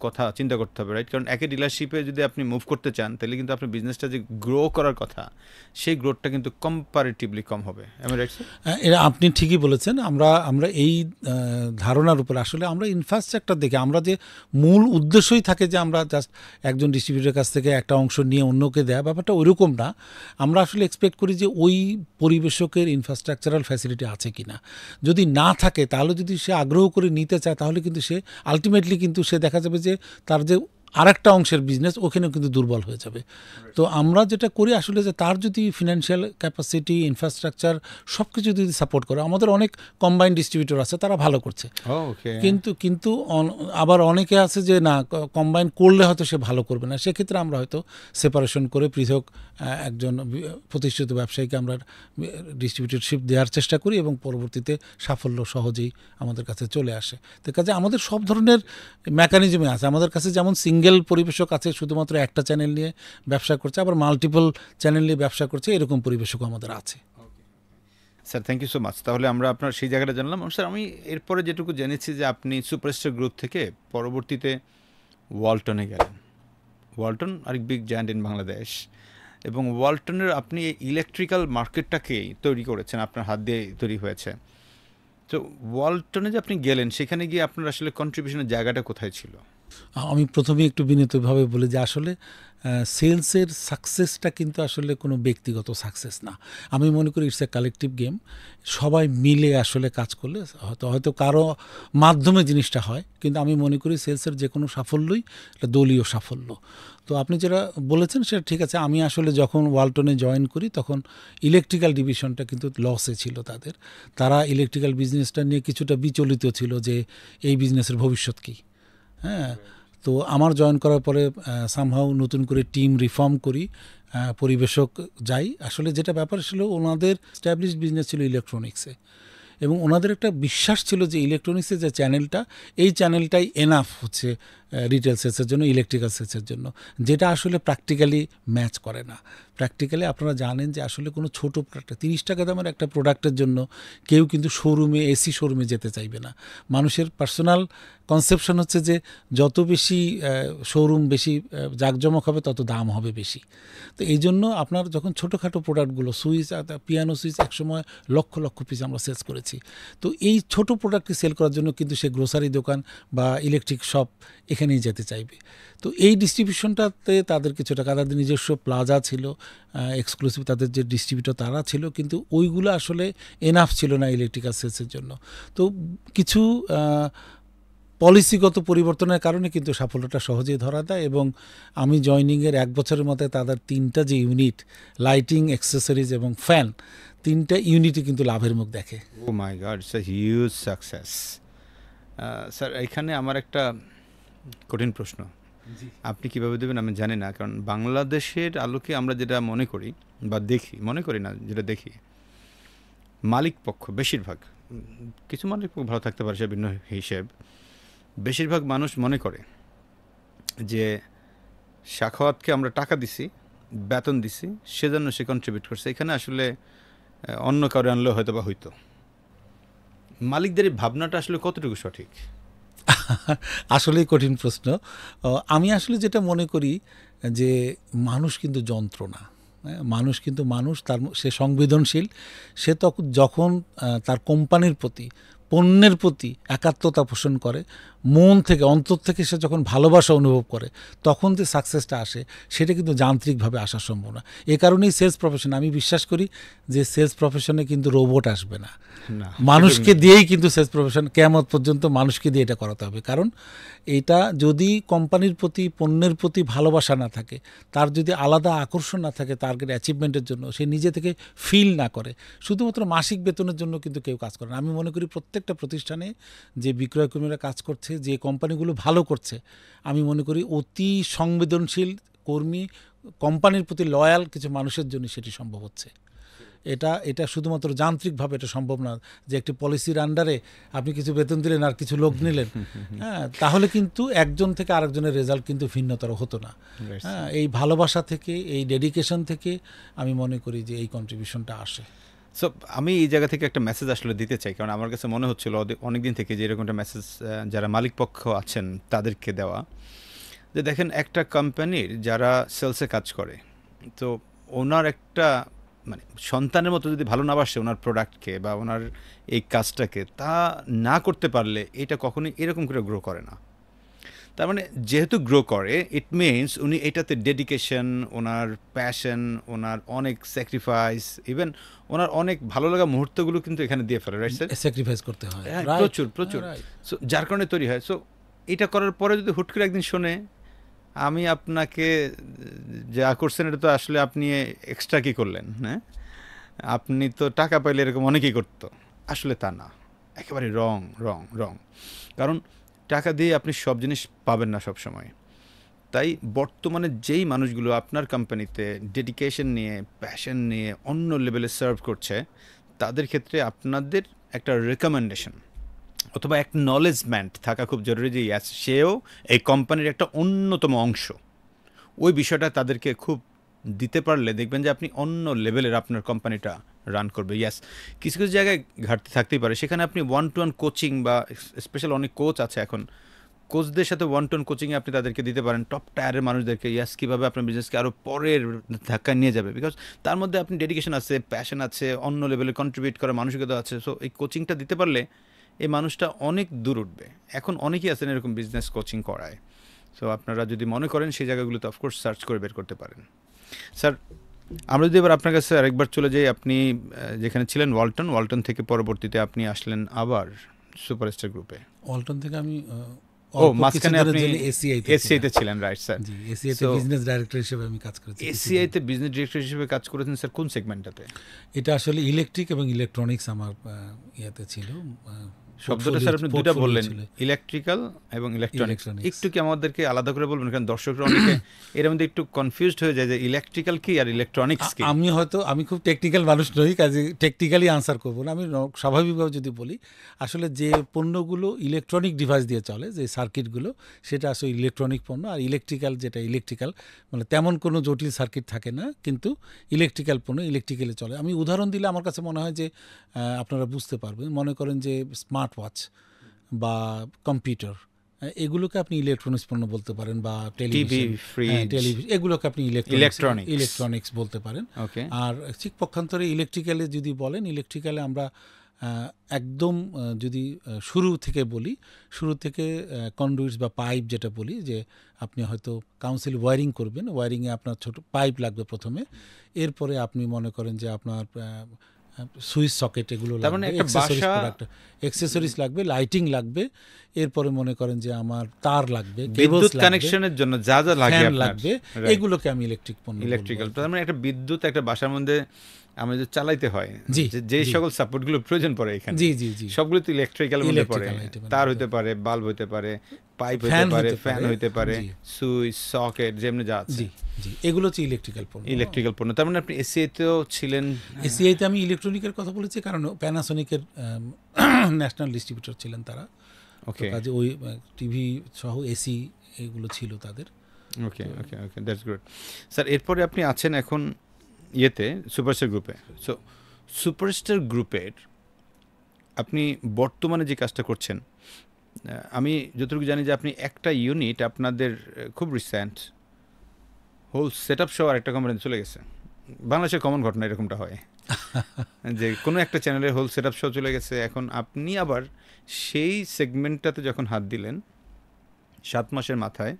কথা চিন্তা করতে হবে, রাইট? কারণ একই ডিলারশিপে যদি আপনি মুভ করতে চান তাহলে কিন্তু আপনার বিজনেসটা যে গ্রো করার কথা সেই গ্রোথটা কিন্তু কম্পারেটিভলি কম হবে, আমি রাইট স্যার? এটা আপনি ঠিকই বলেছেন। আমরা আমরা এই ধারণার উপর আসলে আমরা ইনফ্রাস্ট্রাকচার দেখে, আমরা যে মূল উদ্দেশ্যই থাকে যে আমরা জাস্ট একজন ডিস্ট্রিবিউটরের কাছ থেকে একটা অংশ নিয়ে অন্যকে দেয়া, ব্যাপারটা ওইরকম না। আমরা আসলে এক্সপেক্ট করি যে ওই পরিবেশকের ইনফ্রাস্ট্রাকচারাল ফ্যাসিলিটি আছে কি না। যদি না থাকে, তাহলে যদি সে আগ্রহ করে নিতে চায়, তাহলে কিন্তু সে আলটিমেটলি কিন্তু সে দেখা যাবে যে তার যে আরেকটা অংশের বিজনেস ওখানেও কিন্তু দুর্বল হয়ে যাবে। তো আমরা যেটা করি আসলে যে তার যদি ফিনান্সিয়াল ক্যাপাসিটি, ইনফ্রাস্ট্রাকচার সব কিছু যদি সাপোর্ট করে, আমাদের অনেক কম্বাইন্ড ডিস্ট্রিবিউটর আছে, তারা ভালো করছে। ওকে। কিন্তু আবার অনেকে আছে যে না, কম্বাইন করলে হয়তো সে ভালো করবে না, সেক্ষেত্রে আমরা হয়তো সেপারেশন করে পৃথক একজন প্রতিষ্ঠিত ব্যবসায়ীকে আমরা ডিস্ট্রিবিউটরশিপ দেওয়ার চেষ্টা করি এবং পরবর্তীতে সাফল্য সহজেই আমাদের কাছে চলে আসে। তো কাজে আমাদের সব ধরনের মেকানিজমে আছে। আমাদের কাছে যেমন সিঙ্গেল পরিবেশক আছে, শুধুমাত্র একটা চ্যানেল নিয়ে ব্যবসা করছে, আবার মাল্টিপল চ্যানেল নিয়ে ব্যবসা করছে, এরকম পরিবেশকও আমাদের আছে। Sir thank you so much. তাহলে আমরা আপনার সেই জায়গাটা জানলাম। স্যার আমি এরপরে যেটুকু জেনেছি যে আপনি সুপারস্টার গ্রুপ থেকে পরবর্তীতে ওয়ালটনে গেলেন। ওয়ালটন আরেক বিগ জায়ান্ট ইন বাংলাদেশ, এবং ওয়ালটনের আপনি এই ইলেকট্রিক্যাল মার্কেটটাকেই তৈরি করেছেন, আপনার হাত দিয়ে তৈরি হয়েছে। তো ওয়ালটনে যে আপনি গেলেন, সেখানে গিয়ে আপনার আসলে কন্ট্রিবিউশনের জায়গাটা কোথায় ছিল? আমি প্রথমে একটু বিনীতভাবে বলি যে আসলে সেলসের সাকসেসটা কিন্তু আসলে কোনো ব্যক্তিগত সাকসেস না। আমি মনে করি ইটস এ কালেকটিভ গেম। সবাই মিলে আসলে কাজ করলে হয়তো হয়তো কারো মাধ্যমে জিনিসটা হয়, কিন্তু আমি মনে করি সেলসের যে কোনো সাফল্যই একটা দলীয় সাফল্য। তো আপনি যেটা বলেছেন সেটা ঠিক আছে। আমি আসলে যখন ওয়ালটনে জয়েন করি তখন ইলেকট্রিক্যাল ডিভিশনটা কিন্তু লসে ছিল তাদের। তারা ইলেকট্রিক্যাল বিজনেসটা নিয়ে কিছুটা বিচলিত ছিল যে এই বিজনেসের ভবিষ্যৎ কী। হ্যাঁ, তো আমার জয়েন করার পরে সামহাও নতুন করে টিম রিফর্ম করি, পরিবেশক যাই। আসলে যেটা ব্যাপার ছিল, ওনাদের স্ট্যাবলিশ বিজনেস ছিল ইলেকট্রনিক্সে, এবং ওনাদের একটা বিশ্বাস ছিল যে ইলেকট্রনিক্সের যে চ্যানেলটা, এই চ্যানেলটাই এনাফ হচ্ছে রিটেল সেলসের জন্য, ইলেকট্রিক্যাল সেলসের জন্য, যেটা আসলে প্র্যাকটিক্যালি ম্যাচ করে না। প্র্যাকটিক্যালি আপনারা জানেন যে আসলে কোনো ছোটো প্রোডাক্ট, 30 টাকা দামের একটা প্রোডাক্টের জন্য কেউ কিন্তু শোরুমে, এসি শোরুমে যেতে চাইবে না। মানুষের পার্সোনাল কনসেপশন হচ্ছে যে যত বেশি শোরুম বেশি জাঁকজমক হবে, তত দাম হবে বেশি। তো এই জন্য আপনার যখন ছোটোখাটো প্রোডাক্টগুলো, সুইচ, পিয়ানো সুইচ একসময় লক্ষ লক্ষ পিস আমরা সেলস করেছি। তো এই ছোট প্রোডাক্টকে সেল করার জন্য কিন্তু সে গ্রোসারি দোকান বা ইলেকট্রিক শপ এখানেই যেতে চাইবে। তো এই ডিস্ট্রিবিউশনটাতে তাদের কিছুটা, তাদের নিজস্ব প্লাজা ছিল, এক্সক্লুসিভ তাদের যে ডিস্ট্রিবিউটর তারা ছিল, কিন্তু ওইগুলো আসলে এনাফ ছিল না ইলেকট্রিক্যাল সেলসের জন্য। তো কিছু পলিসিগত পরিবর্তনের কারণে কিন্তু সাফল্যটা সহজেই ধরা দেয়, এবং আমি জয়নিংয়ের 1 বছরের মধ্যে তাদের 3টা যে ইউনিট, লাইটিং, অ্যাক্সেসরিজ এবং ফ্যান, 3টা ইউনিটই কিন্তু লাভের মুখ দেখে। Oh my god, it's a huge success. Sir এখানে আমার একটা কঠিন প্রশ্ন, আপনি কীভাবে দেবেন আমি জানি না, কারণ বাংলাদেশের আলোকে আমরা যেটা মনে করি বা দেখি, মনে করি না, যেটা দেখি, মালিক পক্ষ বেশিরভাগ, কিছু মালিক পক্ষ ভালো থাকতে পারে সে ভিন্ন হিসেব, বেশিরভাগ মানুষ মনে করে যে সাখাওয়াতকে আমরা টাকা দিছি, বেতন দিছি, সেজন্য সে কন্ট্রিবিউট করছে। এখানে আসলে অন্য কারো আনলেও হয়তো বা হইতো। মালিকদের এই ভাবনাটা আসলে কতটুকু সঠিক? আসলেই কঠিন প্রশ্ন। আমি আসলে যেটা মনে করি যে মানুষ কিন্তু যন্ত্র না। মানুষ কিন্তু মানুষ, সে সংবেদনশীল। সে তখন যখন তার কোম্পানির প্রতি, পণ্যের প্রতি একাত্মতা পোষণ করে, মন থেকে, অন্তর থেকে সে যখন ভালোবাসা অনুভব করে, তখন যে সাকসেসটা আসে সেটা কিন্তু যান্ত্রিকভাবে আসা সম্ভব না। এ কারণেই সেলস প্রফেশন, আমি বিশ্বাস করি যে সেলস প্রফেশনে কিন্তু রোবট আসবে না, মানুষকে দিয়েই কিন্তু সেলস প্রফেশন কিয়ামত পর্যন্ত মানুষকে দিয়ে এটা করাতে হবে। কারণ এটা যদি কোম্পানির প্রতি, পণ্যের প্রতি ভালোবাসা না থাকে, তার যদি আলাদা আকর্ষণ না থাকে টার্গেট অ্যাচিভমেন্টের জন্য, সে নিজে থেকে ফিল না করে, শুধুমাত্র মাসিক বেতনের জন্য কিন্তু কেউ কাজ করে না। আমি মনে করি প্রত্যেকটা প্রতিষ্ঠানে যে বিক্রয়কর্মীরা কাজ করছে, যে কোম্পানিগুলো ভালো করছে, আমি মনে করি অতি সংবেদনশীল কর্মী, কোম্পানির প্রতি লয়াল কিছু মানুষের জন্য সেটি সম্ভব হচ্ছে। এটা শুধুমাত্র যান্ত্রিকভাবে এটা সম্ভব না যে একটি পলিসির আন্ডারে আপনি কিছু বেতন দিলেন আর কিছু লোক নিলেন, হ্যাঁ, তাহলে কিন্তু একজন থেকে আরেকজনের রেজাল্ট কিন্তু ভিন্নতর হতো না। হ্যাঁ, এই ভালোবাসা থেকে, এই ডেডিকেশন থেকে আমি মনে করি যে এই কন্ট্রিবিউশনটা আসে। সো আমি এই জায়গা থেকে একটা মেসেজ আসলে দিতে চাই, কারণ আমার কাছে মনে হচ্ছিল অনেকদিন থেকে যে এরকম একটা মেসেজ যারা মালিক পক্ষ আছেন তাদেরকে দেওয়া, যে দেখেন একটা কোম্পানির যারা সেলসে কাজ করে, তো ওনার একটা মানে সন্তানের মতো যদি ভালো না বাসে ওনার প্রোডাক্টকে বা ওনার এই কাজটাকে, তা না করতে পারলে এটা কখনোই এরকম করে গ্রো করে না। তার মানে যেহেতু গ্রো করে, ইট মিনস উনি এটাতে ডেডিকেশন, ওনার প্যাশন, ওনার অনেক স্যাক্রিফাইস, ইভেন ওনার অনেক ভালো লাগা মুহূর্তগুলো কিন্তু এখানে দিয়ে ফেলে, রাইট স্যার? স্যাক্রিফাইস করতে হয়, প্রচুর প্রচুর। সো যার কারণে তৈরি হয়। সো এটা করার পরে যদি হুট করে একদিন শোনে আমি আপনাকে যা করছেন এটা তো আসলে আপনি এক্সট্রা কি করলেন, হ্যাঁ, আপনি তো টাকা পাইলে এরকম অনেকেই করতো, আসলে তা না, একেবারে রং রং রং। কারণ টাকা দিয়ে আপনি সব জিনিস পাবেন না সব সময়। তাই বর্তমানে যেই মানুষগুলো আপনার কোম্পানিতে ডেডিকেশন নিয়ে, প্যাশন নিয়ে অন্য লেভেলে সার্ভ করছে, তাদের ক্ষেত্রে আপনাদের একটা রেকমেন্ডেশন অথবা অ্যাকনলেজমেন্ট থাকা খুব জরুরি যে ইয়াস, সেও এই কোম্পানির একটা অন্যতম অংশ। ওই বিষয়টা তাদেরকে খুব দিতে পারলে দেখবেন যে আপনি অন্য লেভেলের আপনার কোম্পানিটা রান করবে। ইয়াস, কিছু কিছু জায়গায় ঘাটতি থাকতেই পারে, সেখানে আপনি ওয়ান টু ওয়ান কোচিং বা স্পেশাল অনেক কোচ আছে এখন, কোচদের সাথে ওয়ান টু ওয়ান কোচিংয়ে আপনি তাদেরকে দিতে পারেন, টপ টায়ারের মানুষদেরকে। ইয়াস, কীভাবে আপনার বিজনেসকে আরও পরের ধাক্কা নিয়ে যাবে, বিকজ তার মধ্যে আপনি ডেডিকেশন আছে, প্যাশন আছে, অন্য লেভেলে কন্ট্রিবিউট করার মানসিকতা আছে। সো এই কোচিংটা দিতে পারলে এই মানুষটা অনেক দূর উঠবে। এখন অনেকেই আছেন এরকম বিজনেস কোচিং করায়। সো আপনারা যদি মনে করেন সেই জায়গাগুলোতে অফকোর্স সার্চ করে বের করতে পারেন। স্যার, আমরা যদি এবার আপনার কাছে আরেকবার চলে যাই, আপনি যেখানে ছিলেন ওয়ালটন থেকে পরবর্তীতে আপনি আসলেন আবার সুপারস্টার গ্রুপে। ওয়ালটন থেকে আমি মাঝখানে আপনি এসিআইতে ছিলেন, রাইট স্যার? জি, এসিআইতে বিজনেস ডাইরেক্টর হিসেবে আমি কাজ করেছি। এসিআইতে বিজনেস ডিরেক্টর হিসেবে কাজ করেছেন স্যার, কোন সেগমেন্টটাতে? এটা আসলে ইলেকট্রিক এবং ইলেকট্রনিক্স আমার ইয়েতে ছিল। শব্দটা স্যার আপনি দুটো বললেন, ইলেকট্রিক্যাল এবং ইলেকট্রনিক্স। একটু কি আমাদেরকে আলাদা করে বলবেন, কারণ দর্শকরা অনেকে এর মধ্যে একটু কনফিউজড হয়ে যায় যে ইলেকট্রিক্যাল কি আর ইলেকট্রনিক্স কি। আমি খুব টেকনিক্যাল মানুষ নই, কাজে টেকনিক্যালি আনসার করবো না। আমি স্বাভাবিকভাবে যদি বলি, আসলে যে পণ্যগুলো ইলেকট্রনিক ডিভাইস দিয়ে চলে, যে সার্কিটগুলো, সেটা আসলে ইলেকট্রনিক পণ্য। আর ইলেকট্রিক্যাল, যেটা ইলেকট্রিক্যাল মানে তেমন কোনো জটিল সার্কিট থাকে না, কিন্তু ইলেকট্রিক্যাল পণ্য ইলেকট্রিক্যালে চলে। আমি উদাহরণ দিলে আমার কাছে মনে হয় যে আপনারা বুঝতে পারবেন। মনে করেন যে স্মার্ট ওয়াচ বা কম্পিউটার, এগুলোকে আপনি ইলেকট্রনিক্স পণ্য বলতে পারেন, বা টেলিভিশন, এগুলোকে আপনি ইলেকট্রনিক্স বলতে পারেন। আর ঠিক পক্ষান্তরে ইলেকট্রিক্যালে যদি বলেন, ইলেকট্রিক্যালে আমরা একদম যদি শুরু থেকে বলি, শুরু থেকে কন্ডুইটস বা পাইপ যেটা বলি, যে আপনি হয়তো কাউন্সিল ওয়্যারিং করবেন, ওয়্যারিংয়ে আপনার ছোট পাইপ লাগবে প্রথমে, এরপরে আপনি মনে করেন যে আপনার সুইচ সকেট এগুলো লাগবে, অ্যাকসেসরিজ লাগবে, লাইটিং লাগবে, এরপরে মনে করেন যে আমার তার লাগবে, বিদ্যুৎ কানেকশনের জন্য যা যা লাগবে, এগুলোকে আমি ইলেকট্রিক পণ্য, ইলেকট্রিক্যাল। তার মানে একটা বিদ্যুৎ একটা বাসার মধ্যে আমাদের চালাইতে হয়, যে সকল সাপোর্টগুলো প্রয়োজন পড়ে এখানে, সবগুলো তো ইলেকট্রিক্যাল মধ্যে পড়ে। তার হইতে পারে, বাল্ব হইতে পারে, পাইপ হইতে পারে, ফ্যান হইতে পারে, সুইচ সকেট, যেমনি যা আছে, এগুলো হচ্ছে ইলেকট্রিক্যাল পণ্য। ইলেকট্রিক্যাল পণ্য। তার মানে আপনি এসিআইতেও ছিলেন। এসিআইতে আমি ইলেকট্রনিকের কথা বলেছি কারণ প্যানাসোনিকের ন্যাশনাল ডিস্ট্রিবিউটর ছিলেন তারা। ওকে, কাজে ওই টিভি সহ এসি এগুলো ছিল তাদের। ওকে ওকে ওকে, দ্যাটস গুড স্যার। এরপরে আপনি আছেন এখন ইয়েতে সুপারস্টার গ্রুপে। সো সুপারস্টার গ্রুপের আপনি বর্তমানে যে কাজটা করছেন, আমি যতটুকু জানি যে আপনি একটা ইউনিট আপনাদের খুব রিসেন্ট হোল সেট আপ সহ আরেকটা কোম্পানিতে চলে গেছে। বাংলাদেশের কমন ঘটনা এরকমটা হয় যে কোনো একটা চ্যানেলের হোল সেট আপ সহ চলে গেছে। এখন আপনি আবার সেই সেগমেন্টটাতে যখন হাত দিলেন 7 মাসের মাথায়,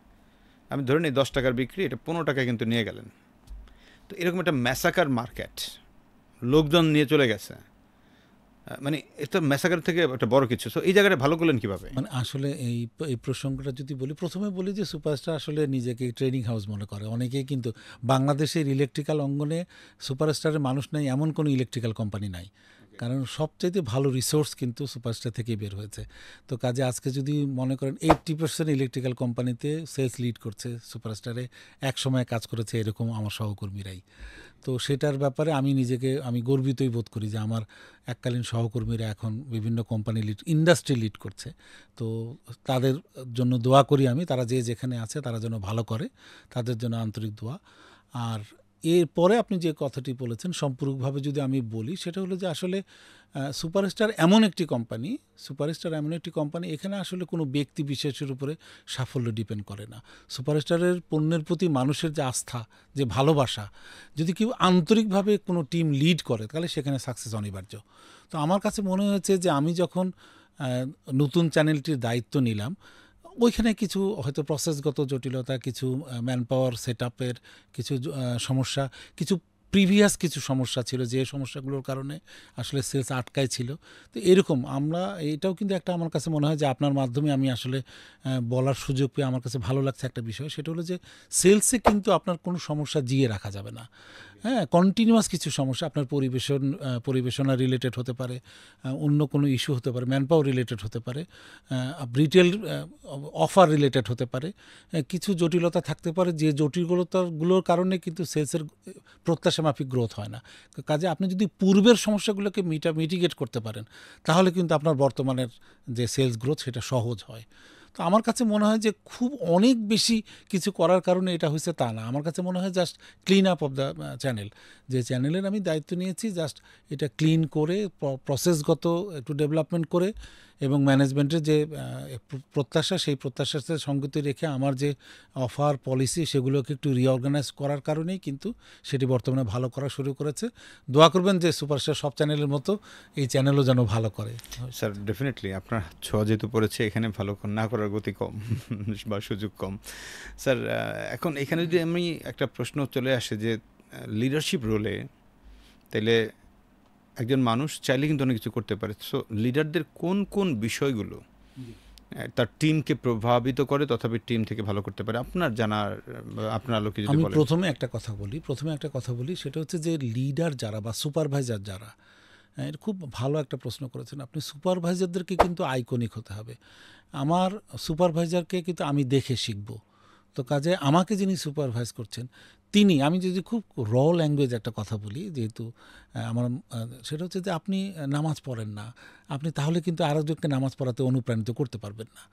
আমি ধরে নিই 10 টাকার বিক্রি, এটা 15 টাকায় কিন্তু নিয়ে গেলেন। তো এরকম একটা ম্যাসাকার মার্কেট, লোকজন নিয়ে চলে গেছে, মানে এটা ম্যাসাকার থেকে একটা বড় কিছু। সো এই জায়গাটা ভালো করলেন কিভাবে? মানে আসলে এই প্রসঙ্গটা যদি বলি, প্রথমে বলি যে সুপারস্টার আসলে নিজেকে ট্রেনিং হাউস মনে করে অনেকেই, কিন্তু বাংলাদেশের ইলেকট্রিক্যাল অঙ্গনে সুপারস্টারের মানুষ নাই এমন কোনো ইলেকট্রিক্যাল কোম্পানি নাই, কারণ সবচাইতে ভালো রিসোর্স কিন্তু সুপারস্টার থেকেই বের হয়েছে। তো কাজে আজকে যদি মনে করেন 80% ইলেকট্রিক্যাল কোম্পানিতে সেলস লিড করছে সুপারস্টারে, এক সময় কাজ করেছে এরকম আমার সহকর্মীরাই। তো সেটার ব্যাপারে আমি গর্বিতই বোধ করি যে আমার এককালীন সহকর্মীরা এখন বিভিন্ন কোম্পানি ইন্ডাস্ট্রি লিড করছে। তো তাদের জন্য দোয়া করি আমি, তারা যে যেখানে আছে তারা যেন ভালো করে, তাদের জন্য আন্তরিক দোয়া। আর এরপরে আপনি যে কথাটি বলেছেন সম্পূরকভাবে যদি আমি বলি, সেটা হলো যে আসলে সুপারস্টার এমন একটি কোম্পানি, এখানে আসলে কোনো ব্যক্তি বিশেষের উপরে সাফল্য ডিপেন্ড করে না। সুপারস্টারের পণ্যের প্রতি মানুষের যে আস্থা, যে ভালোবাসা, যদি কেউ আন্তরিকভাবে কোনো টিম লিড করে তাহলে সেখানে সাকসেস অনিবার্য। তো আমার কাছে মনে হয়েছে যে আমি যখন নতুন চ্যানেলটির দায়িত্ব নিলাম, ওইখানে কিছু হয়তো প্রসেসগত জটিলতা, কিছু ম্যান পাওয়ার সেট আপের কিছু সমস্যা, কিছু প্রিভিয়াস কিছু সমস্যা ছিল, যে সমস্যাগুলোর কারণে আসলে সেলস আটকায় ছিল। তো এরকম এটাও কিন্তু একটা আমার কাছে মনে হয় যে আপনার মাধ্যমে আমি আসলে বলার সুযোগ পেয়ে আমার কাছে ভালো লাগছে একটা বিষয়, সেটা হলো যে সেলসে কিন্তু আপনার কোনো সমস্যা জিয়ে রাখা যাবে না। হ্যাঁ, কন্টিনিউয়াস কিছু সমস্যা আপনার পরিবেশনা রিলেটেড হতে পারে, অন্য কোনো ইস্যু হতে পারে, ম্যান পাওয়ার রিলেটেড হতে পারে, রিটেল অফার রিলেটেড হতে পারে, কিছু জটিলতা থাকতে পারে, যে জটিলতাগুলোর কারণে কিন্তু সেলসের প্রত্যাশা মাফিক গ্রোথ হয় না। কাজে আপনি যদি পূর্বের সমস্যাগুলোকে মিটিগেট করতে পারেন, তাহলে কিন্তু আপনার বর্তমানের যে সেলস গ্রোথ সেটা সহজ হয়। তো আমার কাছে মনে হয় যে খুব অনেক বেশি কিছু করার কারণে এটা হয়েছে তা না। আমার কাছে মনে হয় just clean up of the channel, যে চ্যানেলের আমি দায়িত্ব নিয়েছি, জাস্ট এটা ক্লিন করে প্রসেসগত একটু ডেভেলপমেন্ট করে, এবং ম্যানেজমেন্টের যে প্রত্যাশা, সেই প্রত্যাশার সাথে সঙ্গতি রেখে আমার যে অফার পলিসি সেগুলোকে একটু রিঅর্গানাইজ করার কারণেই কিন্তু সেটি বর্তমানে ভালো করা শুরু করেছে। দোয়া করবেন যে সুপারস্টার সব চ্যানেলের মতো এই চ্যানেলও যেন ভালো করে। স্যার ডেফিনেটলি আপনার ছোঁয়া যেহেতু পড়েছে, এখানে ভালো না করার গতি কম বা সুযোগ কম। স্যার এখন এখানে যদি আমি একটা প্রশ্ন চলে আসে যে লিডারশিপ রোলে, তাইলে একজন মানুষ চাইলে কিন্তু অনেক কিছু করতে পারে। সো লিডারদের কোন কোন বিষয়গুলো তার টিমকে প্রভাবিত করে, তথাপি টিম থেকে ভালো করতে পারে আপনার জানার, আপনার আলোকে যদি আমি বলেন। প্রথমে একটা কথা বলি, সেটা হচ্ছে যে লিডার যারা বা সুপারভাইজার যারা, এটা খুব ভালো একটা প্রশ্ন করেছেন আপনি। সুপারভাইজারদেরকে কিন্তু আইকনিক হতে হবে। আমার সুপারভাইজারকে কিন্তু আমি দেখে শিখব। তো কাজে আমাকে যিনি সুপারভাইজ করছেন আমি যদি খুব র ল্যাঙ্গুয়েজ একটা কথা বলি, যেহেতু আমার সেটা হচ্ছে যে আপনি নামাজ পড়েন না, আপনি তাহলে কিন্তু আরেকজনকে নামাজ পড়াতে অনুপ্রাণিত করতে পারবেন না।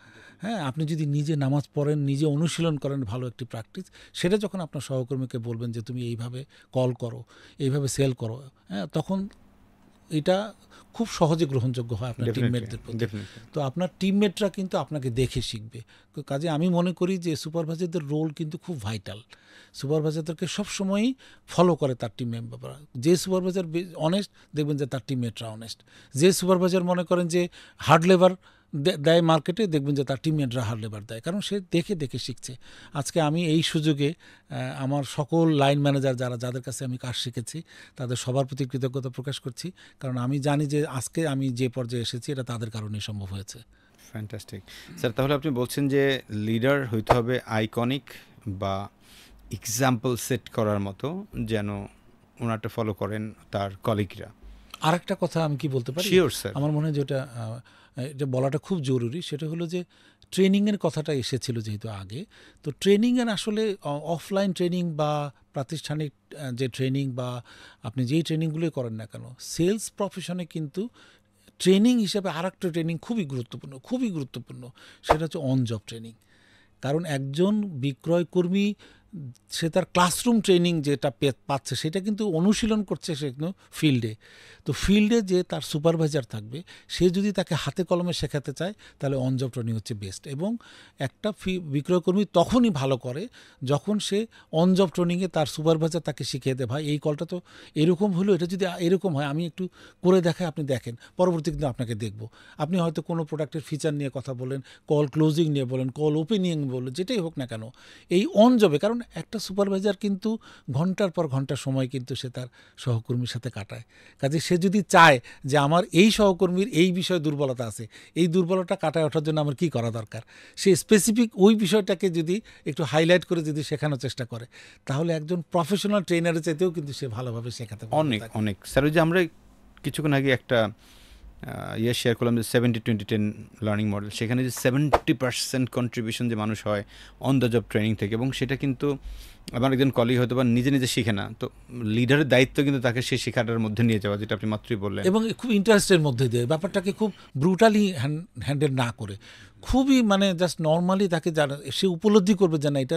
হ্যাঁ, আপনি যদি নিজে নামাজ পড়েন, নিজে অনুশীলন করেন ভালো একটি প্র্যাকটিস, সেটা যখন আপনার সহকর্মীকে বলবেন যে তুমি এইভাবে কল করো, এইভাবে সেল করো, হ্যাঁ, তখন এটা খুব সহজে গ্রহণযোগ্য হয় আপনার টিমমেটদের প্রতি। তো আপনার টিমমেটরা কিন্তু আপনাকে দেখে শিখবে। কাজে আমি মনে করি যে সুপারভাইজারদের রোল কিন্তু খুব ভাইটাল। সুপারভাইজারদেরকে সবসময়ই ফলো করে তার টিম মেম্বাররা। যে সুপারভাইজার অনেস্ট, দেখবেন যে তার টিমমেটরা অনেস্ট। যে সুপারভাইজার মনে করেন যে হার্ড লেবার দেয় মার্কেটে, দেখবেন যে তার টিমমেটরা হার্ড লেবার দেয়, কারণ সে দেখে দেখে শিখছে। আজকে আমি এই সুযোগে আমার সকল লাইন ম্যানেজার যাদের কাছে আমি কাজ শিখেছি, তাদের সবার প্রতি কৃতজ্ঞতা প্রকাশ করছি, কারণ আমি জানি যে আজকে আমি যে পর্যায়ে এসেছি এটা তাদের কারণেই সম্ভব হয়েছে। Fantastic sir. তাহলে আপনি বলছেন যে লিডার হইতে হবে আইকনিক বা এক্সাম্পল সেট করার মতো, যেন ওনারটা ফলো করেন তার কলিগরা। আরেকটা কথা আমি কি বলতে পারি? Sure sir. আমার মনে হয় যে এটা বলাটা খুব জরুরি। সেটা হলো যে ট্রেনিংয়ের কথাটা এসেছিল যেহেতু আগে, তো ট্রেনিংয়ের আসলে অফলাইন ট্রেনিং বা প্রাতিষ্ঠানিক যে ট্রেনিং বা আপনি যেই ট্রেনিংগুলোই করেন না কেন, সেলস প্রফেশনে কিন্তু ট্রেনিং হিসেবে আরেকটা ট্রেনিং খুবই গুরুত্বপূর্ণ। সেটা হচ্ছে অন জব ট্রেনিং। কারণ একজন বিক্রয়কর্মী সে তার ক্লাসরুম ট্রেনিং যেটা পাচ্ছে সেটা কিন্তু অনুশীলন করছে সে কিন্তু ফিল্ডে। তো ফিল্ডে যে তার সুপারভাইজার থাকবে সে যদি তাকে হাতে কলমে শেখাতে চায় তাহলে অন জব ট্রেনিং হচ্ছে বেস্ট। এবং একটা বিক্রয়কর্মী তখনই ভালো করে যখন সে অন জব ট্রেনিংয়ে তার সুপারভাইজার তাকে শিখিয়ে দেয়, ভাই এই কলটা তো এরকম হলো, এটা যদি এরকম হয় আমি একটু করে দেখাই, আপনি দেখেন, পরবর্তী কিন্তু আপনাকে দেখব। আপনি হয়তো কোনো প্রোডাক্টের ফিচার নিয়ে কথা বলেন, কল ক্লোজিং নিয়ে বলেন, কল ওপেনিং বলেন, যেটাই হোক না কেন এই অন জবে, কারণ একটা সুপারভাইজার কিন্তু ঘন্টার পর ঘন্টা সময় কিন্তু সে তার সহকর্মীর সাথে কাটায়। কাজে সে যদি চায় যে আমার এই সহকর্মীর এই বিষয়ে দুর্বলতা আছে, এই দুর্বলতা কাটায় ওঠার জন্য আমার কী করা দরকার, সে স্পেসিফিক ওই বিষয়টাকে যদি একটু হাইলাইট করে যদি শেখানোর চেষ্টা করে তাহলে একজন প্রফেশনাল ট্রেনারের চাইতেও কিন্তু সে ভালোভাবে শেখাতে পারে। অনেক স্যার, ওই যে আমরা কিছুক্ষণ আগে একটা শেয়ার করলাম যে 70-20-10 লার্নিং মডেল, সেখানে যে 70% কন্ট্রিবিউশন যে মানুষ হয় অন দ্য জব ট্রেনিং থেকে, এবং সেটা কিন্তু আমার একজন কলিগ হয়তো বা নিজে নিজে শিখে না, তো লিডারের দায়িত্ব কিন্তু তাকে সেই শেখাটার মধ্যে নিয়ে যাওয়া, যেটা আপনি মাত্রই বললেন, এবং খুব ইন্টারেস্টের মধ্যে দিয়ে ব্যাপারটাকে খুব ব্রুটালি হ্যান্ডেল না করে খুবই মানে জাস্ট নর্মালি তাকে সে উপলব্ধি করবে যে না, এটা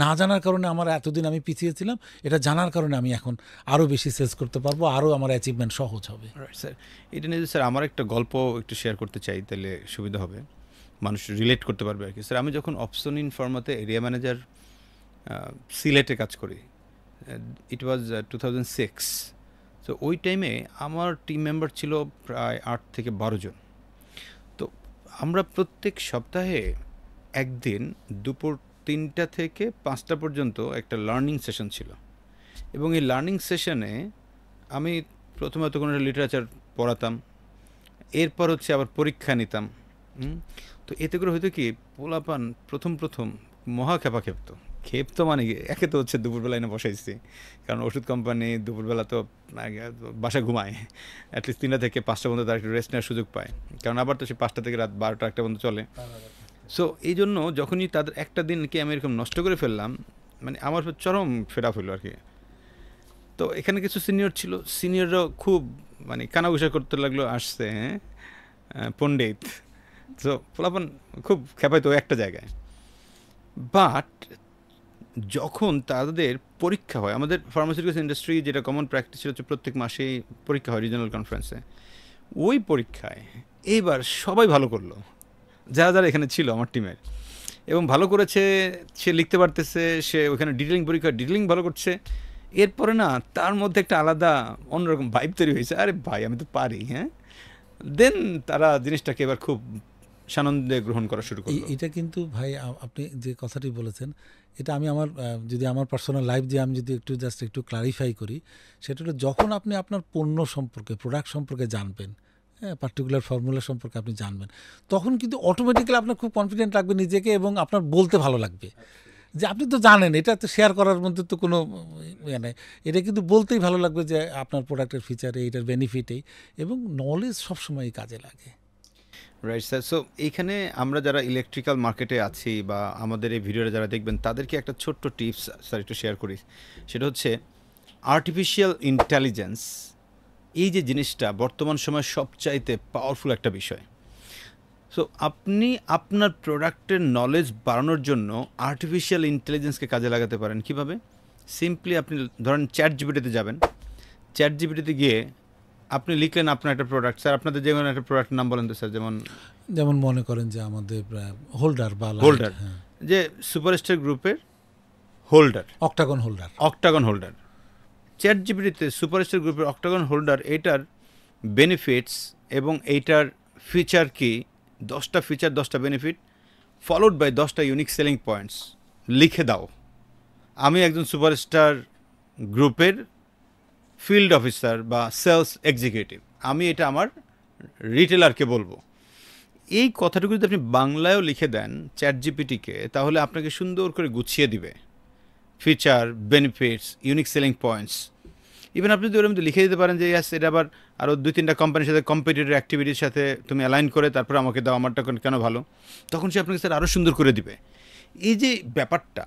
না জানার কারণে আমার এতদিন আমি পিছিয়েছিলাম, এটা জানার কারণে আমি এখন আরও বেশি সেলস করতে পারবো, আরও আমার অ্যাচিভমেন্ট সহজ হবে। স্যার এটা নিয়ে স্যার আমার একটা গল্প একটু শেয়ার করতে চাই, তাহলে সুবিধা হবে, মানুষ রিলেট করতে পারবে আর কি। স্যার আমি যখন অপশন ইন ফার্মাতে এরিয়া ম্যানেজার সিলেটে কাজ করি, ইট ওয়াজ 2006। তো ওই টাইমে আমার টিম মেম্বার ছিল প্রায় 8 থেকে 12 জন। তো আমরা প্রত্যেক সপ্তাহে একদিন দুপুর 3টা থেকে 5টা পর্যন্ত একটা লার্নিং সেশন ছিল, এবং এই লার্নিং সেশনে আমি প্রথমে তো কোনো লিটারেচার পড়াতাম, এরপর হচ্ছে আবার পরীক্ষা নিতাম। তো এতে করে হয়তো কি পোলাপান প্রথম মহা খেপতো মানে একে তো হচ্ছে দুপুরবেলা এনে বসাইছি, কারণ ওষুধ কোম্পানি দুপুরবেলা তো বাসায় ঘুমায়, অ্যাটলিস্ট 3টা থেকে 5টা পর্যন্ত তার একটু রেস্ট নেওয়ার সুযোগ পায়, কারণ আবার তো সে 5টা থেকে রাত 12টা 1টা পর্যন্ত চলে। সো এই জন্য যখনই তাদের একটা দিনকে আমি এরকম নষ্ট করে ফেললাম, মানে আমার চরম ফেরা হলো আর কি। তো এখানে কিছু সিনিয়র ছিল, সিনিয়ররাও খুব মানে কানাঘুষা করতে লাগলো, আসছে পণ্ডিত, তো পোলাপান খুব খেপাইতো একটা জায়গায়। বাট যখন তাদের পরীক্ষা হয়, আমাদের ফার্মাসিউটিক্যালস ইন্ডাস্ট্রি যেটা কমন প্র্যাকটিস হচ্ছে প্রত্যেক মাসেই পরীক্ষা হয় রিজনাল কনফারেন্সে, ওই পরীক্ষায় এইবার সবাই ভালো করলো, যারা যারা এখানে ছিল আমার টিমের, এবং ভালো করেছে, সে লিখতে পারতেছে, সে ওখানে ডিটেলিং পরীক্ষা ডিটেলিং ভালো করছে। এরপরে না তার মধ্যে একটা আলাদা অন্যরকম ভাইব তৈরি হয়েছে, আরে ভাই আমি তো পারি, হ্যাঁ। দেন তারা জিনিসটাকে এবার খুব সানন্দে গ্রহণ করা শুরু করলো। এটা কিন্তু ভাই আপনি যে কথাটি বলেছেন, এটা আমি আমার যদি আমার পার্সোনাল লাইফ দিয়ে আমি যদি একটু ক্লারিফাই করি, সেটা হলো যখন আপনি আপনার পণ্য সম্পর্কে, প্রোডাক্ট সম্পর্কে জানবেন, হ্যাঁ, পার্টিকুলার ফর্মুলা সম্পর্কে আপনি জানবেন, তখন কিন্তু অটোমেটিক্যালি আপনার খুব কনফিডেন্ট লাগবে নিজেকে, এবং আপনার বলতে ভালো লাগবে যে আপনি তো জানেন, এটা তো শেয়ার করার মধ্যে তো কোনো ইয়ে নেই, এটা কিন্তু বলতেই ভালো লাগবে যে আপনার প্রোডাক্টের ফিচারে এইটার বেনিফিটেই, এবং নলেজ সবসময়ই কাজে লাগে। Right sir. সো এইখানে আমরা যারা ইলেকট্রিক্যাল মার্কেটে আছি বা আমাদের এই ভিডিওটা যারা দেখবেন, তাদেরকে একটা ছোট্ট টিপস স্যার একটু শেয়ার করি। সেটা হচ্ছে আর্টিফিশিয়াল ইন্টেলিজেন্স, এই যে জিনিসটা বর্তমান সময় সবচাইতে পাওয়ারফুল একটা বিষয়। সো আপনি আপনার প্রোডাক্টের নলেজ বাড়ানোর জন্য আর্টিফিশিয়াল ইন্টেলিজেন্সকে কাজে লাগাতে পারেন। কিভাবে? সিম্পলি আপনি ধরেন চ্যাট জিপিটিতে যাবেন, চ্যাট জিপিটিতে গিয়ে আপনি লিখলেন আপনার একটা প্রোডাক্ট, স্যার আপনাদের যে কোনো একটা প্রোডাক্টের নাম বলেন তো স্যার। যেমন মনে করেন যে আমাদের হোল্ডার বা হোল্ডার, যে সুপারস্টার গ্রুপের হোল্ডার, অক্টাগন হোল্ডার। চ্যাট জিপিটিতে সুপারস্টার গ্রুপের অক্টাগন হোল্ডার, এইটার বেনিফিটস এবং এইটার ফিচার কি, 10টা ফিচার 10টা বেনিফিট ফলোড বাই 10টা ইউনিক সেলিং পয়েন্টস লিখে দাও। আমি একজন সুপারস্টার গ্রুপের ফিল্ড অফিসার বা সেলস এক্সিকিউটিভ, আমি এটা আমার রিটেলারকে বলবো। এই কথাটুকু যদি আপনি বাংলায়ও লিখে দেন চ্যাট জিপিটিকে, তাহলে আপনাকে সুন্দর করে গুছিয়ে দিবে feature, benefits, unique selling points. Even আপনি যদি ওর মধ্যে লিখে দিতে পারেন যে ইয়াস, এটা আবার আরও 2-3টা কোম্পানির সাথে কম্পিটিটিভ অ্যাক্টিভিটির সাথে তুমি অ্যালাইন করে তারপরে আমাকে দাও, আমারটা কেন ভালো, তখন সে আপনাকে স্যার আরও সুন্দর করে দিবে। এই যে ব্যাপারটা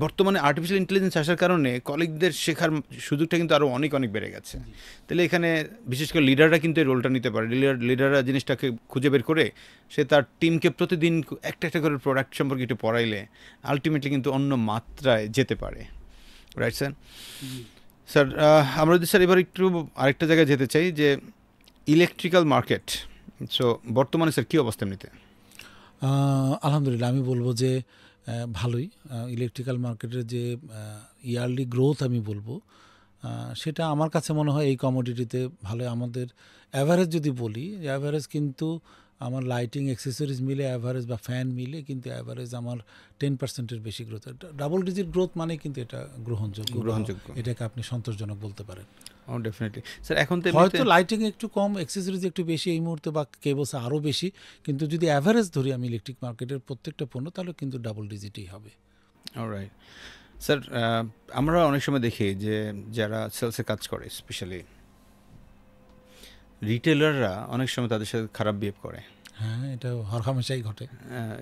বর্তমানে আর্টিফিশিয়াল ইন্টেলিজেন্স আসার কারণে কলিগদের শেখার সুযোগটা কিন্তু আরও অনেক অনেক বেড়ে গেছে। তাহলে এখানে বিশেষ করে লিডাররা কিন্তু এই রোলটা নিতে পারে। লিডাররা জিনিসটাকে খুঁজে বের করে সে তার টিমকে প্রতিদিন একটা একটা করে প্রোডাক্ট সম্পর্কে একটু পড়াইলে আলটিমেটলি কিন্তু অন্য মাত্রায় যেতে পারে। Right sir? স্যার আমরা যদি স্যার এবার একটু আরেকটা জায়গায় যেতে চাই, যে ইলেকট্রিক্যাল মার্কেট। সো বর্তমানে স্যার কী অবস্থা এমনিতে? আলহামদুলিল্লাহ, আমি বলবো যে ভালোই। ইলেকট্রিক্যাল মার্কেটের যে ইয়ারলি গ্রোথ আমি বলবো, সেটা আমার কাছে মনে হয় এই কমোডিটিতে ভালো। আমাদের অ্যাভারেজ যদি বলি, অ্যাভারেজ কিন্তু আমার লাইটিং অ্যাক্সেসরিজ মিলে অ্যাভারেজ বা ফ্যান মিলে কিন্তু অ্যাভারেজ আমার 10%-এর বেশি গ্রোথ। ডাবল ডিজিট গ্রোথ মানে কিন্তু এটা গ্রহণযোগ্য, এটাকে আপনি সন্তোষজনক বলতে পারেন। ও ডেফিনেটলি স্যার। এখন তো হয়তো লাইটিং একটু কম, অ্যাক্সেসরিজ একটু বেশি এই মুহূর্তে, বা কেবলস আরও বেশি, কিন্তু যদি অ্যাভারেজ ধরি আমি ইলেকট্রিক মার্কেটের প্রত্যেকটা পণ্য, তাহলে কিন্তু ডাবল ডিজিটই হবে। অলরাইট স্যার, আমরা অনেক সময় দেখি যে যারা সেলসে কাজ করে, স্পেশালি রিটেলাররা অনেক সময় তাদের সাথে খারাপ বিহেভ করে। হ্যাঁ, এটা হরহামেশাই ঘটে।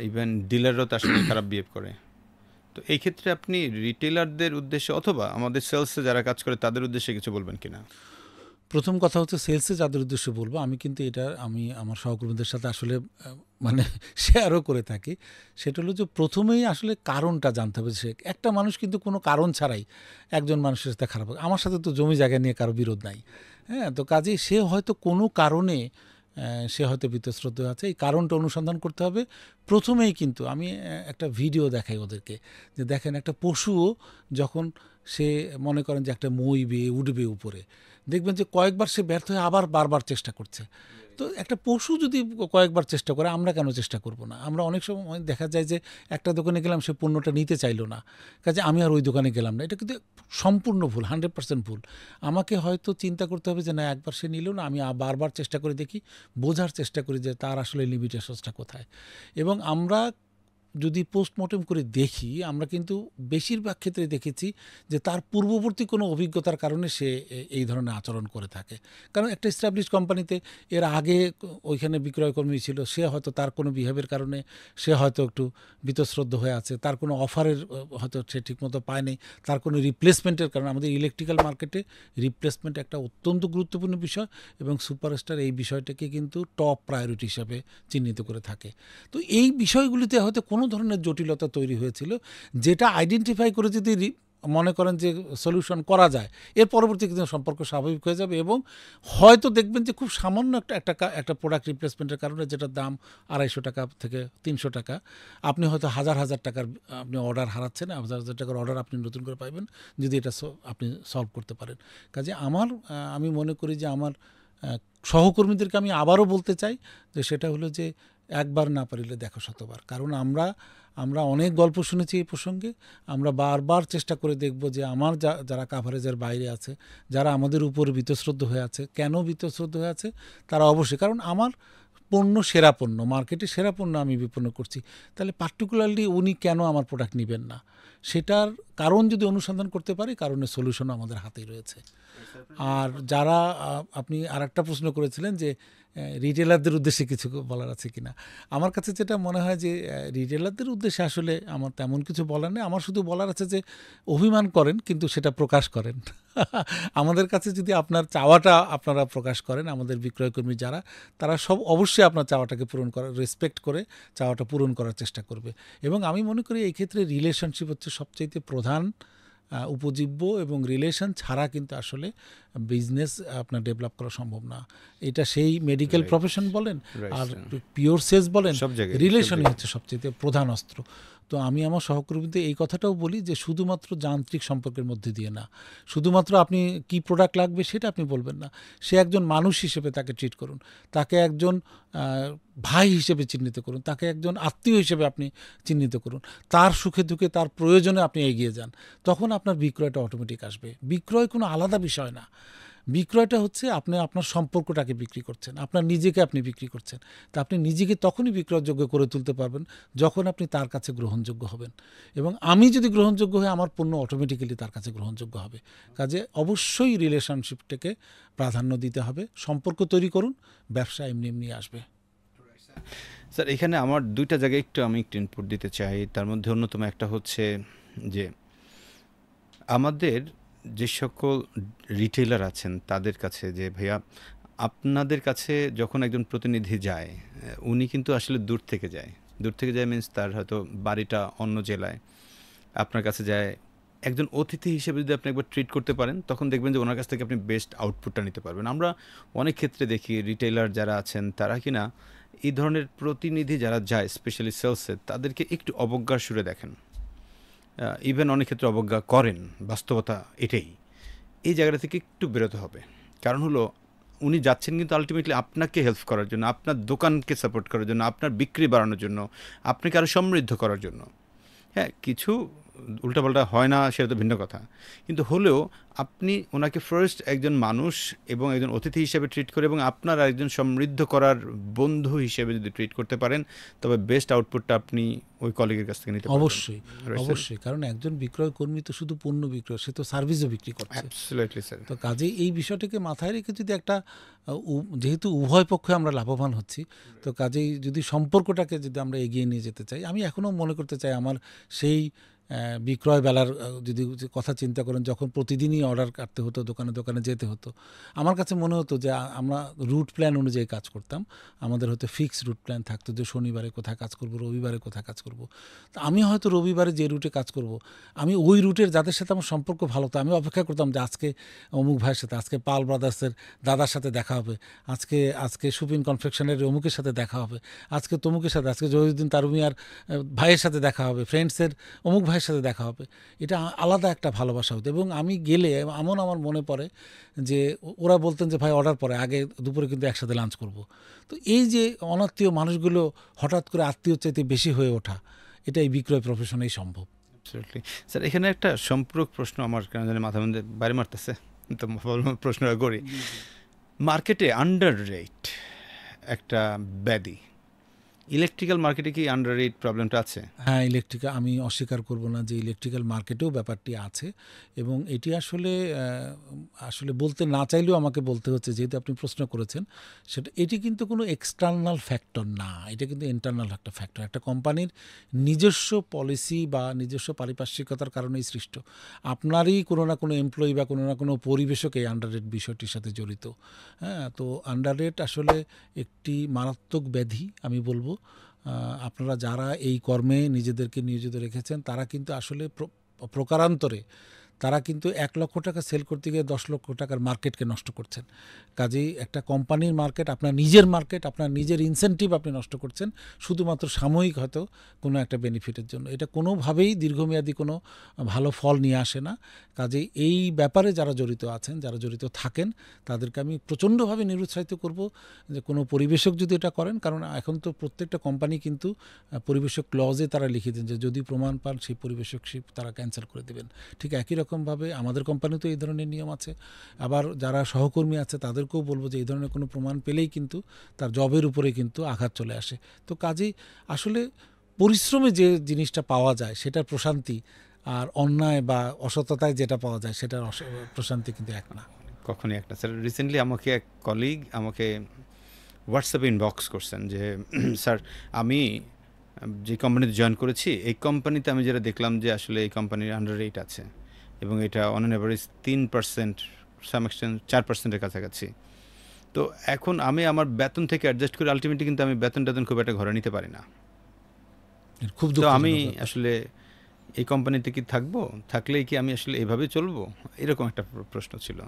ইভেন ডিলাররাও তার সাথে খারাপ বিহেভ করে। তো এই ক্ষেত্রে আপনি রিটেলারদের উদ্দেশ্যে অথবা আমাদের সেলসে যারা কাজ করে তাদের উদ্দেশ্যে কিছু বলবেন কিনা? প্রথম কথা হচ্ছে, সেলসে যাদের উদ্দেশ্যে বলবো, আমি কিন্তু এটা আমি আমার সহকর্মীদের সাথে আসলে মানে শেয়ারও করে থাকি। সেটা হলো যে প্রথমেই আসলে কারণটা জানতে হবে। সে একটা মানুষ কিন্তু কোনো কারণ ছাড়াই একজন মানুষের সাথে খারাপ হয়। আমার সাথে তো জমি জায়গা নিয়ে কারো বিরোধ নাই, হ্যাঁ, তো কাজেই সে হয়তো কোনো কারণে সে হয়তো বীতশ্রদ্ধ আছে। এই কারণটা অনুসন্ধান করতে হবে প্রথমেই। কিন্তু আমি একটা ভিডিও দেখাই ওদেরকে, যে দেখেন একটা পশুও যখন সে মনে করেন যে একটা মই বেয়ে উঠবে উপরে, দেখবেন যে কয়েকবার সে ব্যর্থ হয়ে আবার বারবার চেষ্টা করছে। তো একটা পশু যদি কয়েকবার চেষ্টা করে, আমরা কেন চেষ্টা করব না? আমরা অনেক সময় দেখা যায় যে একটা দোকানে গেলাম, সে পণ্যটা নিতে চাইলো না, কাজে আমি আর ওই দোকানে গেলাম না। এটা কিন্তু সম্পূর্ণ ভুল, 100% ভুল। আমাকে হয়তো চিন্তা করতে হবে যে না, একবার সে নিল না, আমি বারবার চেষ্টা করে দেখি, বোঝার চেষ্টা করি যে তার আসলে লিমিটেশনসটা কোথায়। এবং আমরা যদি পোস্টমর্টেম করে দেখি, আমরা কিন্তু বেশিরভাগ ক্ষেত্রে দেখেছি যে তার পূর্ববর্তী কোনো অভিজ্ঞতার কারণে সে এই ধরনের আচরণ করে থাকে। কারণ একটা এস্টাবলিশ কোম্পানিতে এর আগে ওইখানে বিক্রয়কর্মী ছিল, সে হয়তো তার কোনো বিহেভের কারণে সে হয়তো একটু বীতশ্রদ্ধ হয়ে আছে, তার কোনো অফারের হয়তো সে ঠিকমতো পায়নি, তার কোনো রিপ্লেসমেন্টের কারণে। আমাদের ইলেকট্রিক্যাল মার্কেটে রিপ্লেসমেন্ট একটা অত্যন্ত গুরুত্বপূর্ণ বিষয়, এবং সুপারস্টার এই বিষয়টাকে কিন্তু টপ প্রায়োরিটি হিসাবে চিহ্নিত করে থাকে। তো এই বিষয়গুলিতে হয়তো কোনো ধরনের জটিলতা তৈরি হয়েছিল, যেটা আইডেন্টিফাই করে যদি মনে করেন যে সলিউশন করা যায়, এর পরবর্তী কিন্তু সম্পর্ক স্বাভাবিক হয়ে যাবে। এবং হয়তো দেখবেন যে খুব সামান্য একটা প্রোডাক্ট রিপ্লেসমেন্টের কারণে, যেটার দাম 250 টাকা থেকে 300 টাকা, আপনি হয়তো হাজার হাজার টাকার আপনি অর্ডার হারাচ্ছেন, হাজার হাজার টাকার অর্ডার আপনি নতুন করে পাইবেন যদি এটা আপনি সলভ করতে পারেন। কাজে আমি মনে করি যে আমার সহকর্মীদেরকে আমি আবারও বলতে চাই যে সেটা হলো যে একবার না পারিলে দেখো শতবার। কারণ আমরা অনেক গল্প শুনেছি এই প্রসঙ্গে। আমরা বারবার চেষ্টা করে দেখব যে যারা কাভারেজের বাইরে আছে, যারা আমাদের উপরে বীতশ্রদ্ধ হয়ে আছে, কেন বীতশ্রদ্ধ হয়ে আছে তারা অবশ্যই, কারণ আমার পণ্য সেরা পণ্য, মার্কেটে সেরা পণ্য আমি বিপন্ন করছি, তাহলে পার্টিকুলারলি উনি কেন আমার প্রোডাক্ট নেবেন না, সেটার কারণ যদি অনুসন্ধান করতে পারি, কারণের সলিউশনও আমাদের হাতেই রয়েছে। আর যারা আপনি আরেকটা প্রশ্ন করেছিলেন যে রিটেলারদের উদ্দেশ্যে কিছু বলার আছে কিনা, আমার কাছে যেটা মনে হয় যে রিটেলারদের উদ্দেশ্যে আসলে আমার তেমন কিছু বলার নেই। আমার শুধু বলার আছে যে অভিমান করেন কিন্তু সেটা প্রকাশ করেন। আমাদের কাছে যদি আপনার চাওয়াটা আপনারা প্রকাশ করেন, আমাদের বিক্রয়কর্মী যারা, তারা সব অবশ্যই আপনার চাওয়াটাকে পূরণ করার, রেসপেক্ট করে চাওয়াটা পূরণ করার চেষ্টা করবে। এবং আমি মনে করি এই ক্ষেত্রে রিলেশনশিপ হচ্ছে সবচাইতে প্রধান উপজীব্য, এবং রিলেশন ছাড়া কিন্তু আসলে বিজনেস আপনার ডেভেলপ করা সম্ভব না। এটা সেই মেডিকেল প্রফেশন বলেন আর পিওর সেলস বলেন, রিলেশনই হচ্ছে সবচেয়ে প্রধান অস্ত্র। তো আমি আমার সহকর্মীদের এই কথাটাও বলি যে শুধুমাত্র যান্ত্রিক সম্পর্কের মধ্যে দিয়ে না, শুধুমাত্র আপনি কি প্রোডাক্ট লাগবে সেটা আপনি বলবেন না, সে একজন মানুষ হিসেবে তাকে ট্রিট করুন, তাকে একজন ভাই হিসেবে চিহ্নিত করুন, তাকে একজন আত্মীয় হিসেবে আপনি চিহ্নিত করুন, তার সুখে দুঃখে তার প্রয়োজনে আপনি এগিয়ে যান, তখন আপনার বিক্রয়টা অটোমেটিক আসবে। বিক্রয় কোনো আলাদা বিষয় না, বিক্রয়টা হচ্ছে আপনি আপনার সম্পর্কটাকে বিক্রি করছেন, আপনার নিজেকে আপনি বিক্রি করছেন। তা আপনি নিজেকে তখনই বিক্রয়যোগ্য করে তুলতে পারবেন যখন আপনি তার কাছে গ্রহণযোগ্য হবেন, এবং আমি যদি গ্রহণযোগ্য হই, আমার পণ্য অটোমেটিক্যালি তার কাছে গ্রহণযোগ্য হবে। কাজে অবশ্যই রিলেশনশিপটাকে প্রাধান্য দিতে হবে। সম্পর্ক তৈরি করুন, ব্যবসা এমনি এমনি আসবে। স্যার এখানে আমার ২ টা জায়গায় আমি একটু ইনপুট দিতে চাই। তার মধ্যে অন্যতম একটা হচ্ছে যে আমাদের যে সকল রিটেইলার আছেন তাদের কাছে যে ভাইয়া আপনাদের কাছে যখন একজন প্রতিনিধি যায়, উনি কিন্তু আসলে দূর থেকে যায়। দূর থেকে যায় মিনস তার হয়তো বাড়িটা অন্য জেলায়। আপনার কাছে যায়। একজন অতিথি হিসেবে যদি আপনি একবার ট্রিট করতে পারেন, তখন দেখবেন যে উনার কাছ থেকে আপনি বেস্ট আউটপুটটা নিতে পারবেন। আমরা অনেক ক্ষেত্রে দেখি রিটেইলার যারা আছেন তারা কিনা এই ধরনের প্রতিনিধি যারা যায় স্পেশালি সেলসে, তাদেরকে একটু অবজ্ঞার সুরে দেখেন। ইভেন অনেক ক্ষেত্রে অবজ্ঞা করেন। বাস্তবতা এটাই। এই জায়গাটা থেকে একটু বেরোতে হবে। কারণ হলো উনি যাচ্ছেন কিন্তু আল্টিমেটলি আপনাকে হেল্প করার জন্য, আপনার দোকানকে সাপোর্ট করার জন্য, আপনার বিক্রি বাড়ানোর জন্য, আপনাকে আরও সমৃদ্ধ করার জন্য। হ্যাঁ, কিছু উল্টাপাল্টা হয় না সেটা তো ভিন্ন কথা। কিন্তু হলেও আপনি ওনাকে ফার্স্ট একজন মানুষ এবং একজন অতিথি হিসেবে ট্রিট করে এবং আপনার একজন সমৃদ্ধ করার বন্ধু হিসেবে যদি ট্রিট করতে পারেন, তবে বেস্ট আউটপুটটা আপনি ওই কলিগের কাছ থেকে নিতে পারবেন। অবশ্যই, অবশ্যই। কারণ একজন বিক্রয় কর্মী তো শুধু পণ্য বিক্রয়, সে তো সার্ভিসও বিক্রি করছে। Absolutely sir. তো কাজেই এই বিষয়টাকে মাথায় রেখে যদি একটা যেহেতু উভয় পক্ষে আমরা লাভবান হচ্ছি, তো কাজেই যদি সম্পর্কটাকে যদি আমরা এগিয়ে নিয়ে যেতে চাই, আমি এখনও মনে করতে চাই আমার সেই বিক্রয় বেলার যদি কথা চিন্তা করেন, যখন প্রতিদিনই অর্ডার কাটতে হতো, দোকানে দোকানে যেতে হতো, আমার কাছে মনে হতো যে আমরা রুট প্ল্যান অনুযায়ী কাজ করতাম। আমাদের হয়তো ফিক্সড রুট প্ল্যান থাকতো যে শনিবারে কোথায় কাজ করব, রবিবারে কোথায় কাজ করব। তো আমি হয়তো রবিবারে যে রুটে কাজ করব, আমি ওই রুটের যাদের সাথে আমার সম্পর্ক ভালো, তো আমি অপেক্ষা করতাম যে আজকে অমুক ভাইয়ের সাথে, আজকে পাল ব্রাদার্সের দাদার সাথে দেখা হবে, আজকে আজকে সুপিন কনফেকশনের অমুকের সাথে দেখা হবে, আজকে তমুকের সাথে, আজকে জহিরুদ্দিন তারুমিয়ার ভাইয়ের সাথে দেখা হবে, ফ্রেন্ডসের অমুক ভাইয়ের সাথে দেখা হবে। এটা আলাদা একটা ভালোবাসা হতো। এবং আমি গেলে এমন আমার মনে পড়ে যে ওরা বলতেন যে ভাই অর্ডার পরে, আগে দুপুরে কিন্তু একসাথে লাঞ্চ করব। তো এই যে অনাত্মীয় মানুষগুলো হঠাৎ করে আত্মীয় চাইতে বেশি হয়ে ওঠা, এটা এই বিক্রয় প্রফেশনেই সম্ভব। Absolutely sir. এখানে একটা সম্পূরক প্রশ্ন আমার কেন জানি মাথার মধ্যে বাইরে মারতেছে, তো প্রশ্নটা করি। মার্কেটে আন্ডার রেট একটা ব্যাধি। ইলেকট্রিক্যাল মার্কেটে কি আন্ডার রেট প্রবলেমটা আছে? হ্যাঁ, ইলেকট্রিক্যাল, আমি অস্বীকার করব না যে ইলেকট্রিক্যাল মার্কেটেও ব্যাপারটি আছে। এবং এটি আসলে আসলে বলতে না চাইলেও আমাকে বলতে হচ্ছে, যেহেতু আপনি প্রশ্ন করেছেন। এটি কিন্তু কোনো এক্সটার্নাল ফ্যাক্টর না, এটা কিন্তু ইন্টারনাল একটা ফ্যাক্টর। একটা কোম্পানির নিজস্ব পলিসি বা নিজস্ব পারিপার্শ্বিকতার কারণেই সৃষ্ট। আপনারই কোনো না কোনো এমপ্লয়ি বা কোনো না কোনো পরিবেশক এই আন্ডার রেট বিষয়টির সাথে জড়িত। হ্যাঁ, তো আন্ডার রেট আসলে একটি মারাত্মক ব্যাধি আমি বলবো। আপনারা যারা এই কর্মে নিজেদেরকে নিয়োজিত রেখেছেন, তারা কিন্তু আসলে প্রকারান্তরে তারা কিন্তু ১ লক্ষ টাকা সেল করতে গিয়ে ১০ লক্ষ টাকার মার্কেটকে নষ্ট করছেন। কাজেই একটা কোম্পানির মার্কেট, আপনার নিজের মার্কেট, আপনার নিজের ইনসেন্টিভ আপনি নষ্ট করছেন শুধুমাত্র সাময়িক হয়তো কোনো একটা বেনিফিটের জন্য। এটা কোনোভাবেই দীর্ঘমেয়াদী কোনো ভালো ফল নিয়ে আসে না। কাজেই এই ব্যাপারে যারা জড়িত আছেন, যারা জড়িত থাকেন, তাদেরকে আমি প্রচণ্ডভাবে নিরুৎসাহিত করব যে কোনো পরিবেশক যদি এটা করেন। কারণ এখন তো প্রত্যেকটা কোম্পানি কিন্তু পরিবেশক ক্লজে তারা লিখে দেন যে যদি প্রমাণ পান সেই পরিবেশকশিপ তারা ক্যান্সেল করে দেবেন। ঠিক একই রকমভাবে আমাদের কোম্পানিতেও এই ধরনের নিয়ম আছে। আবার যারা সহকর্মী আছে তাদেরকেও বলবো যে এই ধরনের কোনো প্রমাণ পেলেই কিন্তু তার জবের উপরে কিন্তু আঘাত চলে আসে। তো কাজেই আসলে পরিশ্রমে যে জিনিসটা পাওয়া যায় সেটার প্রশান্তি আর অন্যায় বা অসততায় যেটা পাওয়া যায় সেটার প্রশান্তি কিন্তু এক না। কখনই একটা স্যার। রিসেন্টলি আমাকে এক কলিগ আমাকে হোয়াটসঅ্যাপে ইনবক্স করছেন যে স্যার, আমি যে কোম্পানিতে জয়েন করেছি, এই কোম্পানিতে আমি যেটা দেখলাম যে আসলে এই কোম্পানির আন্ডার রেট আছে এবং এটা on an average ৩%, some extent ৪%-এর কাছাকাছি। তো এখন আমি আমার বেতন থেকে অ্যাডজাস্ট করে আলটিমেটলি কিন্তু আমি বেতন খুব একটা ঘরে নিতে পারি না। খুব তো আমি দুঃখজনক। আসলে এই কোম্পানিতে কি থাকবো? থাকলেই কি আমি আসলে এভাবে চলবো? এরকম একটা প্রশ্ন ছিল।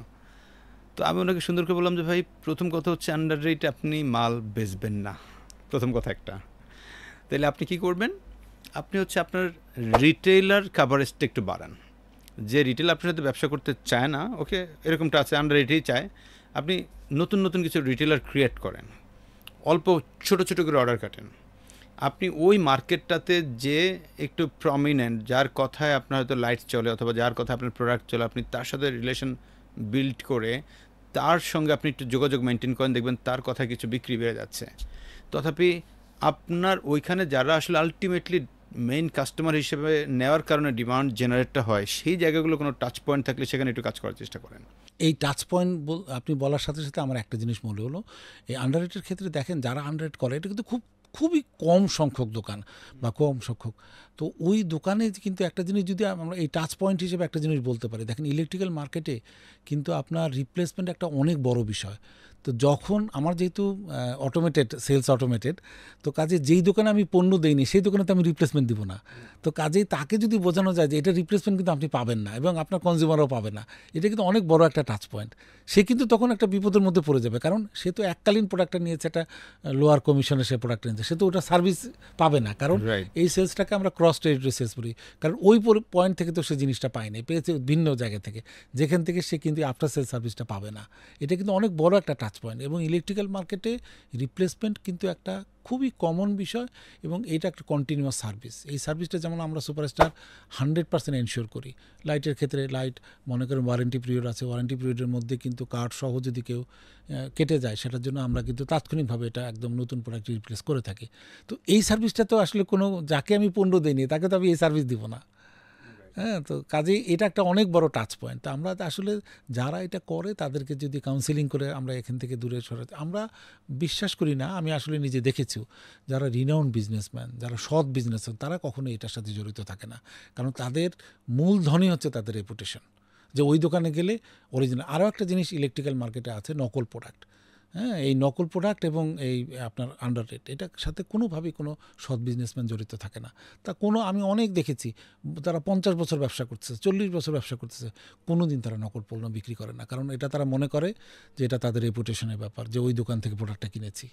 তো আমি ওনাকে সুন্দর করে বললাম যে ভাই, প্রথম কথা হচ্ছে আন্ডার রেটে আপনি মাল বেচবেন না, প্রথম কথা একটা। তাহলে আপনি কি করবেন? আপনি হচ্ছে আপনার রিটেইলার কাভারেজটা একটু বাড়ান। যে রিটেল আপনার সাথে ব্যবসা করতে চায় না, ওকে, এরকমটা আছে, আন্ডার রেটেই চায়, আপনি নতুন নতুন কিছু রিটেলার ক্রিয়েট করেন, অল্প ছোট ছোট করে অর্ডার কাটেন। আপনি ওই মার্কেটটাতে যে একটু প্রমিনেন্ট, যার কথায় আপনার হয়তো লাইট চলে অথবা যার কথা আপনার প্রোডাক্ট চলে, আপনি তার সাথে রিলেশন বিল্ড করে তার সঙ্গে আপনি একটু যোগাযোগ মেনটেন করেন, দেখবেন তার কথা কিছু বিক্রি বেড়ে যাচ্ছে। তথাপি আপনার ওইখানে যারা আসলে আলটিমেটলি মেইন কাস্টমার হিসেবে নেওয়ার কারণে ডিমান্ড জেনারেটটা হয়, সেই জায়গাগুলো কোনো টাচ পয়েন্ট থাকলে সেখানে একটু কাজ করার চেষ্টা করেন। এই টাচ পয়েন্ট আপনি বলার সাথে সাথে আমার একটা জিনিস মনে হলো, এই আন্ডাররেটের ক্ষেত্রে দেখেন যারা আন্ডাররেট করে এটা কিন্তু খুব খুবই কম সংখ্যক দোকান বা কম সংখ্যক। তো ওই দোকানে কিন্তু একটা জিনিস যদি আমরা এই টাচ পয়েন্ট হিসেবে একটা জিনিস বলতে পারি, দেখেন ইলেকট্রিক্যাল মার্কেটে কিন্তু আপনার রিপ্লেসমেন্ট একটা অনেক বড় বিষয়। তো যখন আমার যেহেতু অটোমেটেড সেলস অটোমেটেড, তো কাজে যেই দোকানে আমি পণ্য দেইনি সেই দোকানে তো আমি রিপ্লেসমেন্ট দিব না। তো কাজেই তাকে যদি বোঝানো যায় যে এটা রিপ্লেসমেন্ট কিন্তু আপনি পাবেন না এবং আপনার কনজিউমারও পাবে না, এটা কিন্তু অনেক বড় একটা টাচ পয়েন্ট। সে কিন্তু তখন একটা বিপদের মধ্যে পড়ে যাবে, কারণ সে তো এককালীন প্রোডাক্টটা নিয়েছে, একটা লোয়ার কমিশনে সে প্রোডাক্ট নিয়েছে, সে তো ওটা সার্ভিস পাবে না, কারণ রাইট। এই সেলসটাকে আমরা ক্রস টেরিটরি সেলস বলি, কারণ ওই পয়েন্ট থেকে তো সে জিনিসটা পায়নি, পেয়েছে ভিন্ন জায়গা থেকে, যেখান থেকে সে কিন্তু আফটার সেল সার্ভিসটা পাবে না। এটা কিন্তু অনেক বড় একটা টাচ পয়েন্ট, এবং ইলেকট্রিক্যাল মার্কেটে রিপ্লেসমেন্ট কিন্তু একটা খুবই কমন বিষয়, এবং এটা একটা কন্টিনিউয়াস সার্ভিস। এই সার্ভিসটা যেমন আমরা সুপারস্টার 100% এনশিওর করি। লাইটের ক্ষেত্রে লাইট মনে করেন ওয়ারেন্টি পিরিয়ড আছে, ওয়ারেন্টি পিরিয়ডের মধ্যে কিন্তু কার্ড সহ যদি কেউ কেটে যায় সেটার জন্য আমরা কিন্তু তাৎক্ষণিকভাবে এটা একদম নতুন প্রোডাক্ট রিপ্লেস করে থাকি। তো এই সার্ভিসটা তো আসলে কোনো, যাকে আমি পণ্য দিইনি তাকে তো আমি এই সার্ভিস দিব না। হ্যাঁ, তো কাজেই এটা একটা অনেক বড় টাচ পয়েন্ট। তো আমরা আসলে যারা এটা করে তাদেরকে যদি কাউন্সিলিং করে আমরা এখান থেকে দূরে সরাতে, আমরা বিশ্বাস করি না, আমি আসলে নিজে দেখেছি যারা রিনাউন্ড বিজনেসম্যান, যারা সৎ বিজনেসম্যান, তারা কখনো এটার সাথে জড়িত থাকে না, কারণ তাদের মূলধনই হচ্ছে তাদের রেপুটেশন, যে ওই দোকানে গেলে অরিজিনাল। আরও একটা জিনিস ইলেকট্রিক্যাল মার্কেটে আছে, নকল প্রোডাক্ট। হ্যাঁ, এই নকল প্রোডাক্ট এবং এই আপনার আন্ডার রেট, এটার সাথে কোনোভাবেই কোনো সৎ বিজনেসম্যান জড়িত থাকে না। তা কোনো, আমি অনেক দেখেছি তারা 50 বছর ব্যবসা করতেছে, 40 বছর ব্যবসা করতেছে, কোনো দিন তারা নকল পণ্য বিক্রি করে না, কারণ এটা তারা মনে করে যে এটা তাদের রেপুটেশনের ব্যাপার, যে ওই দোকান থেকে প্রোডাক্টটা কিনেছি।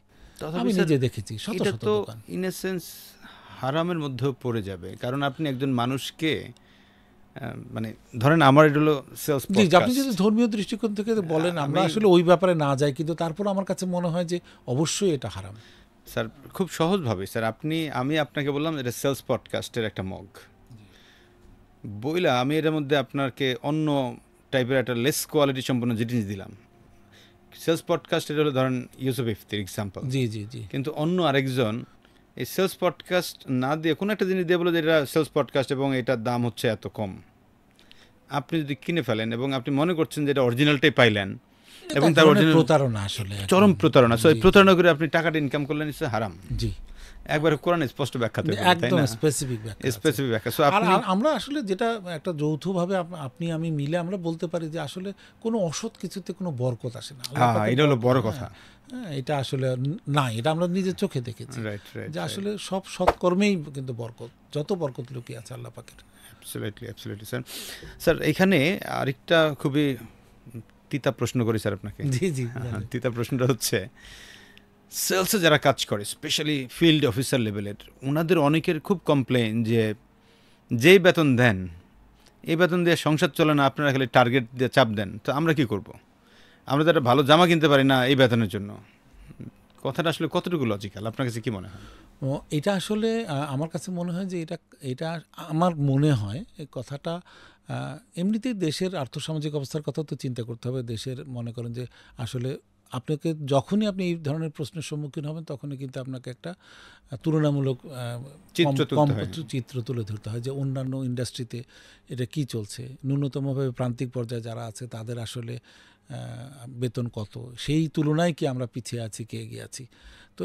আমি নিজে দেখেছি শত এটা শত তো দোকান। ইন এ সেন্স হারামের মধ্যেও পড়ে যাবে, কারণ আপনি একজন মানুষকে মানে ধরেন আমার এটা হলো সেলস জি, আপনি যদি ধর্মীয় দৃষ্টিকোণ থেকে বলেন, আমরা আসলে ওই ব্যাপারে না যাই, কিন্তু তারপর আমার কাছে মনে হয় যে অবশ্যই এটা হারাম। স্যার খুব সহজভাবে স্যার আমি আপনাকে বললাম এটা সেলস পডকাস্টের একটা মগ বইলা, আমি এর মধ্যে আপনাকে অন্য টাইপের একটা লেস কোয়ালিটি সম্পন্ন জিনিস দিলাম। সেলস পডকাস্ট এটা হলো ধরেন ইউসুফ ইফতির এক্সাম্পল, জি জি জি। কিন্তু অন্য আরেকজন এই সেলস পডকাস্ট না দিয়ে কোনো একটা জিনিস দিয়ে বলে যে এটা সেলস পডকাস্ট এবং এটার দাম হচ্ছে এত কম, আপনি যদি কিনে ফেলেন এবং আপনি মনে করছেন যে এটা অরিজিনালটাই পাইলেন, এবং তার অরিজিনাল প্রতারণা, আসলে চরম প্রতারণা। সো এই প্রতারণা করে আপনি টাকাটা ইনকাম করলেন, ইটস হারাম। জি, একবারে কোরআনে স্পষ্ট ব্যাখ্যা তো, তাই একদম না? স্পেসিফিক ব্যাখ্যা আছে। স্পেসিফিক ব্যাখ্যা। সো আর আপনি আমরা আসলে যেটা একটা যৌথভাবে আপনি আমি মিলে আমরা বলতে পারি যে আসলে কোনো অসৎ কিছুতে কোনো বরকত আসে না। আল্লাহ হ্যাঁ, পাকের এটা হলো বরকত, বড় হ্যাঁ, কথা। হ্যাঁ, এটা আসলে না, এটা আমরা নিজের চোখে দেখেছি রাইট রাইট যে আসলে সব সৎকর্মেই কিন্তু বরকত, যত বরকত লুকিয়ে আছে আল্লাহ পাকের। Absolutely absolutely sir. স্যার এখানে আরেকটা খুবই তিতা প্রশ্ন করি স্যার আপনাকে। জি জি। হ্যাঁ, তিতা প্রশ্নটা হচ্ছে সেলসে যারা কাজ করে, স্পেশালি ফিল্ড অফিসার লেভেলের, ওনাদের অনেকের খুব কমপ্লেন যে যেই বেতন দেন এই বেতন দিয়ে সংসার চলে না, আপনারা খালি টার্গেট দিয়ে চাপ দেন, তো আমরা কি করব? আমরা তো একটা ভালো জামা কিনতে পারি না এই বেতনের জন্য। কথাটা আসলে কতটুকু লজিক্যাল, আপনার কাছে কি মনে হয়? এটা আসলে আমার কাছে মনে হয় যে এটা এটা আমার মনে হয় এই কথাটা এমনিতেই দেশের আর্থসামাজিক অবস্থার কথা তো চিন্তা করতে হবে। দেশের মনে করেন যে আসলে আপনাকে যখনই আপনি এই ধরনের প্রশ্নের সম্মুখীন হবেন তখনই কিন্তু আপনাকে একটা তুলনামূলক চিত্র তুলতে হয়। চিত্র তুলে ধরতে হয় যে অন্যান্য ইন্ডাস্ট্রিতে এটা কি চলছে, ন্যূনতমভাবে প্রান্তিক পর্যায়ে যারা আছে তাদের আসলে বেতন কত, সেই তুলনায় কি আমরা পিছিয়ে আছি কি এগিয়ে আছি। তো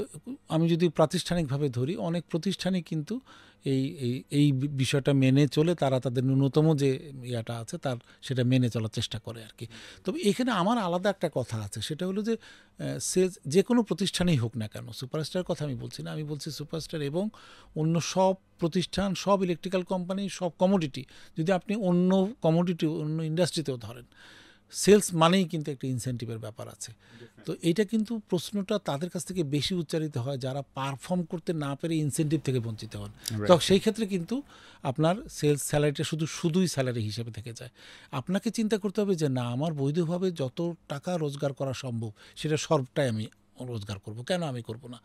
আমি যদি প্রাতিষ্ঠানিকভাবে ধরি, অনেক প্রতিষ্ঠানই কিন্তু এই এই এই বিষয়টা মেনে চলে, তারা তাদের ন্যূনতম যে ইয়াটা আছে তার সেটা মেনে চলার চেষ্টা করে আর কি। তবে এখানে আমার আলাদা একটা কথা আছে, সেটা হলো যে যে কোনো প্রতিষ্ঠানেই হোক না কেন, সুপারস্টার কথা আমি বলছি না, আমি বলছি সুপারস্টার এবং অন্য সব প্রতিষ্ঠান, সব ইলেকট্রিক্যাল কোম্পানি, সব কমোডিটি, যদি আপনি অন্য কমোডিটি অন্য ইন্ডাস্ট্রিতেও ধরেন, সেলস মানেই কিন্তু একটা ইনসেন্টিভের ব্যাপার আছে। তো এইটা কিন্তু প্রশ্নটা তাদের কাছ থেকে বেশি উচ্চারিত হয় যারা পারফর্ম করতে না পেরে ইনসেন্টিভ থেকে বঞ্চিত হন। তো সেই ক্ষেত্রে কিন্তু আপনার সেলস স্যালারিটা শুধুই স্যালারি হিসেবে থেকে যায়। আপনাকে চিন্তা করতে হবে যে না, আমার বৈধভাবে যত টাকা রোজগার করা সম্ভব সেটা সবটাই আমি রোজগার করব, কেন আমি করব না?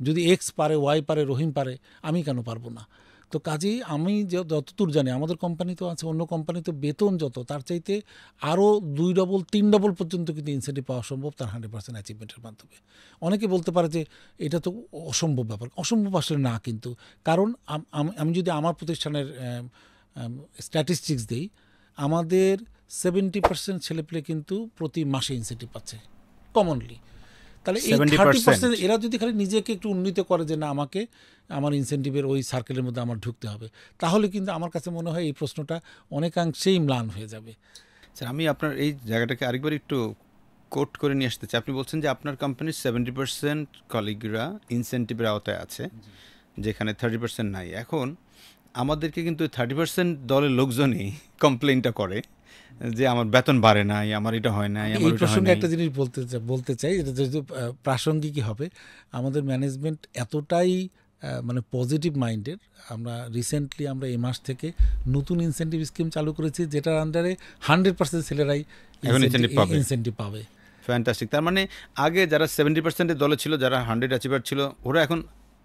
যদি এক্স পারে, ওয়াই পারে, রহিম পারে, আমি কেন পারবো না? তো কাজেই আমি যতদূর জানি আমাদের কোম্পানি তো আছে, অন্য কোম্পানি তো বেতন যত তার চাইতে আরও 2 ডবল 3 ডবল পর্যন্ত কিন্তু ইনসেন্টিভ পাওয়া সম্ভব তার 100% অ্যাচিভমেন্টের মাধ্যমে। অনেকে বলতে পারে যে এটা তো অসম্ভব ব্যাপার, অসম্ভব আসলে না কিন্তু, কারণ আমি যদি আমার প্রতিষ্ঠানের স্ট্যাটিস্টিক্স দিই, আমাদের 70% ছেলেপেলে কিন্তু প্রতি মাসে ইনসেন্টিভ পাচ্ছে কমনলি। তাহলে এই 30% এরা যদি খালি নিজেকে একটু উন্নীত করে যে না আমাকে আমার ইনসেন্টিভের ওই সার্কেলের মধ্যে আমার ঢুকতে হবে, তাহলে কিন্তু আমার কাছে মনে হয় এই প্রশ্নটা অনেকাংশেই ম্লান হয়ে যাবে। স্যার আমি আপনার এই জায়গাটাকে আরেকবার একটু কোট করে নিয়ে আসতে চাই। আপনি বলছেন যে আপনার কোম্পানির 70% কলিগরা ইনসেন্টিভের আওতায় আছে, যেখানে 30% নাই। এখন আমাদেরকে কিন্তু 30% দলের লোকজনই কমপ্লেনটা করে যে আমার বেতন বাড়ে নাই, আমার এটা হয় নাই, আমার এই ওটা হয় প্রসঙ্গে নাই। একটা জিনিস বলতে চাই, এটা যেহেতু প্রাসঙ্গিকই হবে, আমাদের ম্যানেজমেন্ট এতটাই মানে পজিটিভ মাইন্ডেড, আমরা রিসেন্টলি আমরা এই মাস থেকে নতুন ইনসেন্টিভ স্কিম চালু করেছি যেটার আন্ডারে 100% ছেলেরাই এখন incentive পাবে। ইনসেন্টিভ পাবে। ফ্যান্টাস্টিক। তার মানে আগে যারা 70%-এর দলে ছিল, যারা 100 অ্যাচিভার ছিল, ওরা এখন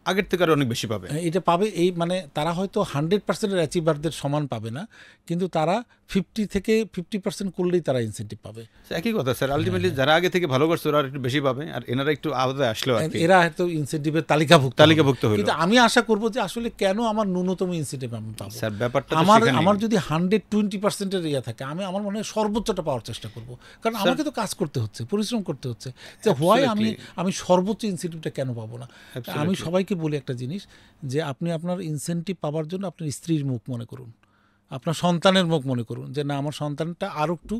আগের থেকে আরো অনেক বেশি পাবে। এটা পাবে, এই মানে তারা হয়তো 100%-এর অ্যাচিভারদের সমান পাবে না, কিন্তু তারা 50 থেকে 50% করলেই তারা ইনসেন্টিভ পাবে। একই কথা স্যার, আলটিমেটলি যারা আগে থেকে ভালো করছে ওরা একটু বেশি পাবে, আর এনারা একটু আলাদা আসলো আর কি, এরা হয়তো ইনসেন্টিভের তালিকাভুক্ত হলো। কিন্তু আমি আশা করব যে আসলে কেন আমার ন্যূনতম ইনসেন্টিভ আমি পাবো। স্যার ব্যাপারটা আমার যদি 120%-এর ইয়া থাকে, আমার মনে হয় সর্বোচ্চটা পাওয়ার চেষ্টা করব, কারণ আমাকে তো কাজ করতে হচ্ছে, পরিশ্রম করতে হচ্ছে, যে হোয়াই আমি সর্বোচ্চ ইনসেন্টিভটা কেন পাবো না। আমি সবাইকে বলি একটা জিনিস, যে আপনি আপনার ইনসেন্টিভ পাওয়ার জন্য আপনার স্ত্রীর মুখ মনে করুন, আপনার সন্তানের মুখ মনে করুন, যে না আমার সন্তানটা আরো একটু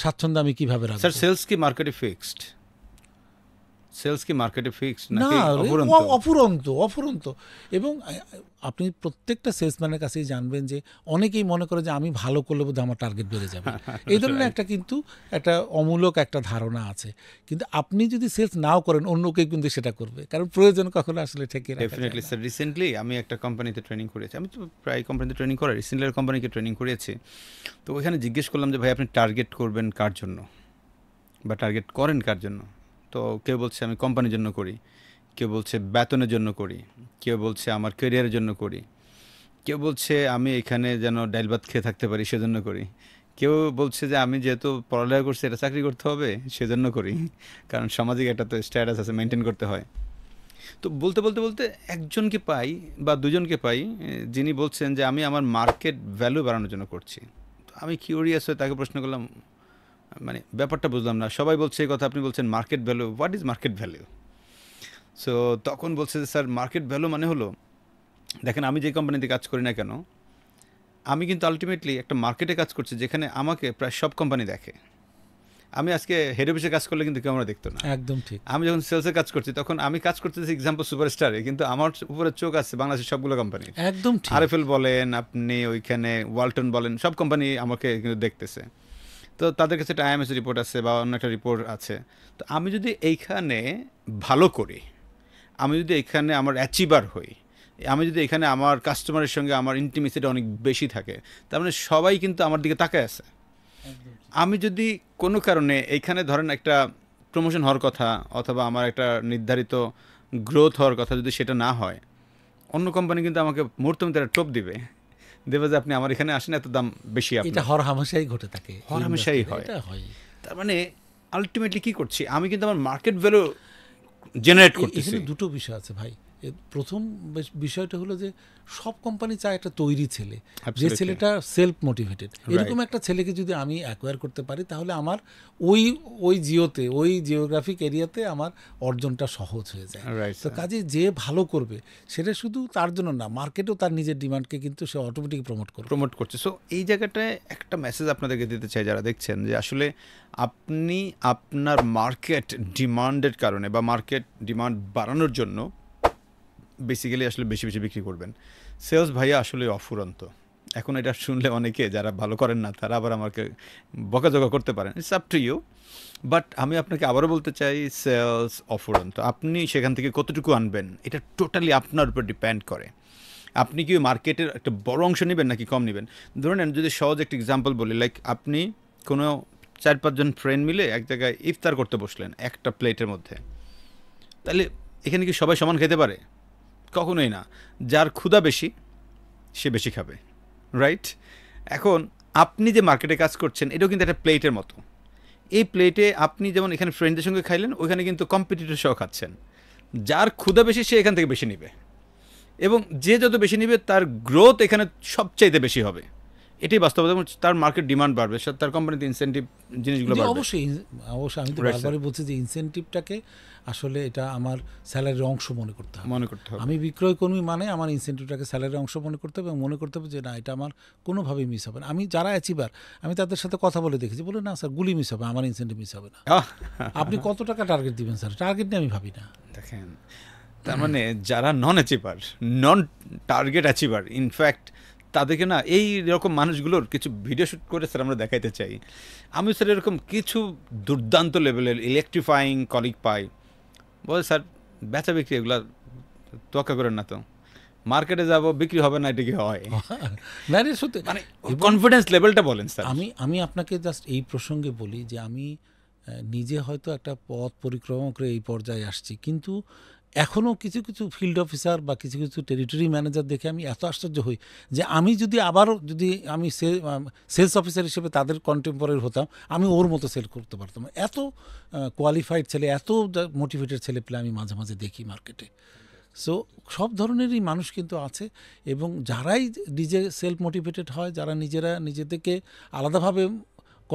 স্বাচ্ছন্দ্য আমি কিভাবে রাখবো। স্যার সেলস কি মার্কেটে ফিক্সড? সেলস কি মার্কেটে ফিক্সড না, নাকি অফুরন্ত। এবং আপনি প্রত্যেকটা সেলসম্যানের কাছেই জানবেন যে অনেকেই মনে করে যে আমি ভালো করলে বোধহয় আমার টার্গেট বেড়ে যাবে, এই ধরনের একটা অমূলক একটা ধারণা আছে। কিন্তু আপনি যদি সেলস নাও করেন, অন্য কেউ কিন্তু সেটা করবে, কারণ প্রয়োজন কখনো আসলে ঠেকে রাখা যায় না। ডেফিনেটলি স্যার, রিসেন্টলি আমি একটা কোম্পানিতে ট্রেনিং করেছি, আমি তো প্রায় কোম্পানিতে ট্রেনিং করি, রিসেন্টলি কোম্পানিকে ট্রেনিং করিয়েছি। তো ওইখানে জিজ্ঞেস করলাম যে ভাই আপনি টার্গেট করবেন কার জন্য, বা টার্গেট করেন কার জন্য? তো কেউ বলছে আমি কোম্পানির জন্য করি, কেউ বলছে বেতনের জন্য করি, কেউ বলছে আমার ক্যারিয়ারের জন্য করি, কেউ বলছে আমি এখানে যেন ডাইল ভাত খেয়ে থাকতে পারি সেজন্য করি, কেউ বলছে যে আমি যেহেতু পড়ালেখা করছি এটা চাকরি করতে হবে সেজন্য করি, কারণ সামাজিক একটা তো স্ট্যাটাস আছে, মেনটেন করতে হয়। তো বলতে বলতে বলতে একজনকে পাই বা দুজনকে পাই যিনি বলছেন যে আমি আমার মার্কেট ভ্যালু বাড়ানোর জন্য করছি। তো আমি কিউরিয়াস হয়ে তাকে প্রশ্ন করলাম, মানে ব্যাপারটা বুঝলাম না, সবাই বলছে এই কথা, আপনি বলছেন market value, what is market value? So তখন বলছে যে স্যার মার্কেট ভ্যালু মানে হলো, দেখেন আমি যে কোম্পানিতে কাজ করি না কেন, আমি কিন্তু আলটিমেটলি একটা মার্কেটে কাজ করছি যেখানে আমাকে প্রায় সব কোম্পানি দেখে। আমি আজকে হেড অফিসে কাজ করলে কিন্তু কেউ আমরা দেখতো না, একদম ঠিক। আমি যখন সেলসে কাজ করছি তখন আমি কাজ করতেছি এক্সাম্পল সুপারস্টারে, কিন্তু আমার উপরে চোখ আছে বাংলাদেশের সবগুলো কোম্পানির। একদম ঠিক। আরএফএল বলেন, আপনি ওইখানে ওয়ালটন বলেন, সব কোম্পানি আমাকে কিন্তু দেখতেছে। তো তাদের কাছে একটা আইএমএস রিপোর্ট আছে বা অন্য একটা রিপোর্ট আছে। তো আমি যদি এইখানে ভালো করি, আমি যদি এখানে আমার অ্যাচিভার হই, আমি যদি এখানে আমার কাস্টমারের সঙ্গে আমার ইন্টিমেসিটা অনেক বেশি থাকে, তার মানে সবাই কিন্তু আমার দিকে তাকায় আছে। আমি যদি কোনো কারণে এইখানে ধরেন একটা প্রমোশন হওয়ার কথা অথবা আমার একটা নির্ধারিত গ্রোথ হওয়ার কথা যদি সেটা না হয়, অন্য কোম্পানি কিন্তু আমাকে মুহূর্তে মধ্যে একটা টোপ দিবে যে আপনি আমার এখানে আসেন, এত দাম বেশি। এটা হরহামেশাই ঘটে থাকে, হরহামেশাই হয়। তার মানে আলটিমেটলি কি করছি, আমি কিন্তু আমার মার্কেট ভ্যালু জেনারেট করতেছি। এখানে দুটো বিষয় আছে ভাই। প্রথম বিষয়টা হলো যে সব কোম্পানি চায় একটা তৈরি ছেলে, যে ছেলেটা সেলফ মোটিভেটেড। এরকম একটা ছেলেকে যদি আমি অ্যাকোয়ার করতে পারি, তাহলে আমার ওই জিওগ্রাফিক এরিয়াতে আমার অর্জনটা সহজ হয়ে যায়। তো কাজে যে ভালো করবে সেটা শুধু তার জন্য না, মার্কেটও তার নিজের ডিমান্ডকে কিন্তু সে অটোমেটিক প্রমোট করছে। সো এই জায়গাটায় একটা মেসেজ আপনাদেরকে দিতে চাই যারা দেখছেন, যে আসলে আপনি আপনার মার্কেট ডিমান্ডের কারণে বা মার্কেট ডিমান্ড বাড়ানোর জন্য বেসিক্যালি আসলে বেশি বেশি বিক্রি করবেন। সেলস ভাইয়া আসলে অফুরন্ত। এখন এটা শুনলে অনেকে যারা ভালো করেন না তারা আবার আমাকে বকাঝকা করতে পারেন, it's up to you. But আমি আপনাকে আবারও বলতে চাই, সেলস অফুরন্ত। আপনি সেখান থেকে কতটুকু আনবেন এটা টোটালি আপনার উপর ডিপেন্ড করে। আপনি কি মার্কেটের একটা বড় অংশ নেবেন নাকি কম নেবেন? ধরে নেন, যদি সহজ একটা এক্সাম্পল বলি, লাইক আপনি কোনো 4-5 জন ফ্রেন্ড মিলে এক জায়গায় ইফতার করতে বসলেন একটা প্লেটের মধ্যে, তাহলে এখানে কি সবাই সমান খেতে পারে? কখনোই না। যার ক্ষুধা বেশি সে বেশি খাবে, রাইট? এখন আপনি যে মার্কেটে কাজ করছেন এটাও কিন্তু একটা প্লেটের মতো। এই প্লেটে আপনি যেমন এখানে ফ্রেন্ডদের সঙ্গে খাইলেন, ওইখানে কিন্তু কম্পিটিটর সহ খাচ্ছেন। যার ক্ষুধা বেশি সে এখান থেকে বেশি নেবে, এবং যে যত বেশি নেবে তার গ্রোথ এখানে সবচাইতে বেশি হবে। এটাই বাস্তবতা, এবং তার মার্কেট ডিমান্ড বাড়বে, তার কোম্পানিতে ইনসেন্টিভ জিনিসগুলো জি, বাড়বে। অবশ্যই অবশ্যই আমি তো Right, sir. বারবারই বলছি যে ইনসেনটিভটাকে আসলে এটা আমার স্যালারির অংশ মনে করতে হবে। মনে করতে হবে। আমি বিক্রয় কর্মী মানে আমার ইনসেন্টিভটাকে স্যালারির অংশ মনে করতে হবে এবং মনে করতে হবে যে না, এটা আমার কোনোভাবেই মিস হবে না। আমি যারা অ্যাচিভার আমি তাদের সাথে কথা বলে দেখেছি, বলে না স্যার গুলি মিস হবে, আমার ইনসেন্টিভ মিস হবে না। আপনি কত টাকা টার্গেট দিবেন স্যার, টার্গেট নিয়ে আমি ভাবি না। দেখেন, তার মানে যারা নন অ্যাচিভার, নন টার্গেট অ্যাচিভার, ইনফ্যাক্ট তাদেরকে না এই রকম মানুষগুলোর কিছু ভিডিও শ্যুট করে স্যার আমরা দেখাইতে চাই। আমি স্যার এরকম কিছু দুর্দান্ত লেভেলের ইলেকট্রিফাইং কলিগ পাই, বলে স্যার বেচা বিক্রি এগুলা তোয়াক্কা করেন না তো, মার্কেটে যাব বিক্রি হবে না, এটা কি হয়? না রে, সত্যি মানে কনফিডেন্স লেভেলটা বলেন স্যার। আমি আপনাকে জাস্ট এই প্রসঙ্গে বলি যে আমি নিজে হয়তো একটা পথ পরিক্রমা করে এই পর্যায়ে আসছি, কিন্তু এখনও কিছু কিছু ফিল্ড অফিসার বা কিছু কিছু টেরিটরি ম্যানেজার দেখে আমি এত আশ্চর্য হই যে আমি যদি আবারও যদি আমি সেলস অফিসার হিসেবে তাদের কন্টেম্পোরারি হতাম, আমি ওর মতো সেল করতে পারতাম। এত কোয়ালিফাইড ছেলে, এত মোটিভেটেড ছেলে পেলে আমি মাঝে মাঝে দেখি মার্কেটে। সো সব ধরনেরই মানুষ কিন্তু আছে, এবং যারাই নিজে সেলফ মোটিভেটেড হয়, যারা নিজেদেরকে আলাদাভাবে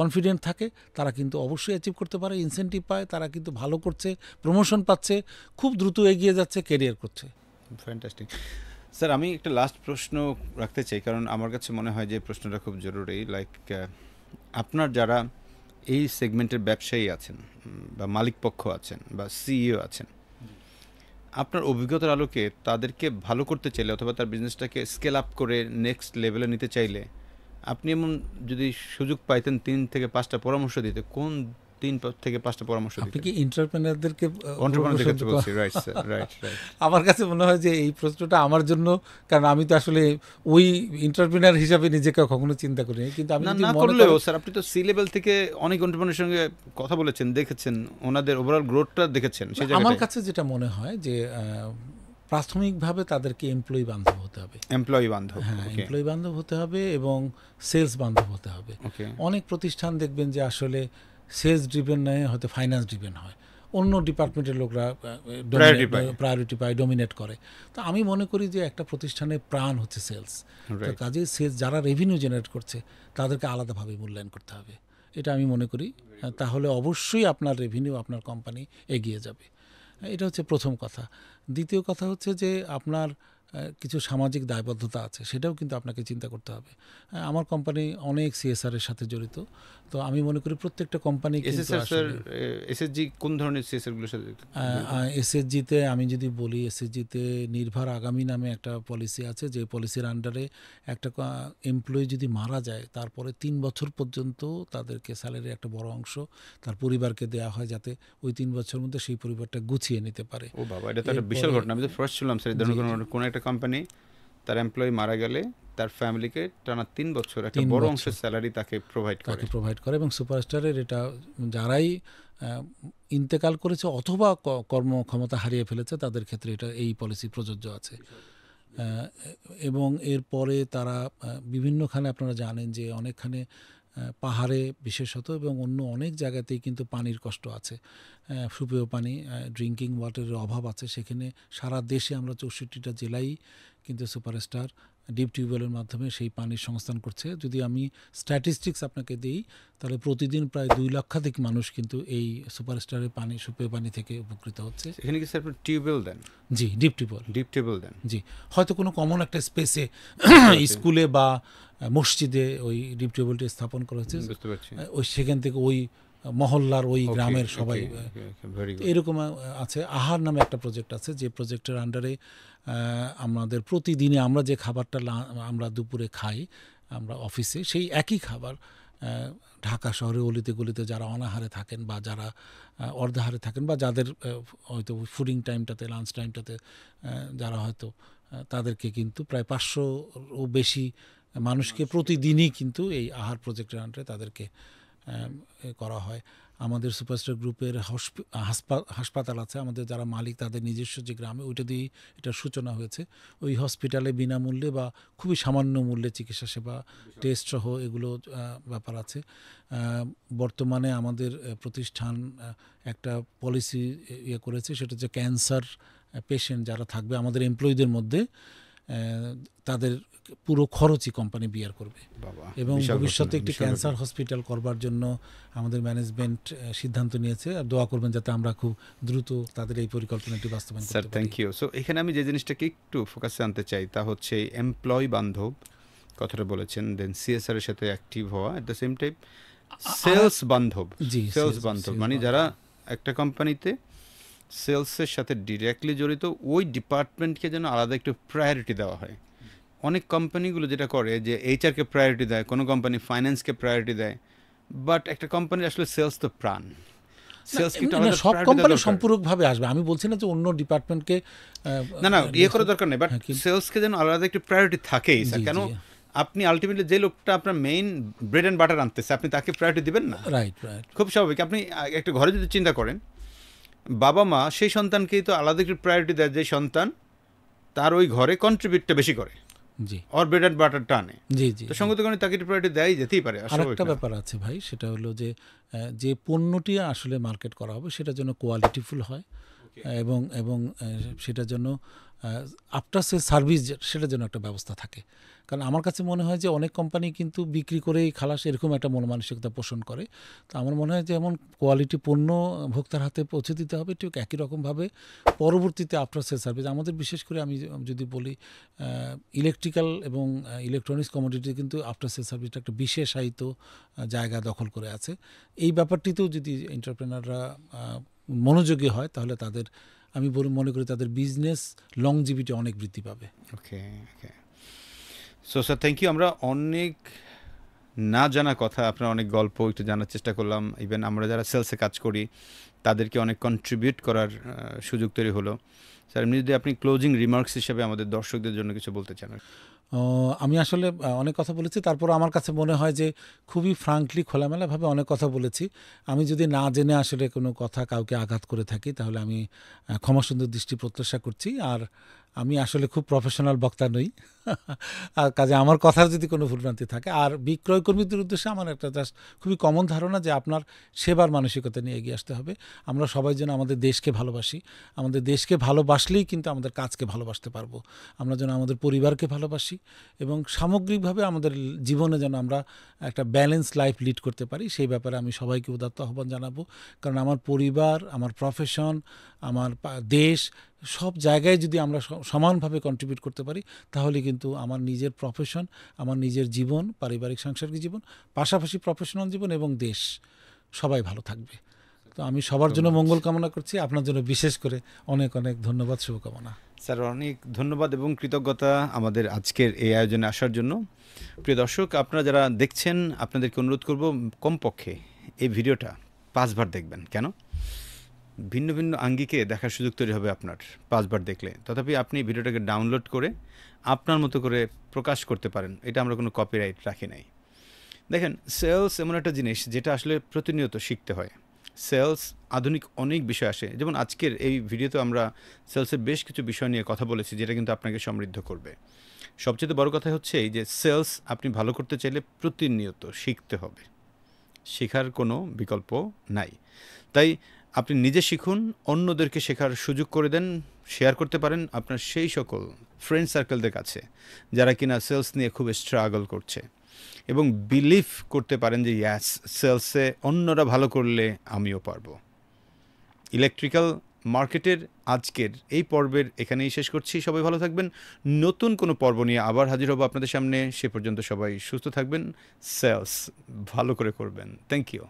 কনফিডেন্ট থাকে, তারা কিন্তু অবশ্যই অ্যাচিভ করতে পারে, ইনসেন্টিভ পায়, তারা কিন্তু ভালো করছে, প্রমোশন পাচ্ছে, খুব দ্রুত এগিয়ে যাচ্ছে, ক্যারিয়ার করছে। Fantastic sir. আমি একটা লাস্ট প্রশ্ন রাখতে চাই, কারণ আমার কাছে মনে হয় যে প্রশ্নটা খুব জরুরি। লাইক আপনার যারা এই সেগমেন্টের ব্যবসায়ী আছেন বা মালিক পক্ষ আছেন বা সিইও আছেন, আপনার অভিজ্ঞতার আলোকে তাদেরকে ভালো করতে চাইলে অথবা তার বিজনেসটাকে স্কেল আপ করে নেক্সট লেভেলে নিতে চাইলে আপনি এমন যদি সুযোগ পাইতেন 3 থেকে 5টা পরামর্শ দিতে, কোন 3 থেকে 5টা পরামর্শ আপনি দিতেন? কি এন্টারপ্রেনারদেরকে এন্টারপ্রেনারদের ক্ষেত্রে বলছি, রাইট স্যার, রাইট রাইট। আমার কাছে মনে হয় যে এই প্রশ্নটা আমার জন্য, কারণ আমি তো আসলে ওই এন্টারপ্রেনার হিসাবে নিজেকে কখনো চিন্তা করিনি, কিন্তু আমি না যদি না মনে করলেও করি, স্যার আপনি তো সি লেভেল থেকে অনেক এন্টারপ্রেনারের সঙ্গে কথা বলেছেন, দেখেছেন ওনাদের ওভারঅল গ্রোথটা দেখেছেন, সেই আমার জায়গাটায় কাছে যেটা মনে হয় যে প্রাথমিকভাবে তাদেরকে এমপ্লয়ি বান্ধব হতে হবে। এমপ্লয়ি বান্ধব। হ্যাঁ, ওকে এমপ্লয়ি বান্ধব হতে হবে এবং সেলস বান্ধব হতে হবে। ওকে অনেক প্রতিষ্ঠান দেখবেন যে আসলে সেলস ড্রিভেন নয়, হয়তো ফাইন্যান্স ড্রিভেন হয়, অন্য ডিপার্টমেন্টের লোকরা প্রায়োরিটি পায়, ডমিনেট করে। তো আমি মনে করি যে একটা প্রতিষ্ঠানের প্রাণ হচ্ছে সেলস। তো রাইট। কাজেই সেলস যারা রেভিনিউ জেনারেট করছে তাদেরকে আলাদাভাবে মূল্যায়ন করতে হবে, এটা আমি মনে করি। তাহলে অবশ্যই আপনার রেভিনিউ, আপনার কোম্পানি এগিয়ে যাবে। এটা হচ্ছে প্রথম কথা। দ্বিতীয় কথা হচ্ছে যে আপনার কিছু সামাজিক দায়বদ্ধতা আছে, সেটাও কিন্তু আপনাকে চিন্তা করতে হবে। আমার কোম্পানি অনেক সিএসআর এর সাথে জড়িত, তো আমি মনে করি প্রত্যেকটা কোম্পানি কিন্তু এসএসআর স্যার, আসলে এসএসজি কোন ধরনের সিএসআর গুলোর সাথে? এসএসজিতে আমি যদি বলি, এসএসজিতে নির্ভর আগামী নামে একটা পলিসি আছে, যে পলিসির আন্ডারে একটা এমপ্লয়ি যদি মারা যায় তারপরে 3 বছর পর্যন্ত তাদেরকে স্যালারির একটা বড় অংশ তার পরিবারকে দেওয়া হয়, যাতে ওই 3 বছরের মধ্যে সেই পরিবারটা গুছিয়ে নিতে পারে। ও বাবা, এটা তো একটা বিশাল এরপরে- ঘটনা। আমি তো ফার্স্ট শুনলাম স্যার, এই ধরনের কোনো একটা কোম্পানি তার এমপ্লয়ি মারা গেলে তার ফ্যামিলিকে টানা 3 বছর একটা 3 বড় বছর অংশের স্যালারি তাকে প্রোভাইড করে। তাকে প্রোভাইড করে, এবং সুপারস্টারের এটা যারাই ইন্তেকাল করেছে অথবা কর্মক্ষমতা হারিয়ে ফেলেছে তাদের ক্ষেত্রে এটা এই পলিসি প্রযোজ্য আছে। এবং এরপরে তারা বিভিন্নখানে, আপনারা জানেন যে অনেকখানে পাহাড়ে বিশেষত এবং অন্য অনেক জায়গাতেই কিন্তু পানির কষ্ট আছে, সুপেয় পানি, ড্রিঙ্কিং ওয়াটারের অভাব আছে। সেখানে সারা দেশে আমরা 64টা জেলায় কিন্তু সুপারস্টার ডিপ টিউবওয়েলের মাধ্যমে সেই পানির সংস্থান করছে। যদি আমি স্ট্যাটিস্টিক্স আপনাকে দিই, তাহলে প্রতিদিন প্রায় 2 লক্ষাধিক মানুষ কিন্তু এই সুপারস্টারের পানি, সুপেয় পানি থেকে উপকৃত হচ্ছে। এখানে কি স্যার আপনি টিউবওয়েল দেন? জি, ডিপ টিউবওয়েল। ডিপ টিউবওয়েল দেন? জি, হয়তো কোনো কমন একটা স্পেসে স্কুলে বা মসজিদে ওই ডিপ টিউবওয়েলটি স্থাপন করা হচ্ছে, বুঝতে পারছি। ওই সেখান থেকে ওই মহল্লার ওই গ্রামের সবাই ভেরি গুড। এরকম আছে। আহার নামে একটা প্রজেক্ট আছে, যে প্রজেক্টের আন্ডারে আমাদের প্রতিদিনে আমরা যে খাবারটা আমরা দুপুরে খাই আমরা অফিসে, সেই একই খাবার ঢাকা শহরে অলিতে গলিতে যারা অনাহারে থাকেন বা যারা অর্ধাহারে থাকেন বা যাদের হয়তো ফুডিং টাইমটাতে, লাঞ্চ টাইমটাতে যারা হয়তো তাদেরকে কিন্তু প্রায় 500ও বেশি মানুষকে প্রতিদিনই কিন্তু এই আহার প্রজেক্টের আন্ডারে তাদেরকে করা হয়। আমাদের সুপারস্টার গ্রুপের হাসপাতাল আছে, আমাদের যারা মালিক তাদের নিজস্ব যে গ্রামে, ওইটা দিয়েই এটার সূচনা হয়েছে। ওই হসপিটালে বিনামূল্যে বা খুবই সামান্য মূল্যে চিকিৎসা সেবা, টেস্ট সহ এগুলো ব্যাপার আছে। বর্তমানে আমাদের প্রতিষ্ঠান একটা পলিসি ইয়ে করেছে, সেটা হচ্ছে ক্যান্সার পেশেন্ট যারা থাকবে আমাদের এমপ্লয়ীদের মধ্যে, তাদের পুরো খরচই কোম্পানি বিয়ার করবে বাবা, এবং বিশাল ভবিষ্যতে ঘটনা, একটি বিশাল ক্যান্সার ঘটনা। হসপিটাল করবার জন্য আমাদের ম্যানেজমেন্ট সিদ্ধান্ত নিয়েছে। আর দোয়া করবেন যাতে আমরা খুব দ্রুত তাদের এই পরিকল্পনাটি বাস্তবায়ন স্যার করতে পারি। Thank you. সো এখানে আমি যে জিনিসটাকে একটু ফোকাসে আনতে চাই তা হচ্ছে এমপ্লয় বান্ধব কথাটা বলেছেন, দেন সিএসআর এর সাথে অ্যাক্টিভ হওয়া, at the same time sales বান্ধব। জি, সেলস বান্ধব মানে যারা একটা কোম্পানিতে সেলসের সাথে ডিরেক্টলি জড়িত, ওই ডিপার্টমেন্টকে যেন আলাদা একটু প্রায়োরিটি দেওয়া হয়। অনেক কোম্পানিগুলো যেটা করে যে এইচআরকে প্রায়োরিটি দেয়, কোনো কোম্পানি ফাইন্যান্সকে প্রায়োরিটি দেয়, বাট একটা কোম্পানির আসলে সেলস তো প্রাণ। সেলসকে একটু আলাদা সব priority দেওয়া কোম্পানি দরকার। সম্পূরকভাবে আসবে, আমি বলছি না যে অন্য ডিপার্টমেন্টকে না না ইয়ে করার দরকার নেই, বাট হ্যাঁ, কিন্তু- সেলসকে যেন আলাদা একটু প্রায়োরিটি থাকেই স্যার। জি, কেন জি। আপনি আলটিমেটলি যে লোকটা আপনার মেইন ব্রেড অ্যান্ড বাটার আনতেছে, আপনি তাকে প্রায়োরিটি দিবেন না? রাইট রাইট খুব স্বাভাবিক। আপনি একটা ঘরে যদি চিন্তা করেন, বাবা মা সেই সন্তানকেই তো আলাদা একটু প্রায়োরিটি দেয় যে সন্তান তার ওই ঘরে কন্ট্রিবিউটটা বেশি করে, জি অর ব্রেড অ্যান্ড বাটারটা আনে। জি জি তো সঙ্গত কারণে তাকে একটু প্রায়োরিটি দেয় যেতেই পারে। আরেকটা ব্যাপার আছে ভাই, সেটা হলো যে যে পণ্যটি আসলে মার্কেট করা হবে সেটা যেন কোয়ালিটিফুল হয় এবং এবং সেটার জন্য আফটার সে সার্ভিস সেটার জন্য একটা ব্যবস্থা থাকে। কারণ আমার কাছে মনে হয় যে অনেক কোম্পানি কিন্তু বিক্রি করেই খালাস এরকম একটা মন মানসিকতা পোষণ করে। তো আমার মনে হয় যে এমন কোয়ালিটি পণ্য ভোক্তার হাতে পৌঁছে দিতে হবে, ঠিক একই রকমভাবে পরবর্তীতে আফটার সেল সার্ভিস। আমাদের বিশেষ করে আমি যদি বলি ইলেকট্রিক্যাল এবং ইলেকট্রনিক্স কমোডিটি কিন্তু আফটার সেল সার্ভিসটা একটা বিশেষায়িত জায়গা দখল করে আছে। এই ব্যাপারটিতেও যদি এন্টারপ্রেনাররা মনোযোগী হয় তাহলে তাদের, আমি মনে করি তাদের বিজনেস লংজিভিটি অনেক বৃদ্ধি পাবে। Okay okay. So sir thank you. আমরা অনেক না জানা কথা, আপনার অনেক গল্প একটু জানার চেষ্টা করলাম। ইভেন আমরা যারা সেলসে কাজ করি তাদেরকে অনেক কন্ট্রিবিউট করার সুযোগ তৈরি হলো। স্যার এমনি যদি আপনি ক্লোজিং রিমার্কস হিসেবে আমাদের দর্শকদের জন্য কিছু বলতে চান? আমি আসলে অনেক কথা বলেছি, তারপর আমার কাছে মনে হয় যে খুবই ফ্রাঙ্কলি খোলামেলাভাবে অনেক কথা বলেছি। আমি যদি না জেনে আসলে কোনো কথা কাউকে আঘাত করে থাকি তাহলে আমি ক্ষমাসুন্দর দৃষ্টি প্রত্যাশা করছি। আর আমি আসলে খুব প্রফেশনাল বক্তা নই, আর কাজে আমার কথার যদি কোনো ভুলভ্রান্তি থাকে। আর বিক্রয় কর্মীদের উদ্দেশ্যে আমার একটা জাস্ট খুবই কমন ধারণা যে আপনার সেবার মানসিকতা নিয়ে এগিয়ে আসতে হবে। আমরা সবাই যেন আমাদের দেশকে ভালোবাসি, আমাদের দেশকে ভালোবাসলেই কিন্তু আমাদের কাজকে ভালোবাসতে পারবো। আমরা যেন আমাদের পরিবারকে ভালোবাসি এবং সামগ্রিকভাবে আমাদের জীবনে যেন আমরা একটা ব্যালেন্স লাইফ লিড করতে পারি, সেই ব্যাপারে আমি সবাইকে উদাত্ত আহ্বান জানাবো। কারণ আমার পরিবার, আমার প্রফেশন, আমার দেশ, সব জায়গায় যদি আমরা সমানভাবে কন্ট্রিবিউট করতে পারি তাহলে কিন্তু আমার নিজের প্রফেশন, আমার নিজের জীবন, পারিবারিক সাংসারিক জীবন, পাশাপাশি প্রফেশনাল জীবন এবং দেশ সবাই ভালো থাকবে। তো আমি সবার জন্য মঙ্গল কামনা করছি, আপনার জন্য বিশেষ করে অনেক অনেক ধন্যবাদ, শুভকামনা। স্যার অনেক ধন্যবাদ এবং কৃতজ্ঞতা আমাদের আজকের এই আয়োজনে আসার জন্য। প্রিয় দর্শক, আপনারা যারা দেখছেন আপনাদেরকে অনুরোধ করব কমপক্ষে এই ভিডিওটা 5 বার দেখবেন। কেন? ভিন্ন ভিন্ন আঙ্গিকে দেখার সুযোগ তৈরি হবে আপনার 5 বার দেখলে। তথাপি আপনি ভিডিওটাকে ডাউনলোড করে আপনার মতো করে প্রকাশ করতে পারেন, এটা আমরা কোনো কপিরাইট রাখি নাই। দেখেন, সেলস এমন একটা জিনিস যেটা আসলে প্রতিনিয়ত শিখতে হয়। সেলস আধুনিক অনেক বিষয় আসে, যেমন আজকের এই ভিডিওতে আমরা সেলসের বেশ কিছু বিষয় নিয়ে কথা বলেছি যেটা কিন্তু আপনাকে সমৃদ্ধ করবে। সবচেয়ে বড় কথা হচ্ছে এই যে সেলস আপনি ভালো করতে চাইলে প্রতিনিয়ত শিখতে হবে, শেখার কোনো বিকল্প নাই। তাই আপনি নিজে শিখুন, অন্যদেরকে শেখার সুযোগ করে দেন, শেয়ার করতে পারেন আপনার সেই সকল ফ্রেন্ড সার্কেলদের কাছে যারা কিনা সেলস নিয়ে খুব স্ট্রাগল করছে, এবং বিলিভ করতে পারেন যে ইয়াস, সেলসে অন্যরা ভালো করলে আমিও পারবো। ইলেকট্রিক্যাল মার্কেটের আজকের এই পর্বের এখানেই শেষ করছি। সবাই ভালো থাকবেন, নতুন কোনো পর্ব নিয়ে আবার হাজির হব আপনাদের সামনে। সে পর্যন্ত সবাই সুস্থ থাকবেন, সেলস ভালো করে করবেন। Thank you.